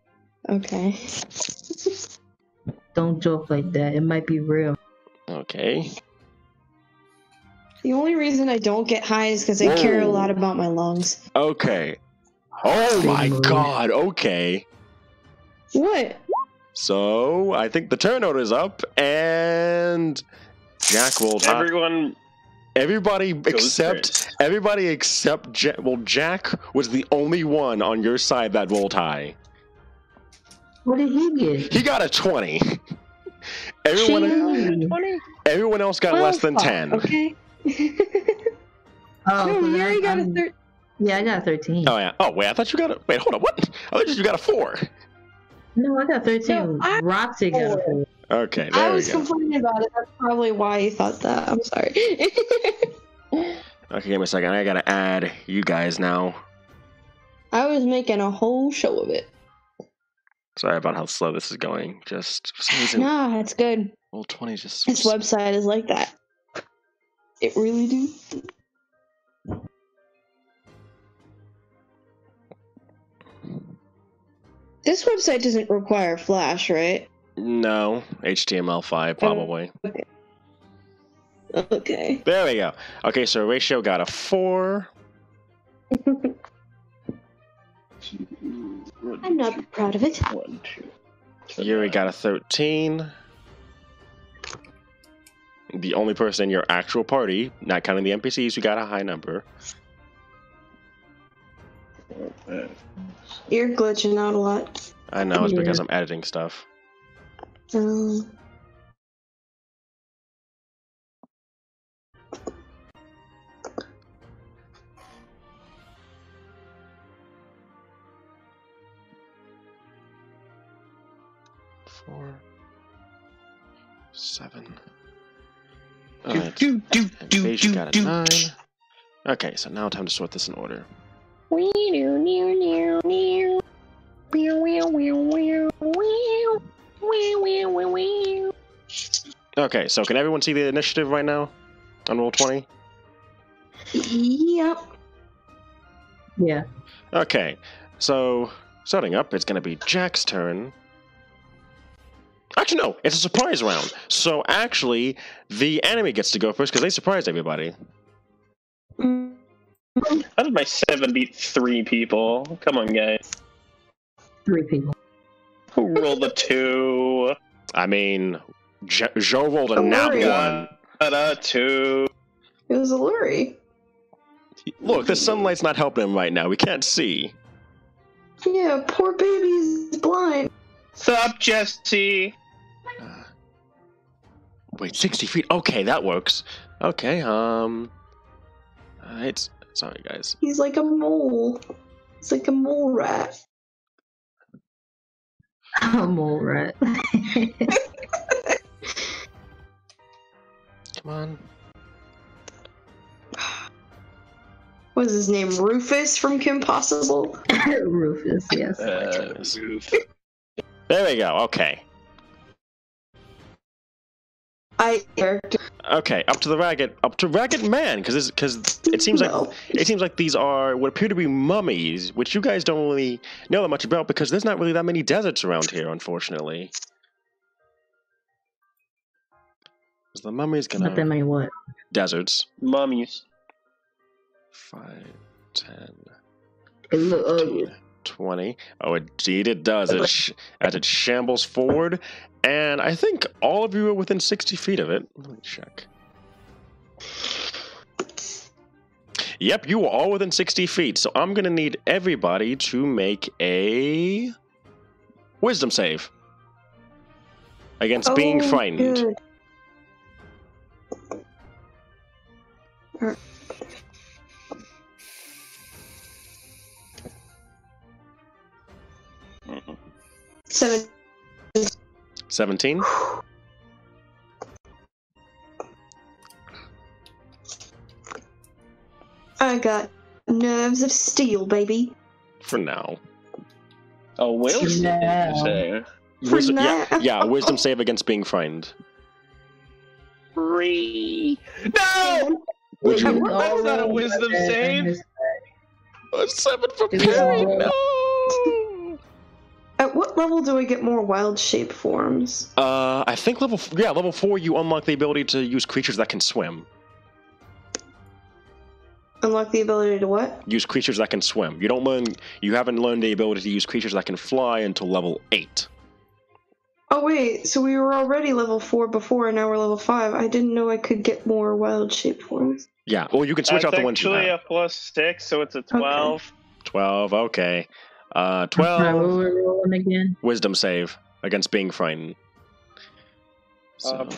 Okay. Don't joke like that. It might be real. Okay. The only reason I don't get high is because I care a lot about my lungs. Okay. Oh my God. Okay. What? So I think the turn order is up, and Jack rolled high. Everybody except Jack. Well, Jack was the only one on your side that rolled high. What did he get? He got a 20. Everyone else got less than 10. Okay. Oh, No, so you then already got a I'm- 13. Yeah, I got a 13. Oh yeah. Oh wait, I thought you got a. Wait, hold on. What? I thought you got a 4. No, I got 13. No, I- Roxy got a 4. Okay, I there we was go. complaining about it. That's probably why you thought that. I'm sorry. Okay, give me a second. I gotta add you guys now. I was making a whole show of it. Sorry about how slow this is going. Just for some reason, Nah, it's good. roll 20 just. This website is like that. It really do. This website doesn't require Flash, right? No, HTML5 probably. Okay. There we go. Okay, so Ratio got a 4. I'm not proud of it. 1, 2. Yuri got a 13. The only person in your actual party, not counting the NPCs, who got a high number. You're glitching out a lot. I know, it's Yeah. because I'm editing stuff. Um, Four, 7. Do, Alright, do, do, do, Invasion do, got a do. 9. Okay, so now time to sort this in order. Okay, so can everyone see the initiative right now on roll 20? yep. Yeah. Okay, so starting up, it's going to be Jack's turn. Actually, no, it's a surprise round. So actually, the enemy gets to go first because they surprised everybody. How did my 7 beat 3 people? Come on, guys. 3 people. Who rolled a 2? I mean, Joe rolled a nat Hurry 1. Got a 2. It was a Lurie. Look, the sunlight's not helping him right now. We can't see. Yeah, poor baby's blind. Sup, Jesse? Wait, 60 feet? Okay, that works. Okay, it's... Sorry, guys. He's like a mole. It's like a mole rat. I'm all right. Come on. What is his name? Rufus from Kim Possible? Rufus, yes. Roof. There we go, okay. Okay, up to Ragged Man, because it seems like these are what appear to be mummies, which you guys don't really know that much about because there's not really that many deserts around here, unfortunately. The mummy's gonna Not that many what? deserts. Mummies. 5, 10, It look 15, ugly. 20. Oh, indeed it does. As it shambles forward, and I think all of you are within 60 feet of it. Let me check. Yep, you are all within 60 feet, so I'm going to need everybody to make a wisdom save against being frightened. Good. Mhm. 17? I got nerves of steel, baby. For now. Oh, will For now. say. For Yeah, now. yeah, wisdom save against being frightened. 3. No! Would you- Why was that a wisdom save? 7 for It was parry, all- no! At what level do I get more wild shape forms? I think level 4 you unlock the ability to use creatures that can swim. Unlock the ability to what? Use creatures that can swim. You haven't learned the ability to use creatures that can fly until level 8. Oh wait, so we were already level 4 before and now we're level 5. I didn't know I could get more wild shape forms. Yeah, well you can switch out That's the ones you actually have. a +6, so it's a 12. 12, okay. Alright, 12 what were we rolling again? wisdom save against being frightened.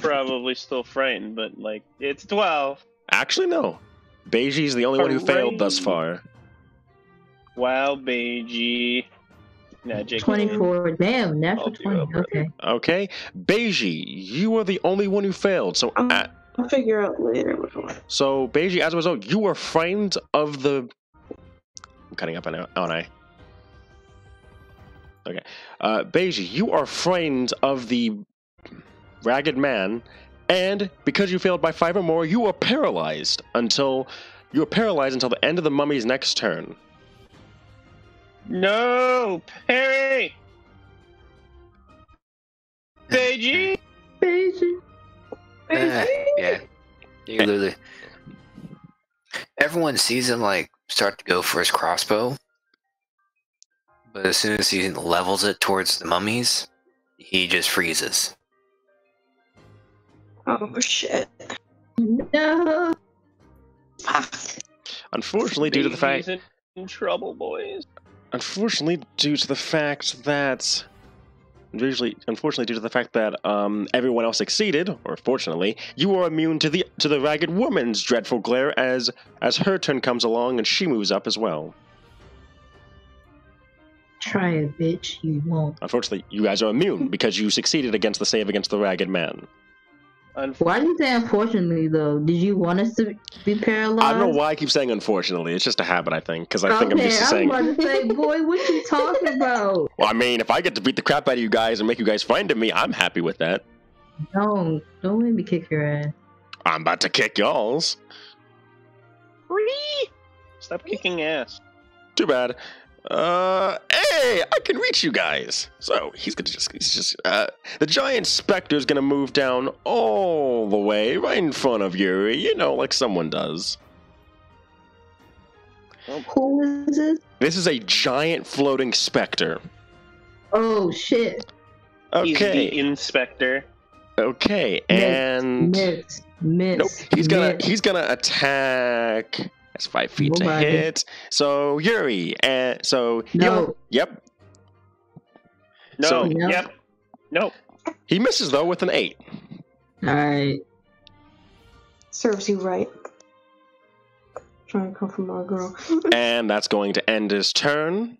Probably still frightened, but like it's 12. Actually, no. Beiji's the only one who failed thus far. Wow, Beiji. Nah, Jake. 24. Damn, natural 20. Okay. Okay, Beiji, you are the only one who failed. So, I'll figure out later which one. so Beiji, as a result, you are frightened of the. I'm cutting up, aren't I? Okay, Beiji, you are frightened of the ragged man, and because you failed by 5 or more, you are paralyzed until the end of the mummy's next turn. No, Perry. Beiji. Beiji. Yeah. You literally. Everyone sees him like start to go for his crossbow, but as soon as he levels it towards the mummies, he just freezes. Oh shit. No. Unfortunately, due to the fact. Beiji's in trouble, boys. Unfortunately, due to the fact that everyone else succeeded, or fortunately, you are immune to the ragged woman's dreadful glare as her turn comes along and she moves up as well. Try it, bitch. You won't. Unfortunately, you guys are immune because you succeeded against the save against the ragged man. Why do you say unfortunately, though? Did you want us to be paralyzed? I don't know why I keep saying unfortunately. It's just a habit, I think, because I think I'm used to saying. I was about to say, boy, what you talking about? Well, I mean, if I get to beat the crap out of you guys and make you guys frightened of me, I'm happy with that. Don't make me kick your ass. I'm about to kick y'all's. Stop kicking ass. Too bad. Hey, I can reach you guys. So the giant specter's gonna move down all the way right in front of you, like someone does. Who is this? This is a giant floating specter. Oh shit. Okay. He's the inspector. Okay, and miss. Nope. He's gonna attack. That's 5 feet to hit. So Yuri, and so no. Yep. No. So, yep. Nope. He misses though with an 8. All right. Serves you right. Trying to come from our girl. And that's going to end his turn.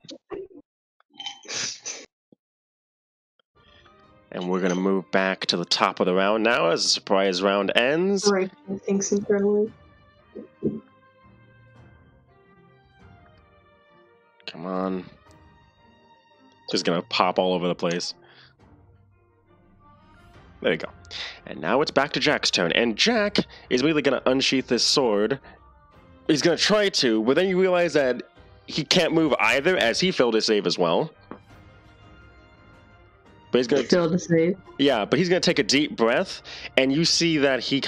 And we're going to move back to the top of the round now as the surprise round ends. Right. Thinks internally. Come on. Just going to pop all over the place. There you go. And now it's back to Jack's turn. And Jack is really going to unsheath his sword. He's going to try to, but then you realize that he can't move either as he failed his save as well. But he's going to fail to save. Yeah, but he's going to take a deep breath, and you see that he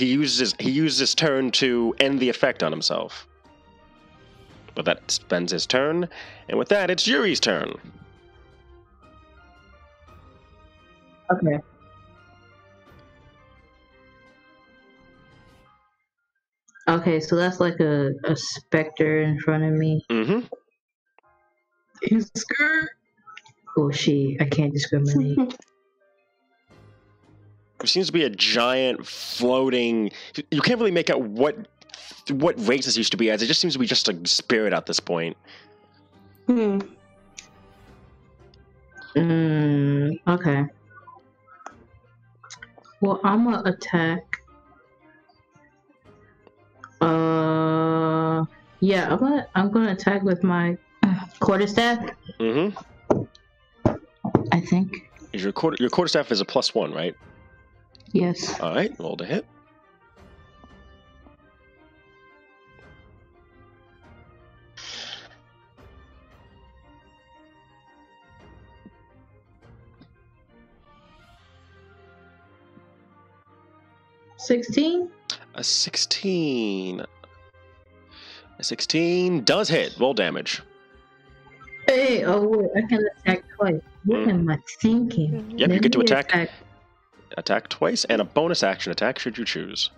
uses his turn to end the effect on himself. But that spends his turn, and with that, it's Yuri's turn. Okay. Okay, so that's like a specter in front of me. Mm-hmm. He's scared. Oh, she. I can't discriminate. There seems to be a giant floating. You can't really make out what race this used to be as. It just seems to be just a spirit at this point. Okay. Well, I'm gonna attack. Yeah, I'm gonna attack with my quarterstaff. Mm-hmm. I think. Your quarterstaff is a +1, right? Yes. All right, roll to hit. A 16. A 16 does hit. Roll damage. Hey, oh wait, I can attack twice. What am I thinking? Yep, you get to attack twice and a bonus action attack should you choose.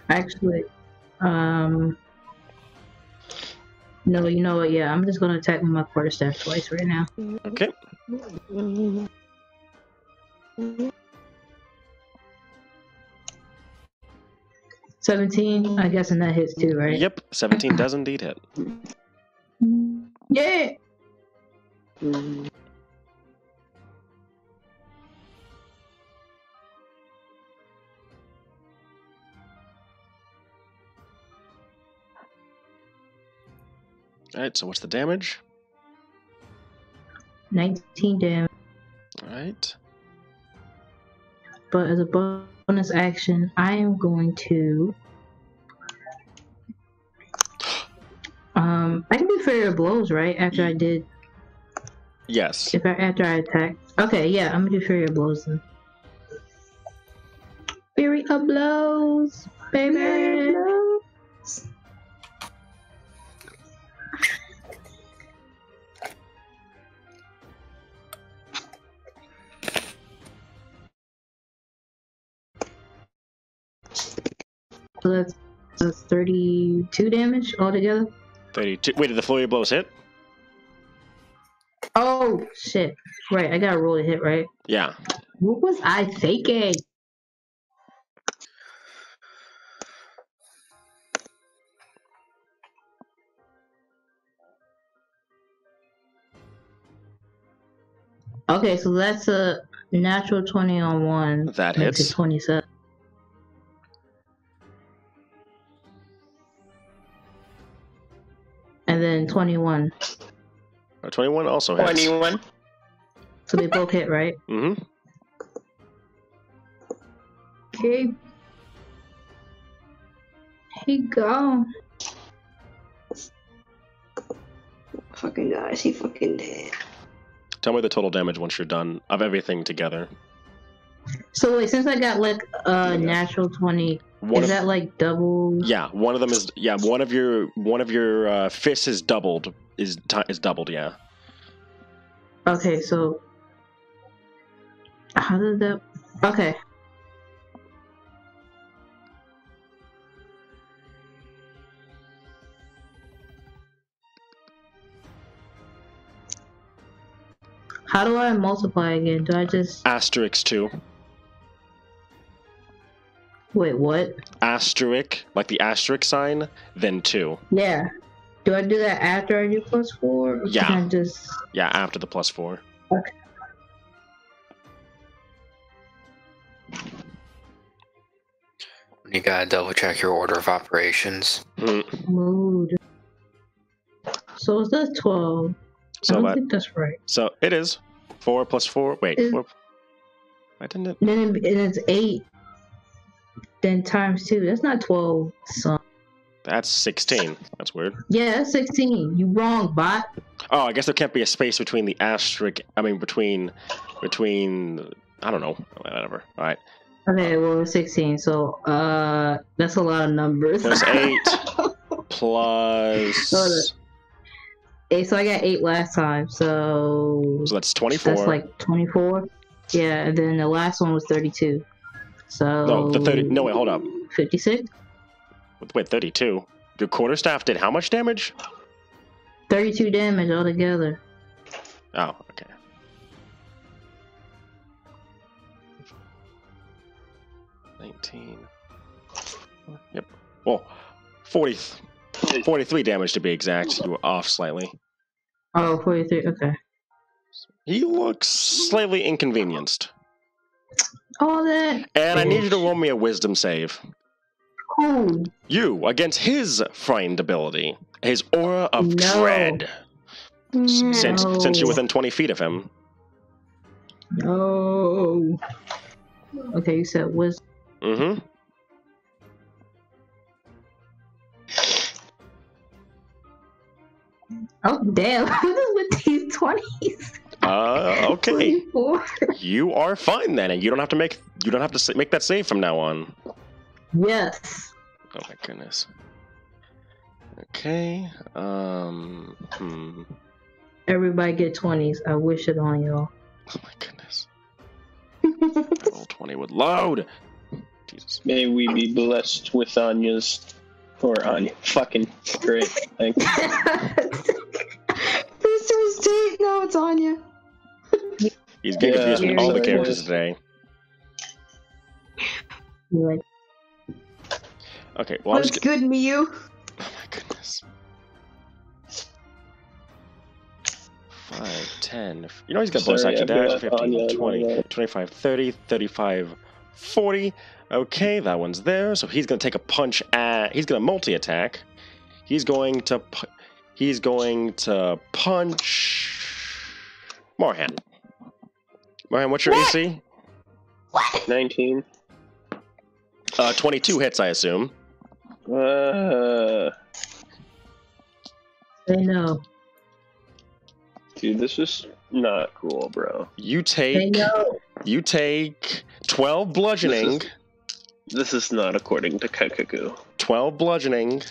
Actually, no, you know what? Yeah, I'm just gonna attack with my quarterstaff twice right now. Okay. $17. I guess, and that hits too, right? Yep, 17 does indeed hit. Yeah. Alright, so what's the damage? 19 damage. Alright. But as a bonus action, I am going to. I can do Fairy of Blows, right? After I did. Yes. After I attack. Okay, yeah, I'm gonna do Fairy of Blows then. Fairy of Blows, baby. So that's 32 damage altogether. 32. Wait, did the flurry of blows hit? Oh shit! Right, I gotta roll a hit, right? Yeah. What was I thinking? Okay, so that's a natural 20 on one. That makes hits. it 27. And then 21. 21 also hits. 21. So they both hit, right? Mm-hmm. Okay. Here you go. Fucking guys, he fucking dead. Tell me the total damage once you're done of everything together. So wait, since I got like a natural 20, is that like double? Yeah, one of them is one of your fists is doubled is doubled, yeah. Okay, so how did that? Okay. How do I multiply again? Do I just Asterisk 2. wait? What? Asterisk, like the asterisk sign, then 2. Yeah. Do I do that after I do +4? Or Yeah. Can I just? Yeah, after the +4. Okay. You gotta double check your order of operations. Mood. So is that 12? So I don't that, think that's right. so it is 4 + 4. Wait, Is- 4. Why didn't it? Then it's 8. Then times 2. That's not 12. So That's 16. That's weird. yeah, that's 16. You wrong, bot. Oh, I guess there can't be a space between the asterisk. I mean, between. I don't know. Whatever. All right. Okay, well it's 16. So that's a lot of numbers. Plus 8. Plus. Hold up. 8. So I got 8 last time. So So that's 24. that's like 24. Yeah, and then the last one was 32. So No, the 30. No, wait, hold up. 56. Wait, 32. Your quarterstaff did how much damage? 32 damage altogether. Oh, okay. Yep. Well, 43 damage to be exact. You were off slightly. Oh, 43. Okay. He looks slightly inconvenienced. All that. And I need you to roll me a wisdom save. Cool. You, against his frightened ability. His aura of No. dread. Since No. you're within 20 feet of him. No. Okay, you said wisdom. Mm-hmm. Oh damn! What is with these 20s? Okay. 24. You are fine then, and you don't have to make make that save from now on. Yes. Oh my goodness. Okay. Everybody get 20s. I wish it on y'all. Oh my goodness. Roll 20 would load. Jesus. May we be blessed with Anya's. Or Anya. Fucking great. Thank you. This was Tate. No, it's Anya. He's getting Yeah. confused with all the Yeah. characters today. Like, Okay, well, Looks good, Miyu. Oh my goodness. 5, 10. You know he's got bonus Sorry, action I've dash. got 15, Anya 20, on 25, 30, 35, 40. Okay, that one's there. So he's going to take a punch at... He's going to multi-attack. He's going to punch... Morhan. Morhan, what's your AC? 19. 22 hits, I assume. say no. Dude, this is not cool, bro. You Say take... no. You take 12 bludgeoning. This is not according to Kakaku. 12 bludgeoning.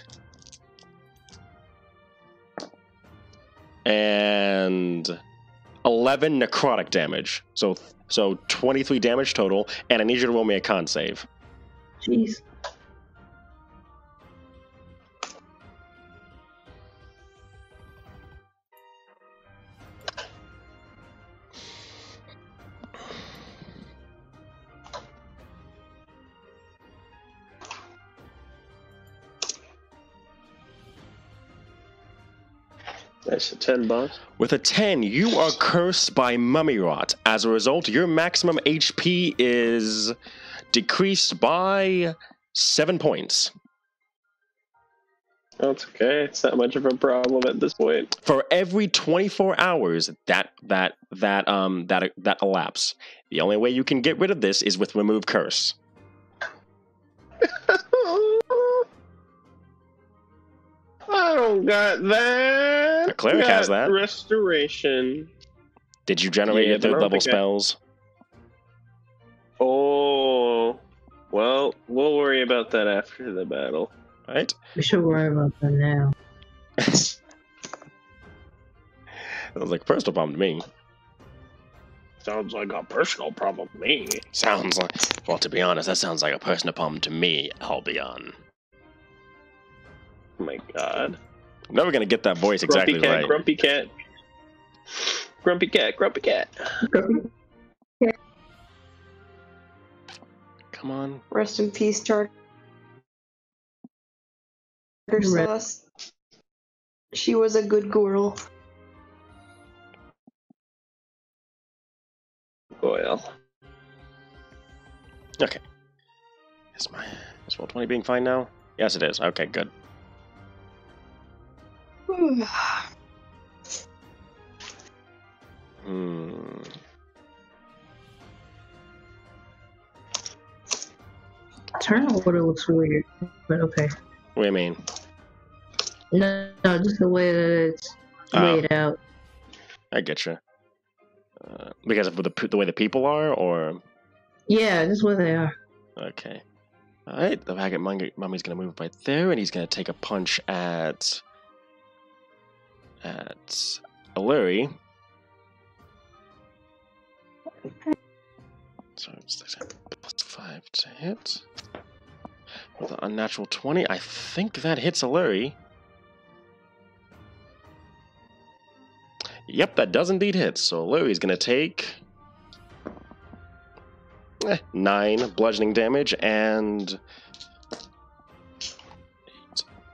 And 11 necrotic damage. So 23 damage total, and I need you to roll me a con save. Jeez. That's a 10, boss. With a 10, you are cursed by mummy rot. As a result, your maximum HP is decreased by 7 points. That's okay. It's not much of a problem at this point. For every 24 hours that elapse. The only way you can get rid of this is with remove curse. I don't got that. A cleric has that. Restoration. Did you generate your but I third don't level think spells? Oh. Well, we'll worry about that after the battle. Right? We should worry about that now. That was like personal problem to me. Sounds like a personal problem to me. Sounds like, well, to be honest, that sounds like a personal problem to me, Albion. Oh my god. I'm never gonna get that voice exactly Grumpy cat, right. grumpy cat. Grumpy cat, grumpy cat. Come on. Rest in peace, Tartar Sauce. She was a good girl. Well. Okay. Is roll 20 being fine now? Yes, it is. Okay, good. Turn order looks weird, but okay. What do you mean? No, just the way that it's Oh. laid out. I get you. Because of the way the people are, or Yeah, just where they are. okay. All right, the Maggot Mummy's gonna move right there, and he's gonna take a punch at Alluri. So it's +5 to hit with an unnatural 20. I think that hits Alluri. Yep, that does indeed hit. So Alluri's gonna take 9 bludgeoning damage and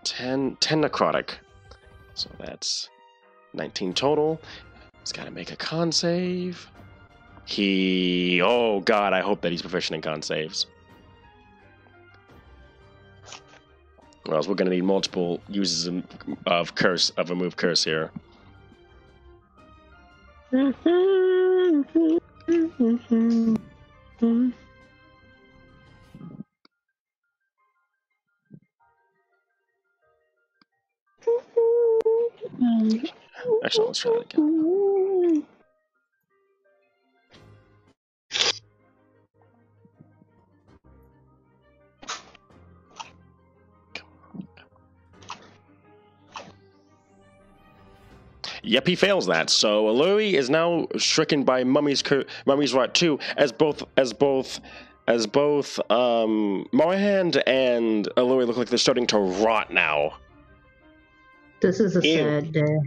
10 necrotic. So that's 19 total. He's got to make a con save. Oh god, I hope that he's proficient in con saves. Or else we're going to need multiple uses of remove curse here. Actually, let's try that again. Yep, he fails that. So Alluri is now stricken by Mummy's Rot 2, as both Morhand and Alluri look like they're starting to rot now. This is a Ew. sad day.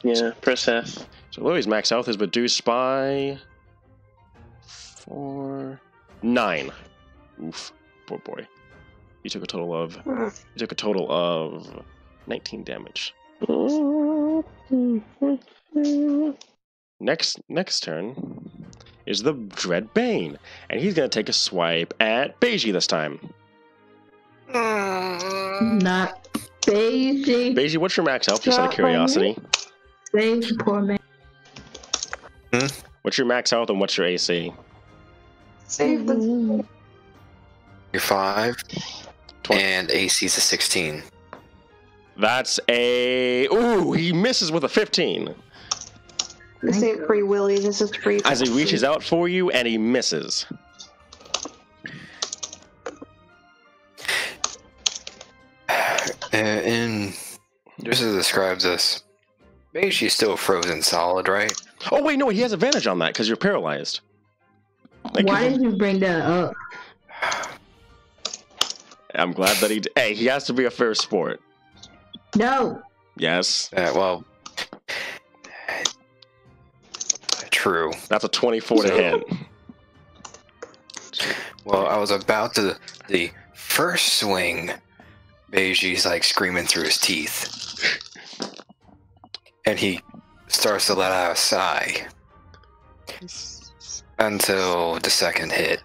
Yeah, press F. So Alluri's max health is reduced by 9. Oof. Poor boy. You took a total of 19 damage. Next turn is the Dread Bane, and he's gonna take a swipe at Beiji this time. Not Beiji. Beiji, what's your max health? Just out of curiosity. Save the poor man. What's your max health and what's your AC? Save the. You're 5, 20. and AC's a 16. That's a... Ooh, he misses with a 15. This ain't Free Willy, this is Free. As he reaches out for you, and he misses. And just as it describes this, Beiji is still frozen solid, right? Oh, wait, no, he has advantage on that, because you're paralyzed. Why did you bring that up? I'm glad that he... Hey, he has to be a fair sport. No. Yes. Well, true. That's a 24 to hit. Well, I was about to... The first swing, Beiji's like screaming through his teeth. And he starts to let out a sigh. Until the second hit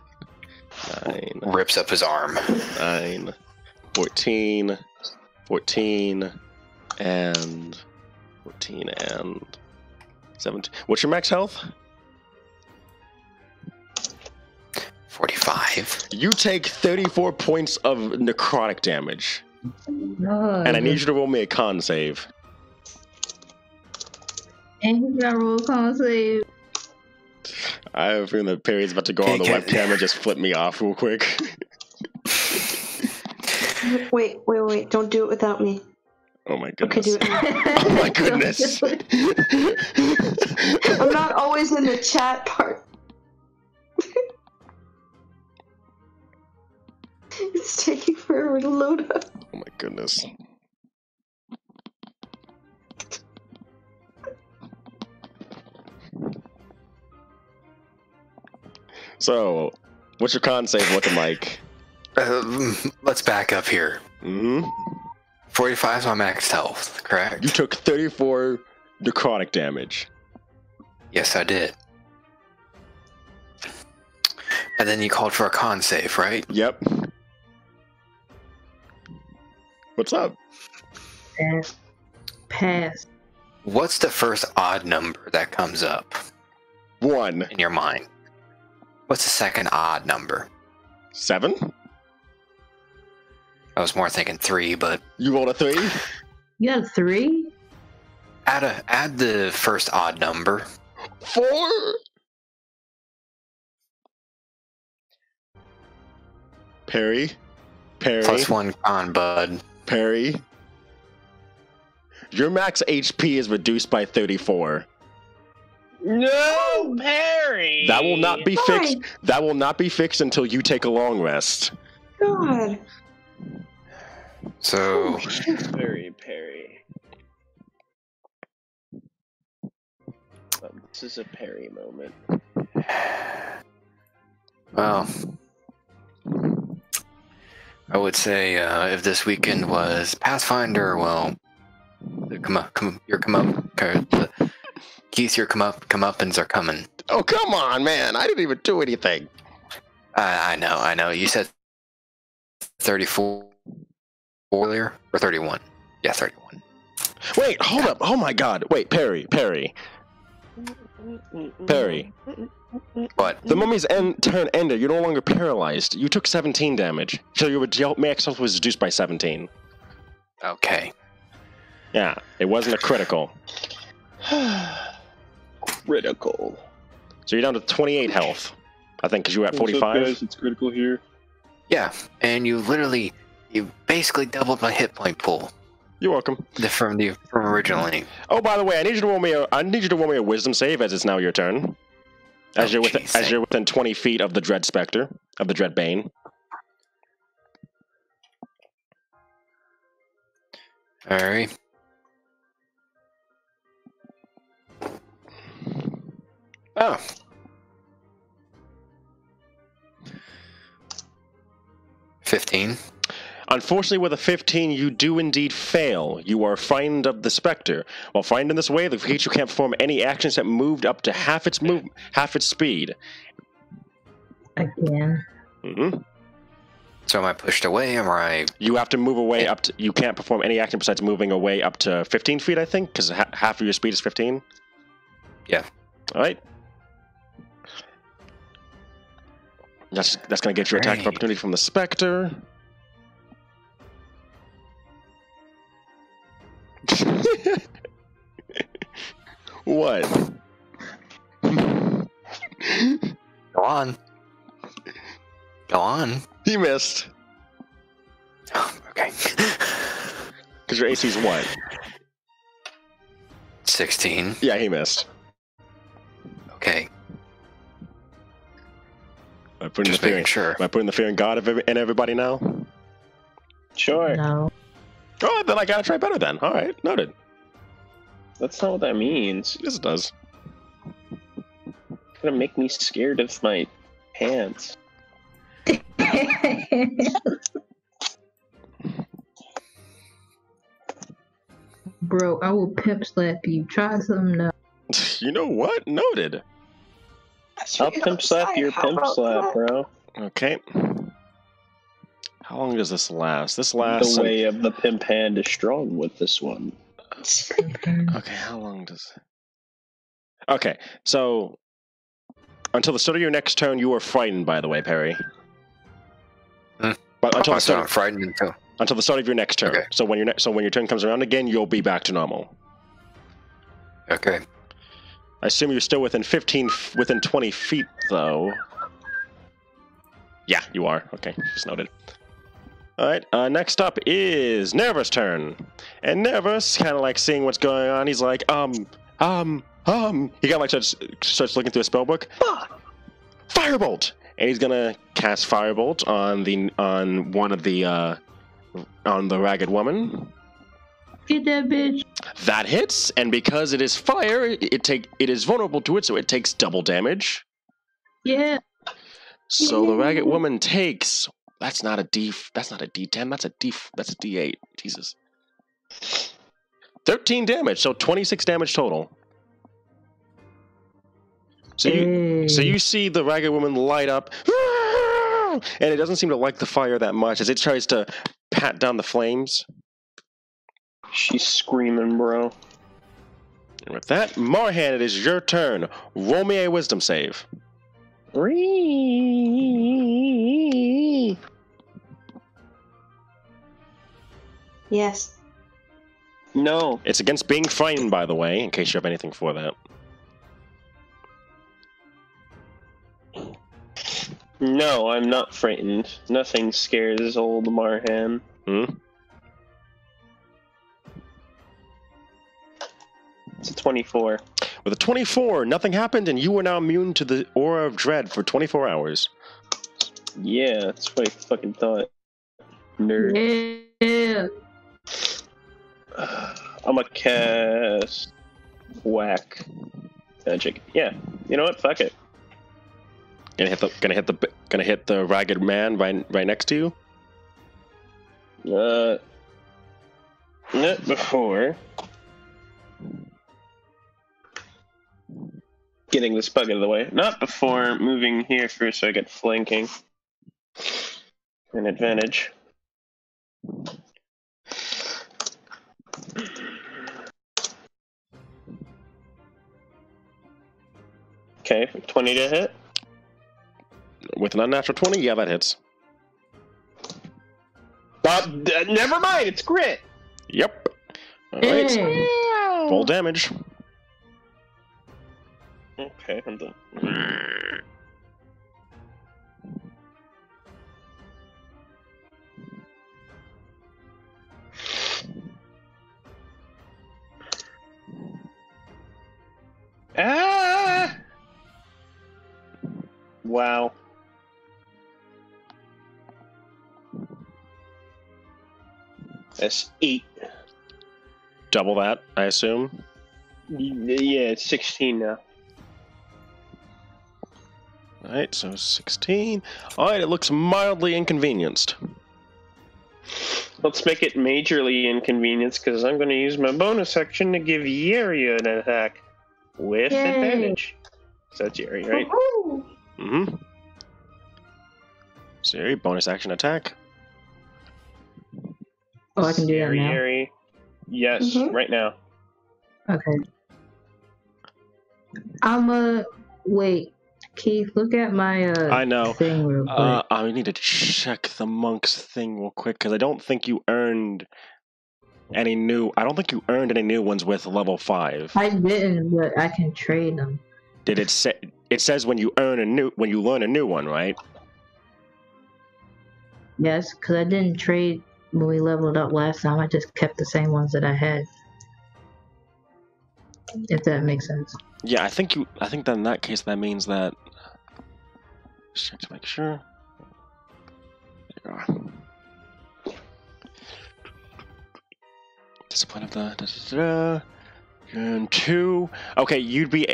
9, rips up his arm. 9, 14, 14, and 14 and 17. What's your max health? 45. You take 34 points of necrotic damage. No. And I need you to roll me a con save. And he got roll con save. I have a feeling that Perry's about to go on the webcam and just flip me off real quick. Wait. Don't do it without me. Oh my Okay, goodness. do it now. Oh my goodness. I'm not always in the chat part. It's taking forever to load up. Oh my goodness. So, what's your con save looking like? Let's back up here. 45 is my max health, correct? You took 34 necrotic damage. Yes, I did. And then you called for a con save, right? Yep. What's up? Pass. What's the first odd number that comes up 1. in your mind? What's the second odd number? 7? I was more thinking 3, but You rolled a 3? You got a 3? add the first odd number. 4? Perry? Plus 1 con, bud. Perry? Your max HP is reduced by 34. No, Perry. That will not be Why? fixed. That will not be fixed until you take a long rest. God. So, Perry. This is a Perry moment. well, I would say if this weekend was Pathfinder, well, Keith, your comeuppance are coming. Oh, come on, man. I didn't even do anything. I know. You said 34 earlier? Or 31? Yeah, 31. Wait, hold up. Oh, my God. Wait, Perry. What? The mummy's turn ended. You're no longer paralyzed. You took 17 damage. So your max health was reduced by 17. Okay. Yeah, it wasn't a critical. Critical. So you're down to 28 health, I think, because you were at What's up, 45. guys? It's critical here. Yeah, and you basically doubled my hit point pool You're welcome. from originally. Oh, by the way, I need you to roll me a wisdom save, as it's now your turn. As you're within 20 feet of the Dread Spectre, of the Dread Bane. All right. Oh. 15. Unfortunately, with a 15, you do indeed fail. You are frightened of the specter. While frightened in this way, the creature can't perform any actions that moved up to half its speed. Again. Mm-hmm. So am I pushed away? Am I? You have to move away up to. You can't perform any action besides moving away up to 15 feet, I think, because half of your speed is 15. Yeah. All right. That's going to get your attack of Great. opportunity from the specter. What? Go on. Go on. He missed. Okay. Because your AC is what? 16. Yeah, he missed. Okay. Am I putting Just the fear making sure. Am I putting the fear in God and everybody now? Sure. No. Oh, then I gotta try better then. All right, noted. That's not what that means. Yes, it does. It's gonna make me scared of my pants. Bro, I will pimp slap you. Try something now. You know what? Noted. I'll pimp slap your pimp slap, bro. Okay. How long does this last? This lasts. The way of the pimp hand is strong with this one. Okay, how long does? Okay, so until the start of your next turn, you are frightened. By the way, Perry. But until Oh, the so start, I'm frightened until the start of your next turn. Okay. So when your turn comes around again, you'll be back to normal. Okay. I assume you're still within 20 feet, though. Yeah, you are. Okay, just noted. All right, next up is Nervous' turn. And Nervous, kind of like seeing what's going on, he's like, he kind of like starts looking through a spell book. Firebolt! And he's gonna cast Firebolt on the Ragged Woman. Get that bitch. That hits, and because it is fire, it is vulnerable to it, so it takes double damage. Yeah. So the Ragged Woman takes. That's not a D10. That's a D8. Jesus. 13 damage. So 26 damage total. So you see the Ragged Woman light up, and it doesn't seem to like the fire that much as it tries to pat down the flames. She's screaming, bro. And with that, Marhan, it is your turn. Roll me a wisdom save. Yes. No. It's against being frightened, by the way, in case you have anything for that. No, I'm not frightened. Nothing scares old Marhan. It's a 24. With a 24, nothing happened, and you are now immune to the aura of dread for 24 hours. Yeah, that's what I fucking thought. Nerd. Yeah. I'm a cast whack magic. Yeah, you know what? Fuck it. Gonna hit the Ragged Man right next to you. Not before getting this bug out of the way. Not before moving here first, so I get flanking. An advantage. Okay, 20 to hit. With an unnatural 20, yeah, that hits. Never mind, it's grit. Yep. All right. Hey. Full damage. Okay, I'm done. Ah! Wow. That's 8. Double that, I assume. Yeah, it's 16 now. All right, so 16. All right, it looks mildly inconvenienced. Let's make it majorly inconvenience because I'm going to use my bonus action to give Yeri an attack with Yay. advantage. So that's Yeri, right? Woohoo! Mm-hmm. Siri, bonus action attack. Oh, I can do that now. Yeri. Yes, Mhm. right now. Okay. Wait, Keith, look at my I know. thing real quick. I need to check the monk's thing real quick because I don't think you earned any new. I don't think you earned any new ones with level 5. I didn't, but I can trade them. Did it say? It says when you learn a new one, right? Yes, because I didn't trade when we leveled up last time. I just kept the same ones that I had. If that makes sense. Yeah, I think that in that case that means that. Just check to make sure. There you are. Discipline of the and 2. Okay, you'd be.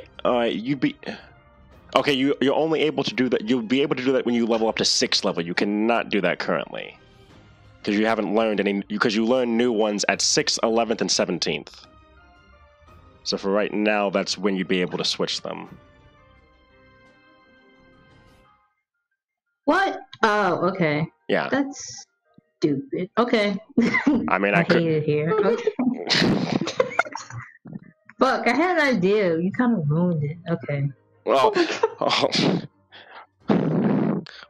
Okay, you're only able to do that. You'll be able to do that when you level up to 6th level. You cannot do that currently because you haven't learned any. Because you learn new ones at 6th, 11th, and 17th. So for right now, that's when you'd be able to switch them. What? Oh, okay. Yeah. That's stupid. Okay. I mean, I hate could. it here. Okay. Fuck, I had an idea. You kind of ruined it. Okay. Well,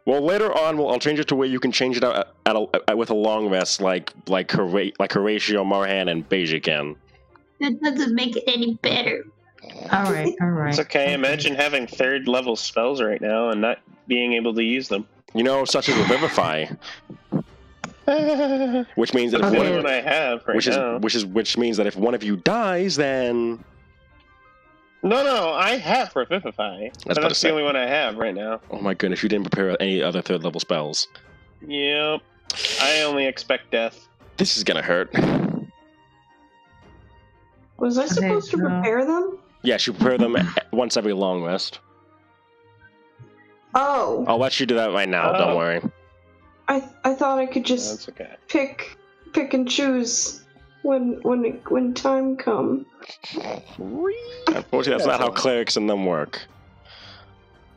well, later on, I'll change it to where you can change it out with a long rest, like Horatio, Marhan, and Beige can. That doesn't make it any better. All right. It's okay. Imagine having 3rd level spells right now and not being able to use them. You know, such as Revivify, which means that if That's the one only of, one I have right now. which means that if one of you dies, then No, I have Revivify. about to That's say. the only one I have right now. oh my goodness, you didn't prepare any other 3rd level spells. Yep. I only expect death. This is gonna hurt. Was I supposed to so- prepare them? Yes, you prepare them once every long rest. Oh, I'll let you do that right now. Don't Oh. worry. I thought I could just That's okay. pick and choose when time come. Unfortunately, that's not how clerics and them work.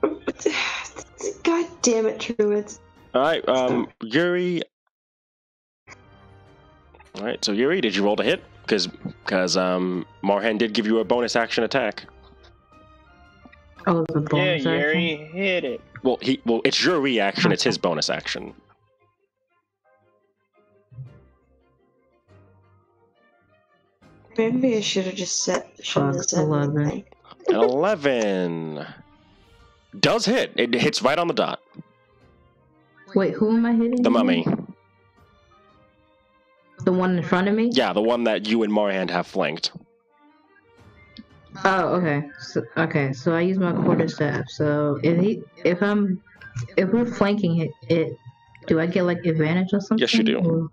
God damn it, Druids. All right, Yuri. All right, so Yuri, did you roll to hit? Because Marhan did give you a bonus action attack. Oh, the Yeah, bonus action? Yuri hit it. Well, it's your reaction. It's his bonus action. Maybe I should have just set. Shouldn't have Fuck, said 11. anything. An 11 does hit. It hits right on the dot. Wait, who am I hitting? The mummy. The one in front of me? Yeah, the one that you and Marhand have flanked. Oh, okay. So I use my quarterstaff. So if we're flanking it, do I get like advantage or something? Yes, you do. Or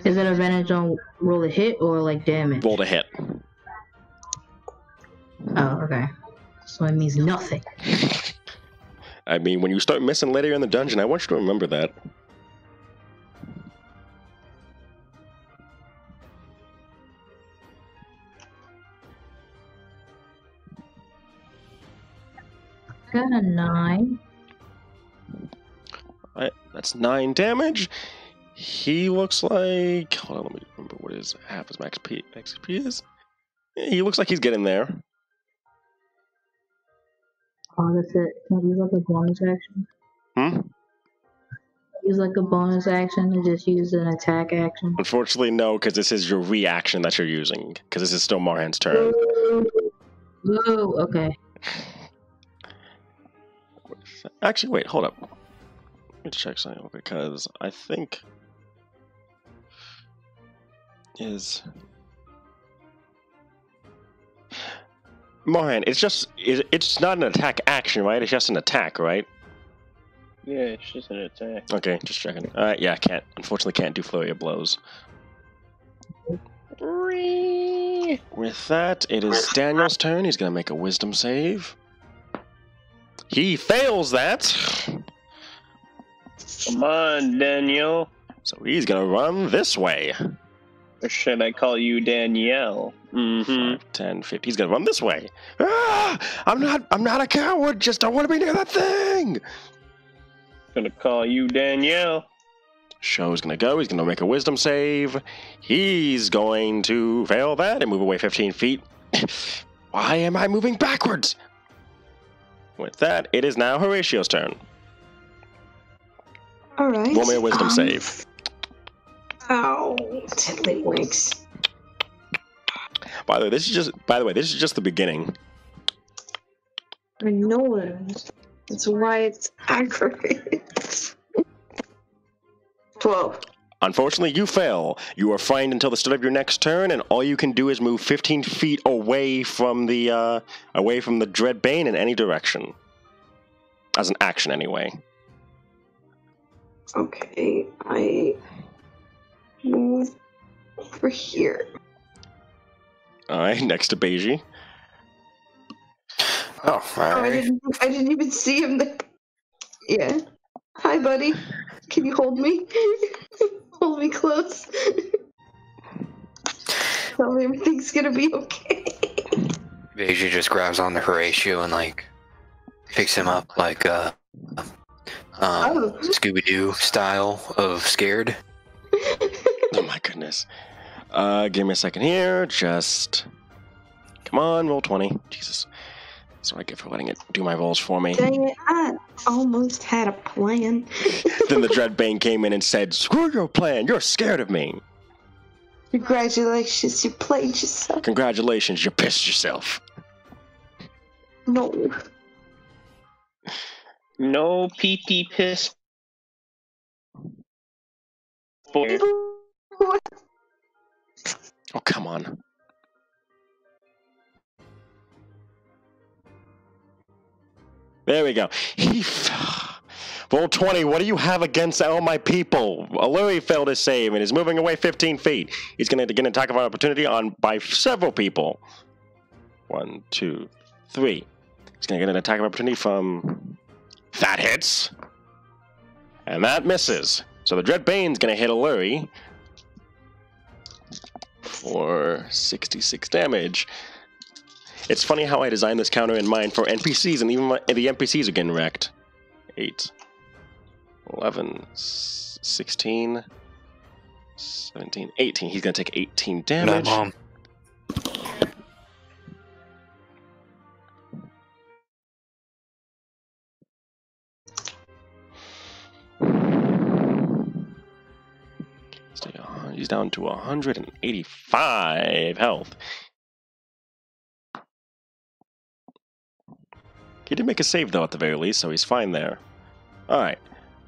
is it advantage on roll a hit or like damage? Roll to hit. Oh, okay. So it means nothing. I mean, when you start missing later in the dungeon, I want you to remember that. Got a 9. Alright, that's 9 damage. He looks like... Hold on, let me remember what his half his max XP is. Yeah, he looks like he's getting there. Oh, that's it. Can I use like a bonus action? Hmm? Use like a bonus action and just use an attack action. Unfortunately, no, because this is your reaction that you're using. Because this is still Marhan's turn. Ooh, okay. Actually, wait, hold up. Let me check something because I think is Marhan. It's not an attack action, right? It's just an attack, right? Yeah, it's just an attack. Okay, just checking. Yeah, unfortunately can't do flurry of blows. With that, it is Daniel's turn. He's gonna make a wisdom save. He fails that. Come on, Daniel. So he's gonna run this way. Or should I call you Danielle? Mm-hmm. 5, 10, 50. He's gonna run this way. Ah! I'm not a coward, just don't want to be near that thing! Gonna call you Danielle. Show's gonna go, he's gonna make a wisdom save. He's going to fail that and move away 15 feet. Why am I moving backwards? With that, it is now Horatio's turn. All right. Roll me a wisdom save. Ow, tiddly winks. By the way, this is just the beginning. I know it is. That's why it's aggravating. 12. Unfortunately, you fail. You are fined until the start of your next turn, and all you can do is move 15 feet away from the Dreadbane in any direction. As an action, anyway. Okay, I move over here. Alright, next to Beiji. Oh, alright. I didn't even see him there. Yeah. Hi, buddy. Can you hold me? Hold me close. Tell me everything's gonna be okay. Beiji just grabs onto Horatio and like picks him up like Scooby-Doo style of scared. Oh my goodness. Give me a second here. Just come on, roll 20. Jesus. That's what I get for letting it do my rolls for me. Dang it, I almost had a plan. Then the Dreadbane came in and said, "Screw your plan, you're scared of me." Congratulations, you played yourself. Congratulations, you pissed yourself. No. No pee-pee piss. Boy. Oh, come on. There we go. Roll 20. What do you have against all my people? Alluri failed his save and is moving away 15 feet. He's going to get an attack of opportunity by several people. 1, 2, 3. He's going to get an attack of opportunity from... That hits. And that misses. So the Dreadbane's going to hit Alluri for 66 damage. It's funny how I designed this counter in mind for NPCs, and even the NPCs are getting wrecked. 8, 11, 16, 17, 18. He's going to take 18 damage. No, Mom. He's down to 185 health. He did make a save, though, at the very least, so he's fine there. Alright.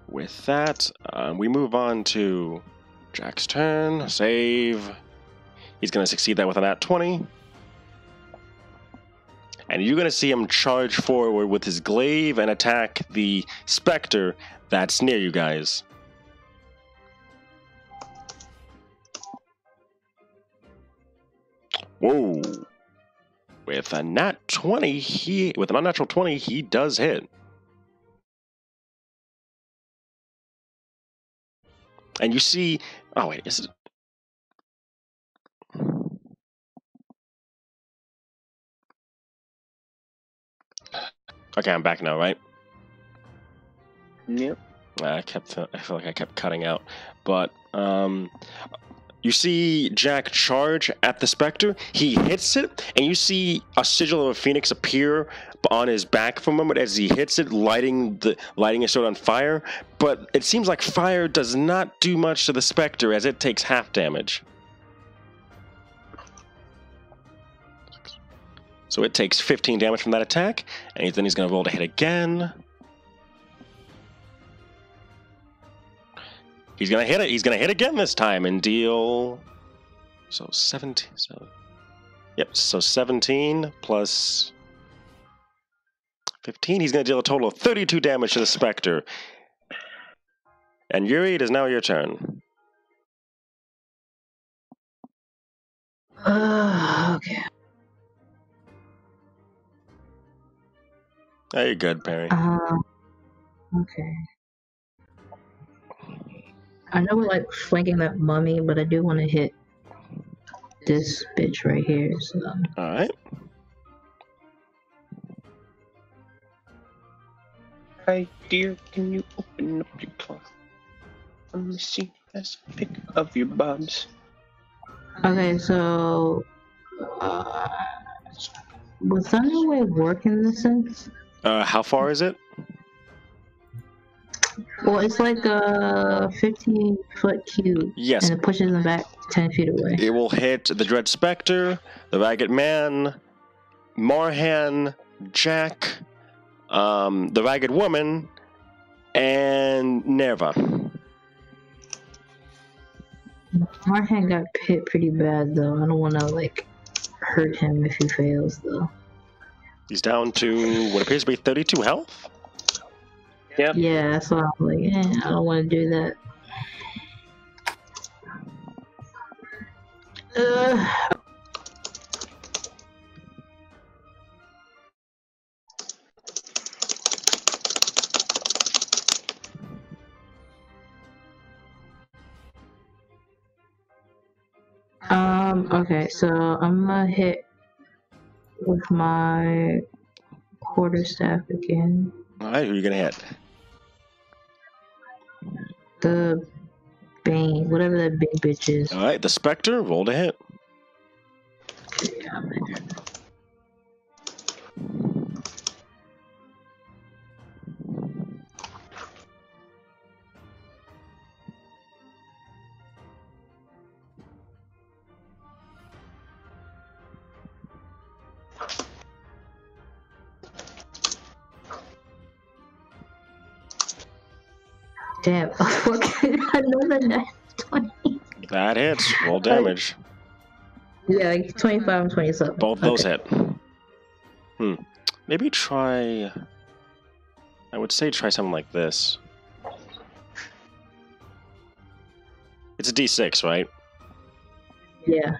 With that, we move on to Jack's turn. Save. He's going to succeed that with an at 20. And you're going to see him charge forward with his glaive and attack the Spectre that's near you guys. Whoa. With a nat 20, with an unnatural 20, he does hit. And you see, oh wait, is it? Okay, I'm back now, right? Yep. I feel like I kept cutting out, but you see Jack charge at the Spectre. He hits it, and you see a sigil of a phoenix appear on his back for a moment as he hits it, lighting his sword on fire. But it seems like fire does not do much to the Spectre, as it takes half damage. So it takes 15 damage from that attack, and then he's going to roll to hit again. He's going to hit it. He's going to hit again this time and deal... So 17... Yep, so 17 plus 15. He's going to deal a total of 32 damage to the Spectre. And Yuri, it is now your turn. Okay. Hey, you're good, Perry. Okay. I know we're like flanking that mummy, but I do want to hit this bitch right here. So All right. Hi, dear, can you open up your closet? Let me see. That's a pic of your bubs. okay, so was Thunderwave work in this sense? How far is it? Well, it's like a 15-foot cube, Yes. and it pushes them back 10 feet away. It will hit the Dread Spectre, the Ragged Man, Marhan, Jack, the Ragged Woman, and Nerva. Marhan got hit pretty bad though. I don't want to like hurt him if he fails though. He's down to what appears to be 32 health. Yep. Yeah, that's why I'm like, I don't want to do that. Okay, so I'm gonna hit with my quarterstaff again. All right, who are you gonna hit? The Bane, whatever that big bitch is. All right, the Spectre, roll to hit. Yeah, damn, another net 20. That hits. Roll damage. Yeah, like 25 and 27. Both those hit. Maybe try. I would say try something like this. It's a D6, right? Yeah.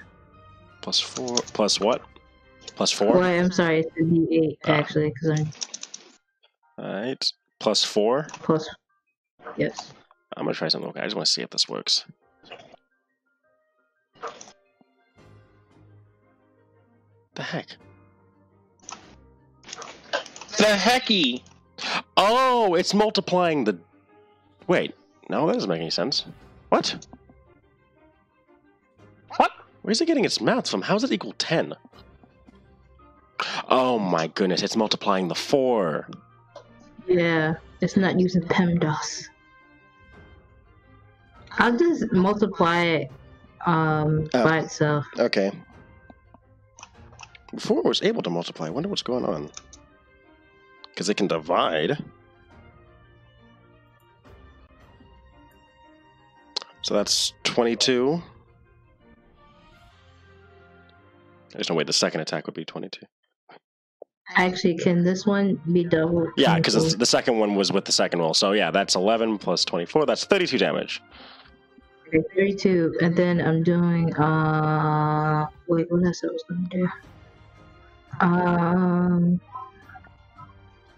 Plus 4. Plus what? Plus 4? Well, I'm sorry, it's a D8 actually, because I'm Alright. Plus 4? plus. Yes. I'm gonna try something. Okay, I just want to see if this works. The heck? The hecky! Oh, it's multiplying the. Wait, no, that doesn't make any sense. What? What? Where's it getting its math from? How does it equal 10? Oh my goodness, it's multiplying the 4. Yeah, it's not using PEMDAS. I'll just multiply it by itself. Okay. Before it was able to multiply, I wonder what's going on. Because it can divide. So that's 22. There's no way the second attack would be 22. Actually, can this one be double? Yeah, because the second one was with the second roll. So yeah, that's 11 plus 24. That's 32 damage. Okay, 32, and then I'm doing wait, what else I was gonna do? I'm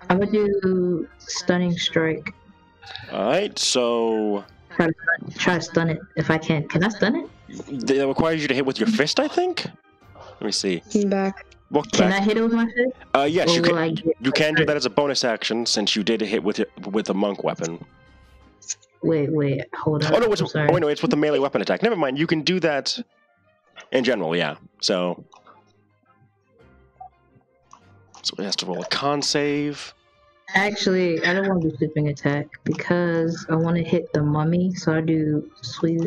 gonna do stunning strike. Alright, so Try to stun it if I can. Can I stun it? that requires you to hit with your fist, I think? Let me see. I'm back. Look Can back. I hit it with my fist? Yes, Or you will can. I get You can do that as a bonus action since you did hit with a monk weapon. Wait, hold on. Oh no, it's I'm sorry. no, it's with the melee weapon attack. Never mind. You can do that in general. Yeah. So it has to roll a con save. Actually, I don't want to do sweeping attack because I want to hit the mummy. So I do sweep.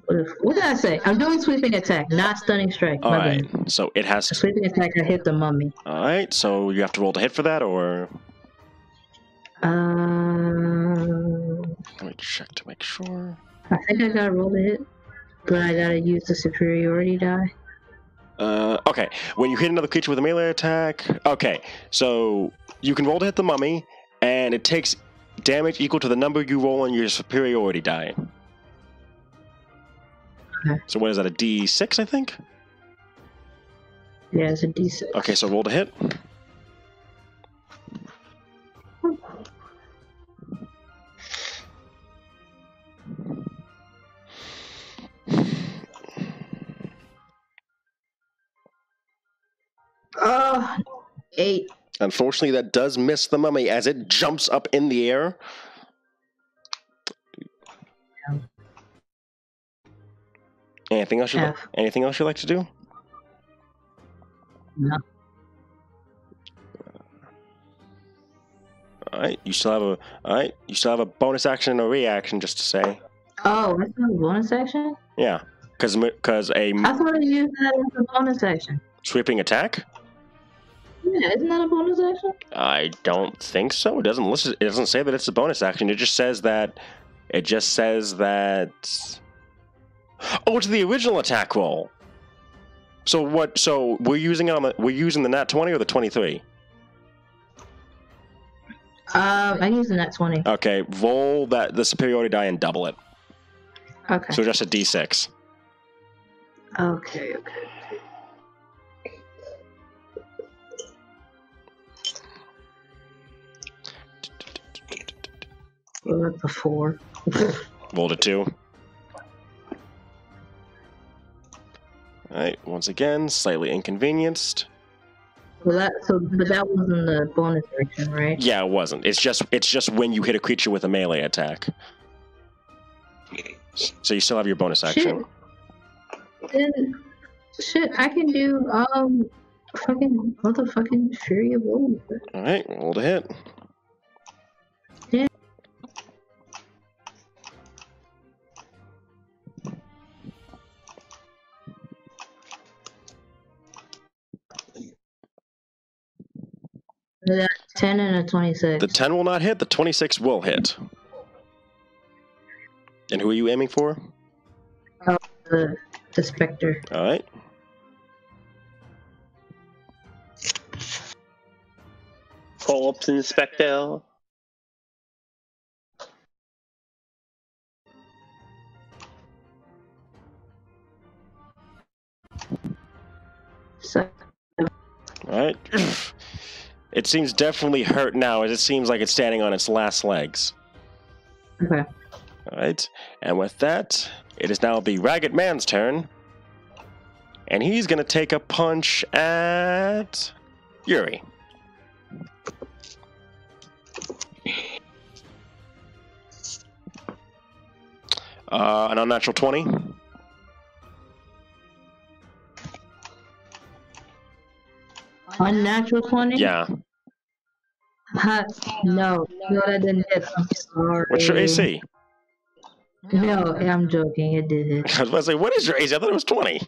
What did I say? I'm doing sweeping attack, not stunning strike. All My right. bad. So it has. Sweeping attack, I hit the mummy. All right. So you have to roll to hit for that, or let me check to make sure. I think I gotta roll to hit, but I gotta use the superiority die. Okay. When you hit another creature with a melee attack, okay. So you can roll to hit the mummy, and it takes damage equal to the number you roll on your superiority die. Okay. So what is that? A D6, I think. Yeah, it's a D6. Okay, so roll to hit. 8. Unfortunately, that does miss the mummy as it jumps up in the air. Anything else you'd like to do? No. All right, you still have a bonus action and a reaction, just to say. Oh, that's not a bonus action? Yeah, because I thought you used that as a bonus action. Sweeping attack? Yeah, isn't that a bonus action? I don't think so. It doesn't say that it's a bonus action. It just says that. Oh, it's the original attack roll. So what? So we're using the nat 20 or the 23? I'm using that 20. Okay, roll the superiority die and double it. Okay. So just a d6. Okay. Well, that's a 4. Rolled a 2. Alright, once again, slightly inconvenienced. But that wasn't the bonus action, right? Yeah, it wasn't. It's just when you hit a creature with a melee attack. So you still have your bonus action. Shit, I can do fucking motherfucking Fury of Wolves. Alright, roll to hit. Yeah. That 10 and a 26. The 10 will not hit, the 26 will hit. And who are you aiming for? The Spectre. Alright. Corpse Inspector. So, Alright. It seems definitely hurt now, as it seems like it's standing on its last legs. okay. Alright. And with that, it is now the Ragged Man's turn. And he's going to take a punch at Yuri. An unnatural 20. Unnatural 20? Yeah. No, that didn't hit. I'm sorry. What's your AC? No, I'm joking. It did hit. I was about to say, what is your AC? I thought it was 20.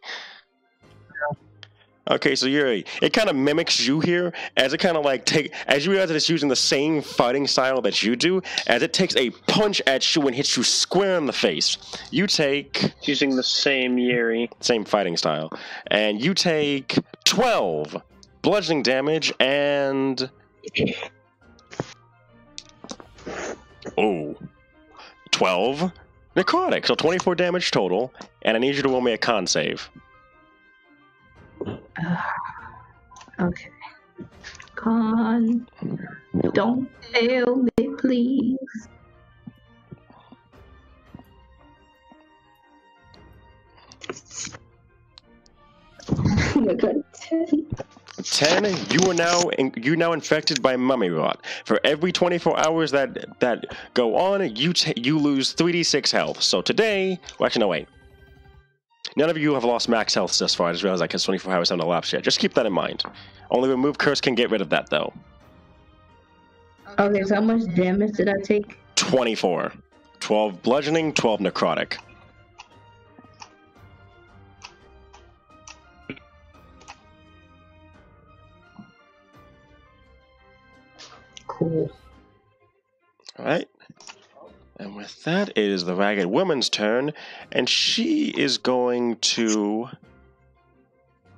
Okay, so Yuri, it kind of mimics you here, as it kind of as you realize that it's using the same fighting style that you do, as it takes a punch at you and hits you square in the face. You take... It's using the same Yuri. Same fighting style. And you take 12 bludgeoning damage and... Oh. 12 necrotic, so 24 damage total, and I need you to roll me a con save. Okay. Con. Don't fail me, please. Oh my god, 10. 10. You are now infected by mummy rot. For every 24 hours that go on, you lose 3d6 health. So today, well, actually no, wait. None of you have lost max health thus far. I just realized because 24 hours haven't elapsed yet. Just keep that in mind. Only remove curse can get rid of that, though. Okay, so how much damage did I take? 24. 12 bludgeoning, 12 necrotic. Cool. Alright. And with that, it is the Ragged Woman's turn, and she is going to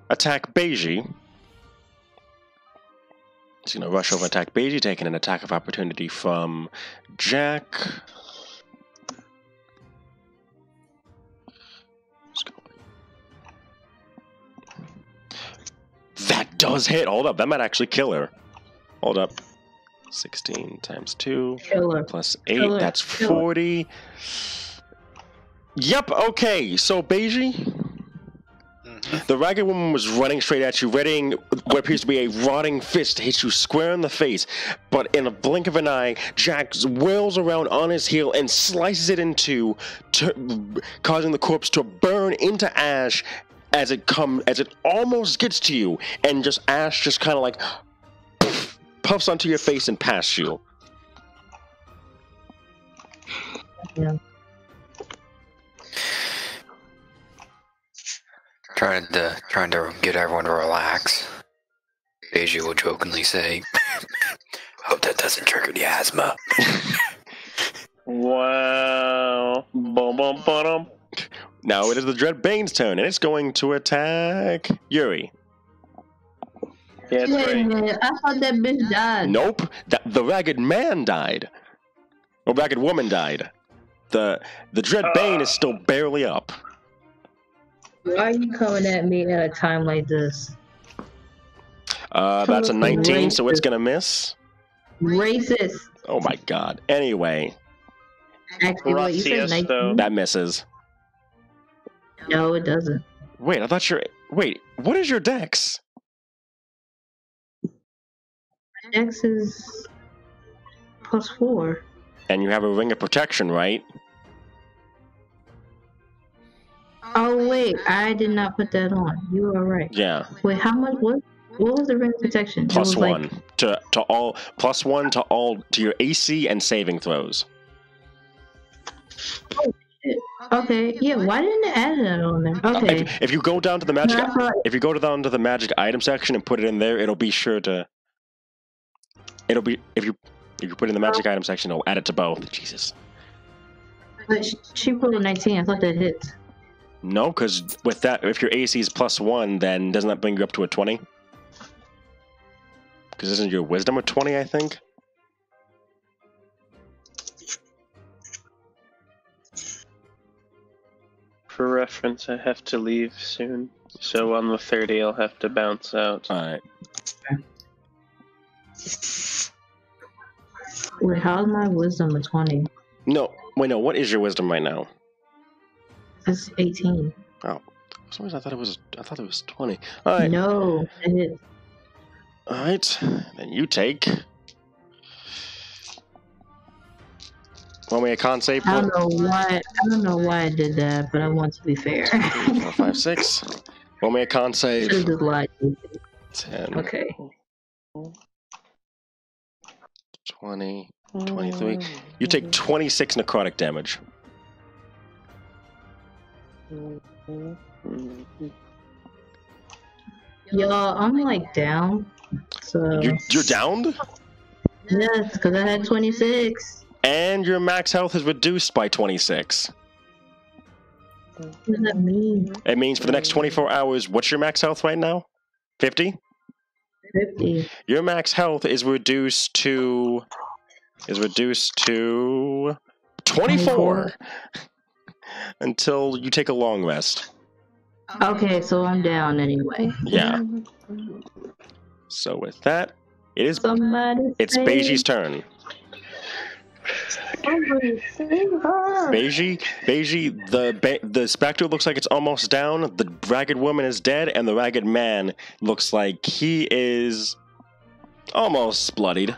attack Beiji. She's going to rush over and attack Beiji, taking an attack of opportunity from Jack. That does hit! Hold up, that might actually kill her. Hold up. 16 times 2 Killer. plus 8, that's 40. Yep, okay, so Beiji, The ragged woman was running straight at you, readying what appears to be a rotting fist to hit you square in the face. But in a blink of an eye, Jack whirls around on his heel and slices it in two, causing the corpse to burn into ash as it almost gets to you, and just ash just kind of like puffs onto your face and past you. Yeah. Trying to get everyone to relax. Beiji will jokingly say, "Hope that doesn't trigger the asthma." Wow. Bum, bum, ba-dum. Now it is the Dread Bane's turn, and it's going to attack Yuri. Yeah, it's Wait a great. minute, I thought that bitch died. Nope, the ragged man died. Or ragged woman died. The Dread Bane is still barely up. Why are you coming at me at a time like this? That's a 19, so it's gonna miss. Racist. Oh my god. Anyway, Actually, what you said, Gracias, though. 19? that misses. No, it doesn't. Wait, I thought wait, what is your dex? X is +4. And you have a ring of protection, right? Oh wait, I did not put that on. You are right. Yeah. Wait, how much? What was the ring of protection? It Plus was one like, to all. Plus one to all to your AC and saving throws. okay, yeah. Why didn't it add that on there? Okay. If you go down to the magic, No, I thought- if you go down to the magic item section and put it in there, it'll be sure to. It'll be if you put it in the magic item section, it'll add it to both. Jesus. But she put a 19. I thought that hit. No, because with that, if your AC is +1, then doesn't that bring you up to a 20? Because isn't your wisdom a 20, I think? For reference, I have to leave soon. So on the 30, I'll have to bounce out. Alright. Wait, how's my wisdom a 20? No, wait, no, what is your wisdom right now? That's 18. For some reason I thought it was 20. Alright. No, it hit. Alright. Then you take. Want me a con save? I don't know why I did that, but I want to be fair. 4, 5, 6. Want me a con save? Should've just lied. 10, Okay. 20, 23. You take 26 necrotic damage. Y'all, I'm like down. So You're downed? yes, because I had 26. And your max health is reduced by 26. What does that mean? It means for the next 24 hours, what's your max health right now? 50? 50. Your max health is reduced to 24 until you take a long rest. Okay, so I'm down anyway. Yeah. So with that, it's Somebody say- Beiji's turn. Beiji, the specter looks like it's almost down. The ragged woman is dead, and the ragged man looks like he is almost bloodied.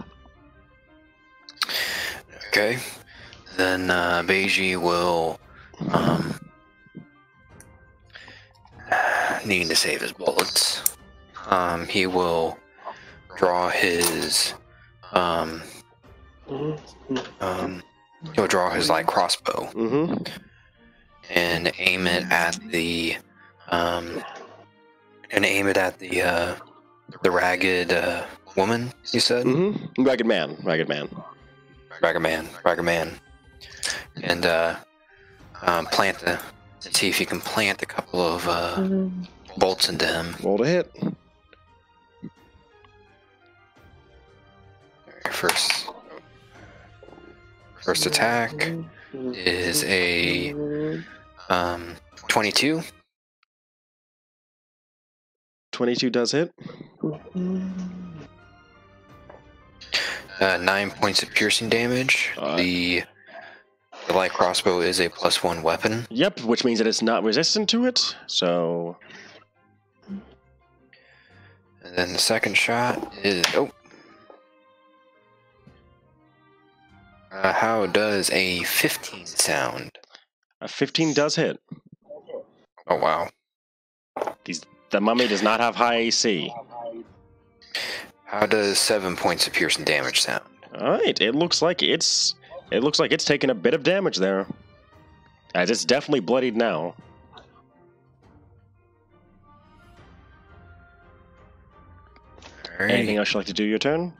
Okay. Then Beiji will needing to save his bullets. He will draw his he'll draw his light crossbow Mm-hmm. and aim it at the ragged woman. You said Mm-hmm. Ragged man. ragged man, and see if you can plant a couple of bolts into him. Roll to hit. First attack is a 22. 22 does hit. 9 points of piercing damage. The light crossbow is a +1 weapon. Yep, which means that it's not resistant to it. So And then the second shot is how does a 15 sound? A 15 does hit. Oh wow. The mummy does not have high AC. How does 7 points of piercing damage sound? All right, it looks like it's taking a bit of damage there, as it's definitely bloodied now. Alright. Anything else you'd like to do your turn?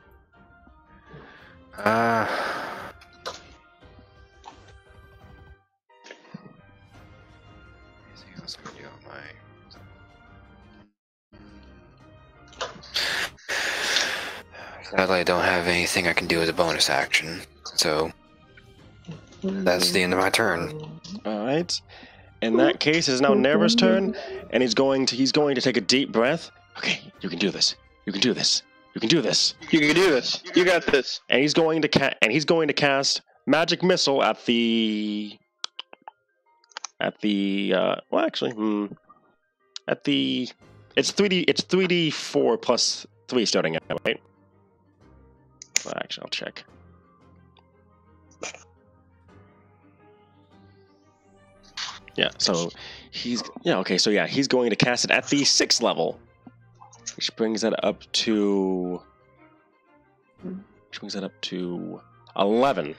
Anything else I can do on my... Sadly, I don't have anything I can do as a bonus action, so that's the end of my turn. All right. In that case, it is now Nerva's turn, and he's going to take a deep breath. Okay, you can do this. You can do this. You can do this. You can do this. You got this. And he's going to cast magic missile at the it's 3d4 plus 3 starting out, right? Well, actually, I'll check. Yeah, so he's going to cast it at the 6th level, which brings that up to 11.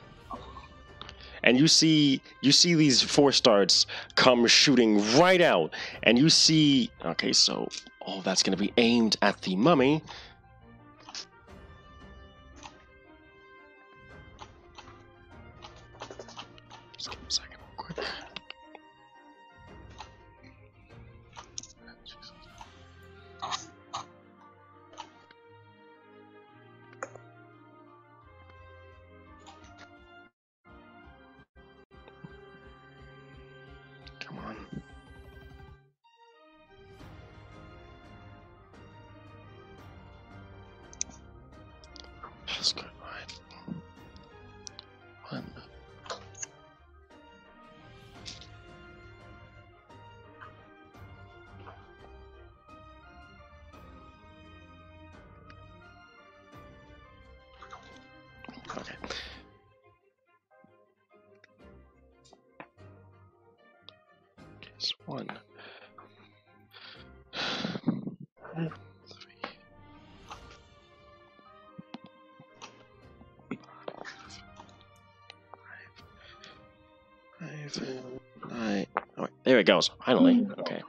And you see these 4 stars come shooting right out, and you see, okay, so all that's going to be aimed at the mummy. Just give me a second real quick. Come on. That's good, right? 1. Okay. Case 1. 3. 5. 9. Oh, there it goes. Finally. Okay.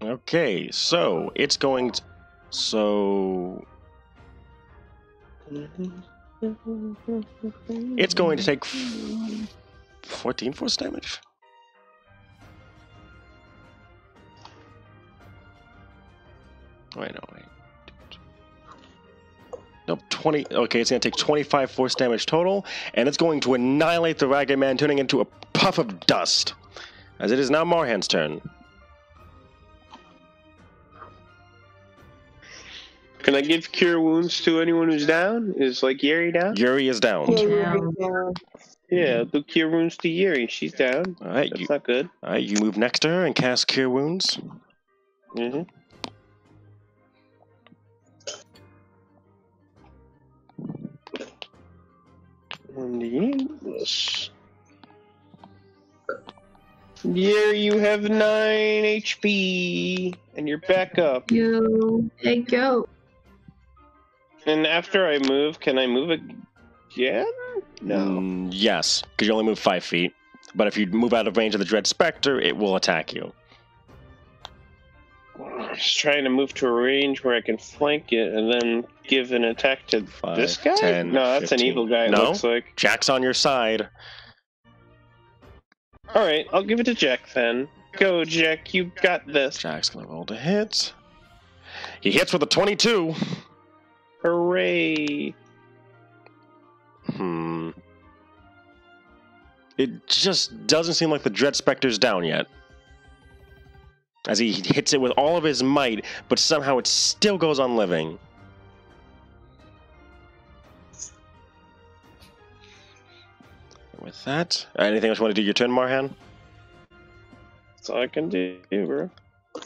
Okay, so it's going to, it's going to take 14 force damage. Wait, no, wait. Nope, 20. Okay, it's going to take 25 force damage total, and it's going to annihilate the Ragged Man, turning into a puff of dust. As it is now Marhan's turn. Can I give cure wounds to anyone who's down? Is like Yuri down? Yuri is downed. Yeah, do cure wounds to Yuri. She's down. All right, That's not good. all right, you move next to her and cast Cure Wounds. Mm-hmm. Yes. Yuri, you have 9 HP, and you're back up. Hey, go. And after I move, can I move again? No. Yes, because you only move 5 feet. But if you move out of range of the Dread Spectre, it will attack you. I'm just trying to move to a range where I can flank it and then give an attack to 5, this guy? 10, No, that's 15. an evil guy, it No? looks like. Jack's on your side. Alright, I'll give it to Jack then. Go, Jack, you got this. Jack's gonna roll to hit. He hits with a 22. Hooray. It just doesn't seem like the Dread Spectre's down yet. As he hits it with all of his might, but somehow it still goes on living. With that, anything else you want to do your turn, Marhan? That's all I can do, bro.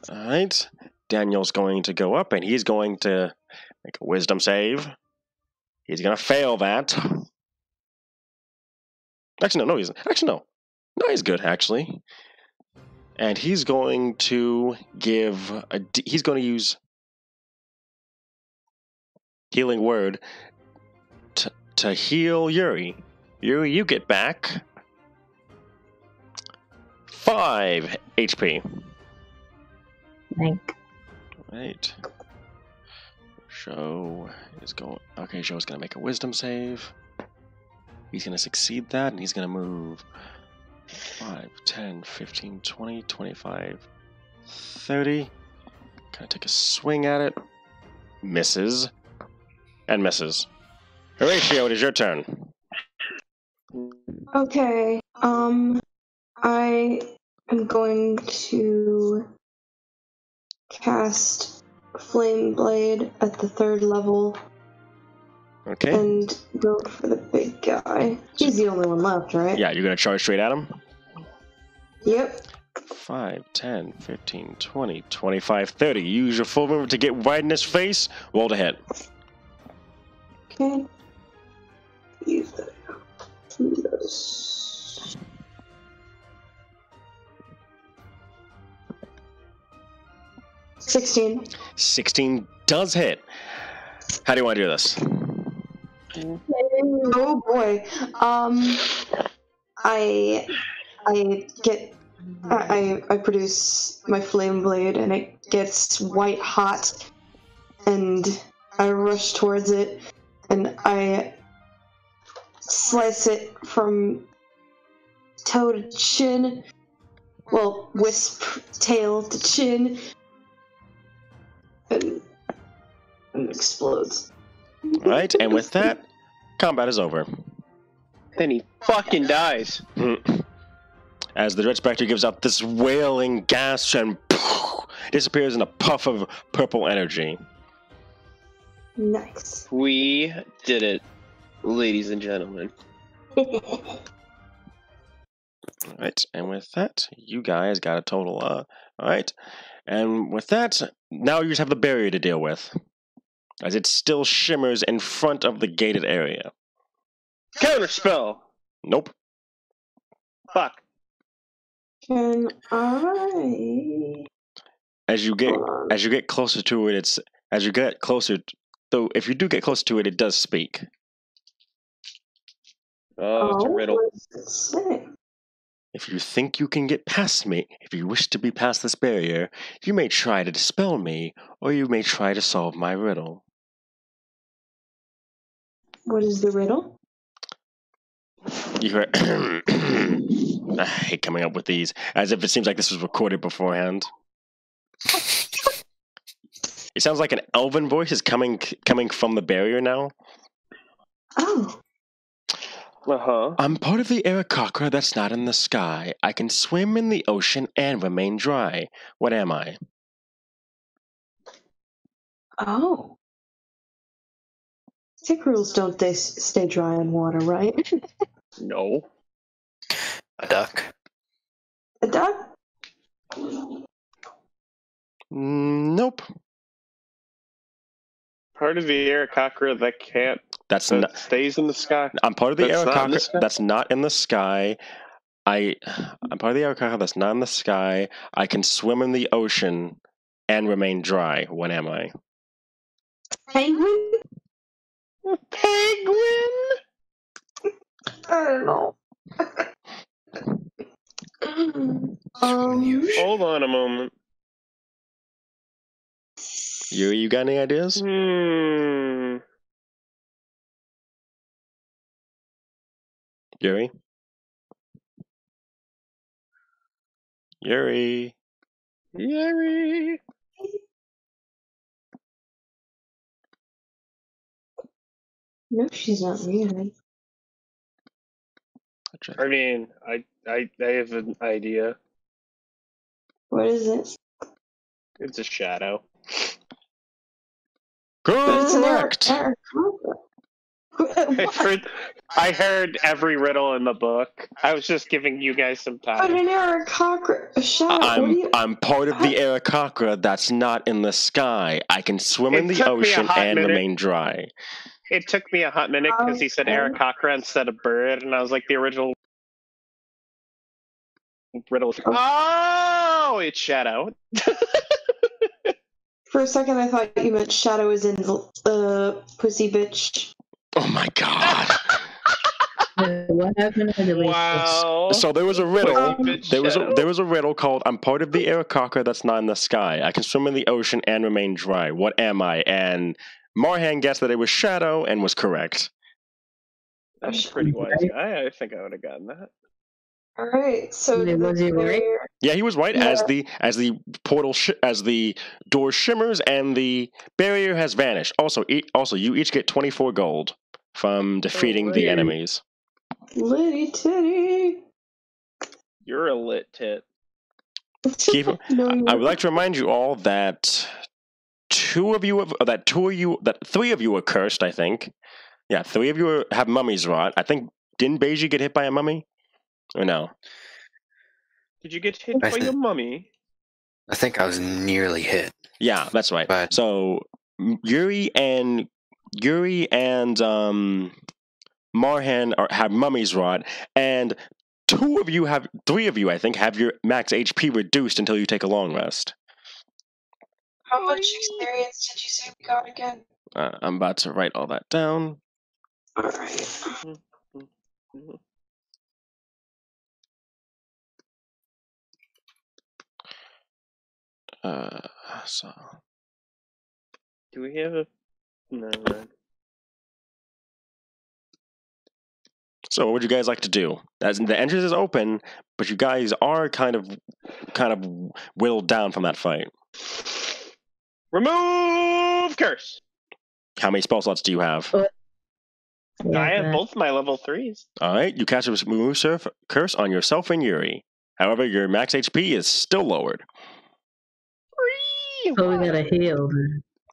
Alright. Daniel's going to go up and he's going to make a wisdom save. He's going to fail that. Actually, no, he isn't. Actually, no. No, he's good, actually. And he's going to he's going to use Healing Word to heal Yuri. Yuri, you get back 5 HP. Thank. Right. Sho is going. Okay, Sho's going to make a wisdom save. He's going to succeed that, and he's going to move 5, 10, 15, 20, 25, 30. Kind of take a swing at it. Misses. And misses. Horatio, it is your turn. Okay. I am going to cast Flame Blade at the 3rd level Okay. and go for the big guy. He's the only one left, right? Yeah, you're going to charge straight at him? Yep. 5, 10, 15, 20, 25, 30. Use your full movement to get right in his face. Roll to hit. Okay. Use that. Yes. $16. 16 does hit. How do you want to do this? Oh boy. I produce my flame blade and it gets white hot and I rush towards it and I slice it from toe to chin. Well, wisp tail to chin. And it explodes. Alright, and with that, combat is over. Then he fucking dies. As the Dread Spectre gives out this wailing gasp and disappears in a puff of purple energy. Nice. We did it, ladies and gentlemen. Alright, and with that, you guys got a total, alright. And with that, now you just have the barrier to deal with. As it still shimmers in front of the gated area. Counterspell! Nope. Fuck. Can I? As you get closer to it, though if you do get closer to it, it does speak. Oh, it's a riddle. What does it say? If you think you can get past me, if you wish to be past this barrier, you may try to dispel me, or you may try to solve my riddle. What is the riddle? You hear I hate coming up with these, as if it seems like this was recorded beforehand. It sounds like an elven voice is coming from the barrier now. Oh. Uh-huh. I'm part of the Aarakocra that's not in the sky. I can swim in the ocean and remain dry. What am I? Oh. Tick rules don't they stay dry in water, right? No. A duck. A duck? Nope. Part of the Aarakocra that stays in the sky. I'm part of the Aarakocra that's not in the sky. I'm part of the Aarakocra that's not in the sky. I can swim in the ocean and remain dry. What am I? Penguin? Penguin? I don't know. Hold on a moment. You got any ideas? Hmm. Yuri? Yuri? Yuri. No, she's not muted. I mean, I have an idea. What is it? It's a shadow. But it's an Correct! Aarakocra. I heard every riddle in the book. I was just giving you guys some But time. an Aarakocra, a shadow. What do you? I'm part of the Aarakocra that's not in the sky. I can swim in It the took me a ocean hot and minute. remain dry. It took me a hot minute because he said Okay. Aarakocra instead of bird, and I was like, the original riddle. Oh, it's Shadow. For a second, I thought you meant shadow is in pussy bitch. Oh my god. What happened to the Wow. So there was a riddle. Bitch There Shadow. was a riddle called "I'm part of the Aarakocra that's not in the sky. I can swim in the ocean and remain dry. What am I?" And Marhan guessed that it was Shadow and was correct. That's a pretty wise guy. I think I would have gotten that. All right, so Wait, was he right? Yeah, he was right. Yeah. As the portal as the door shimmers and the barrier has vanished. Also, you each get 24 gold from defeating the right. enemies. Litty titty. You're a lit tit. Keep- No, I would like to remind you all that three of you are cursed. I think. Yeah, 3 of you have mummies rot. I think didn't Beiji get hit by a mummy? Or no? Did you get hit by your mummy? I think I was nearly hit. Yeah, that's right. But- So Yuri and Marhan have mummies rot, and 3 of you, I think, have your max HP reduced until you take a long rest. How much experience did you say we got again? I'm about to write all that down. All right. So Do we have a? No. So what would you guys like to do? As the entrance is open, but you guys are kind of whittled down from that fight. Remove curse. How many spell slots do you have? I have both my level 3s. All right, you cast a remove curse on yourself and Yuri. However, your max HP is still lowered. So we gotta heal.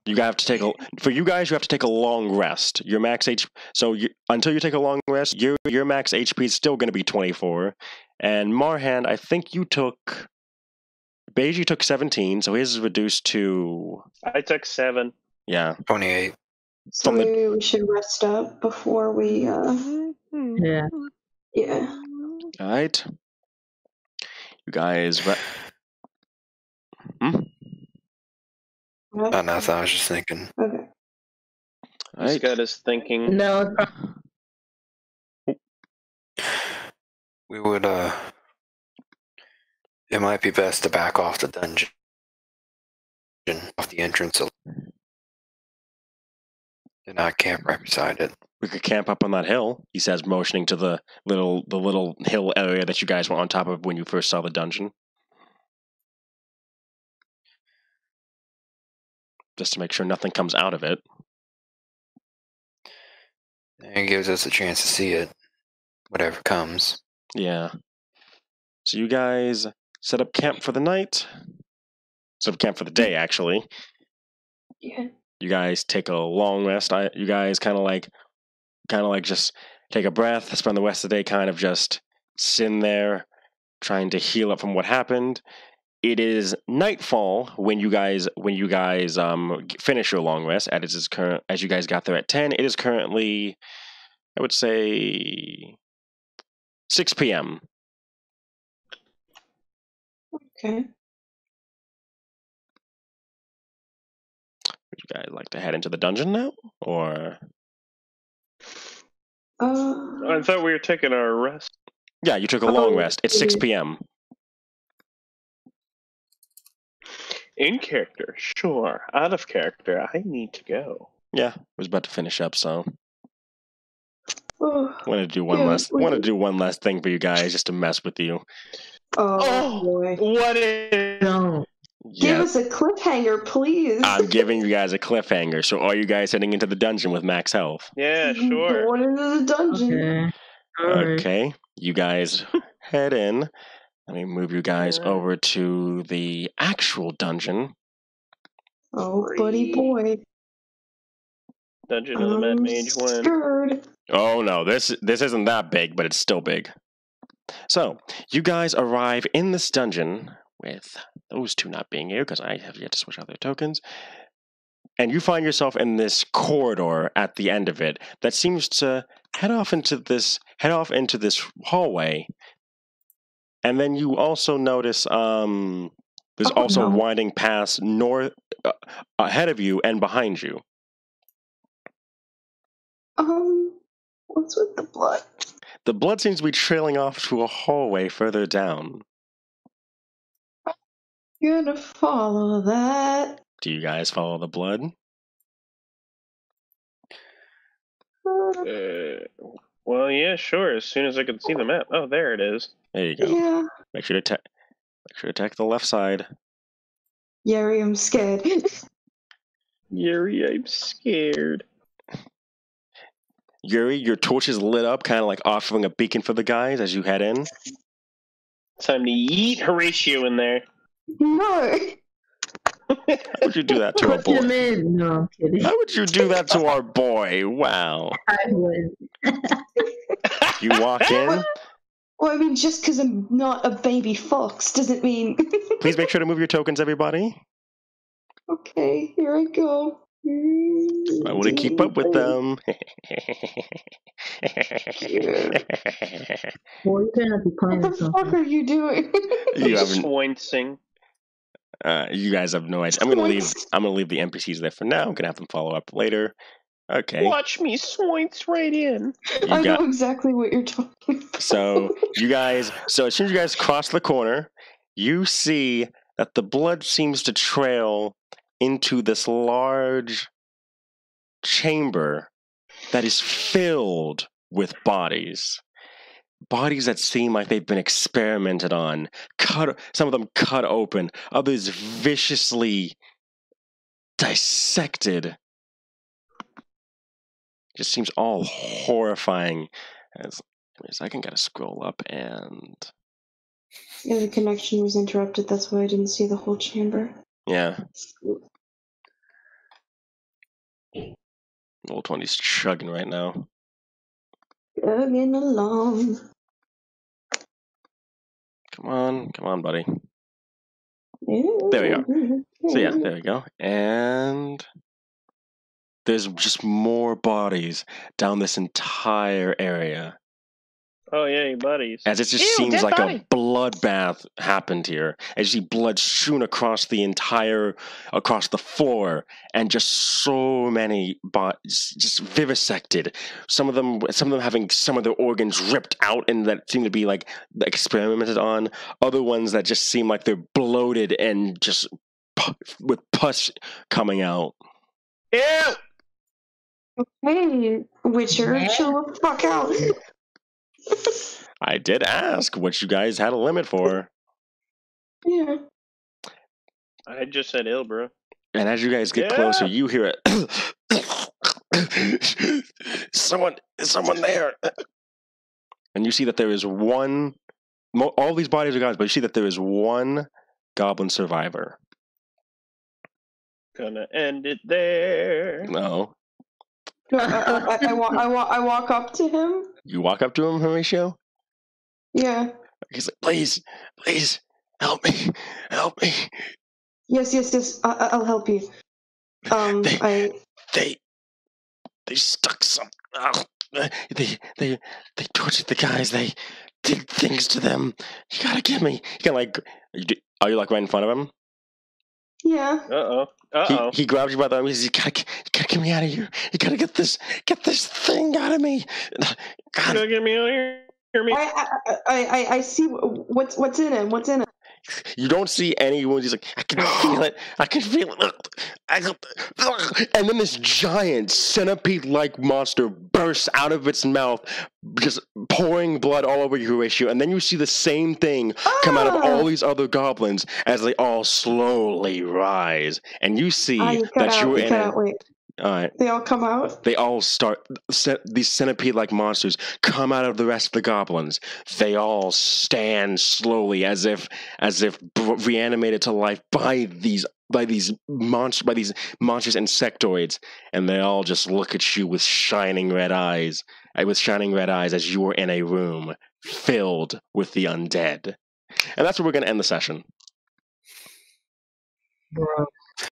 You have to take for you guys. You have to take a long rest. Your max HP. So until you take a long rest, your max HP is still going to be 24. And Marhan, I think you took. Beiji took 17, so his is reduced to. I took 7. Yeah. 28. So maybe we should rest up before we. Yeah. Yeah. All right. You guys. Oh, nothing. I was just thinking. Okay. All right. Scott is thinking. No. We would, it might be best to back off the dungeon, off the entrance, and not camp right beside it. We could camp up on that hill, he says, motioning to the little hill area that you guys were on top of when you first saw the dungeon. Just to make sure nothing comes out of it. And it gives us a chance to see it, whatever comes. Yeah. So you guys set up camp for the night. Set up camp for the day, actually. Yeah. You guys take a long rest. You guys kind of like just take a breath, spend the rest of the day kind of just sitting there, trying to heal up from what happened. It is nightfall when you guys finish your long rest. As you guys got there at 10, it is currently, I would say, 6 p.m. Okay. Would you guys like to head into the dungeon now, or? I thought we were taking our rest. Yeah, you took a long rest. It's 6 p.m. In character, sure. Out of character, I need to go. Yeah, I was about to finish up, so Oh, wanted to do one last thing for you guys, just to mess with you. boy. What is? No. Give Yeah, us a cliffhanger, please. I'm giving you guys a cliffhanger. So are you guys heading into the dungeon with max health? Yeah, sure. Going into the dungeon. Okay. All right. Okay, you guys head in. Let me move you guys over to the actual dungeon. Oh, buddy boy. Dungeon of the Mad Mage 1. Scared. Oh no, this isn't that big, but it's still big. So, you guys arrive in this dungeon with those two not being here because I have yet to switch out their tokens. And you find yourself in this corridor at the end of it that seems to head off into this hallway. And then you also notice there's also winding paths north ahead of you and behind you. What's with the blood? The blood seems to be trailing off to a hallway further down. You're gonna follow that. Do you guys follow the blood? Well, yeah, sure. As soon as I can see the map. Oh, there it is. There you go. Yeah. Make sure to attack the left side. Yuri, I'm scared. Yuri, I'm scared. Yuri, your torch is lit up, kind of like offering a beacon for the guys as you head in. Time to yeet Horatio in there. No. How would you do that to our Put him boy? in. No, I'm kidding. How would you do that to our boy? Wow. I would. You walk in. Well, I mean, just because I'm not a baby fox doesn't mean... Please make sure to move your tokens, everybody. Okay, here I go. I want to keep up with them. Boy, you better not be playing What with the something. fuck are you doing? You haven't. Swincing. You guys have no idea. I'm gonna leave the NPCs there for now. I'm gonna have them follow up later. Okay. Watch me swoints right in. I know exactly what you're talking about. So as soon as you guys cross the corner, you see that the blood seems to trail into this large chamber that is filled with bodies. Bodies that seem like they've been experimented on, some of them cut open, others viciously dissected. Just seems all horrifying. I can kind of scroll up and... Yeah, the connection was interrupted, that's why I didn't see the whole chamber. Yeah. Old 20's chugging right now. Chugging along. Come on, buddy. There we go. So yeah, there we go. And there's just more bodies down this entire area. Oh, yeah, buddies. As it just Ew, seems dead like body. a bloodbath happened here. As you see blood strewn across the floor, and just so many bodies just vivisected. Some of them having some of their organs ripped out and that seem to be like experimented on. Other ones that just seem like they're bloated and just with pus coming out. Ew! Hey, Witcher, chill the fuck out. I did ask what you guys had a limit for. Yeah. I just said ill, bro. And as you guys get closer, you hear it. Someone there. And you see that there is one. All these bodies are guys, but you see that there is one goblin survivor. Gonna end it there. No. I walk up to him. You walk up to him, Horatio? Yeah. He's like, please, help me. Yes. I'll help you. They stuck some. They tortured the guys. They did things to them. You gotta get me. You can are you like right in front of him? Yeah. Uh-oh. He grabs you by the arm. He says, you gotta get me out of here. You gotta get this thing out of me. You God. gotta get me out of here. Hear me. I see what's in it. What's in it? You don't see any wounds. He's like, I can feel it. And then this giant centipede-like monster bursts out of its mouth, just pouring blood all over you, Horatio. And then you see the same thing come out of all these other goblins as they all slowly rise. And you see that you're in it. Wait. All right. They all come out? They all start, these centipede-like monsters come out of the rest of the goblins. They all stand slowly as if reanimated to life by these by these monstrous insectoids, and they all just look at you with shining red eyes as you are in a room filled with the undead. And that's where we're going to end the session. Bro.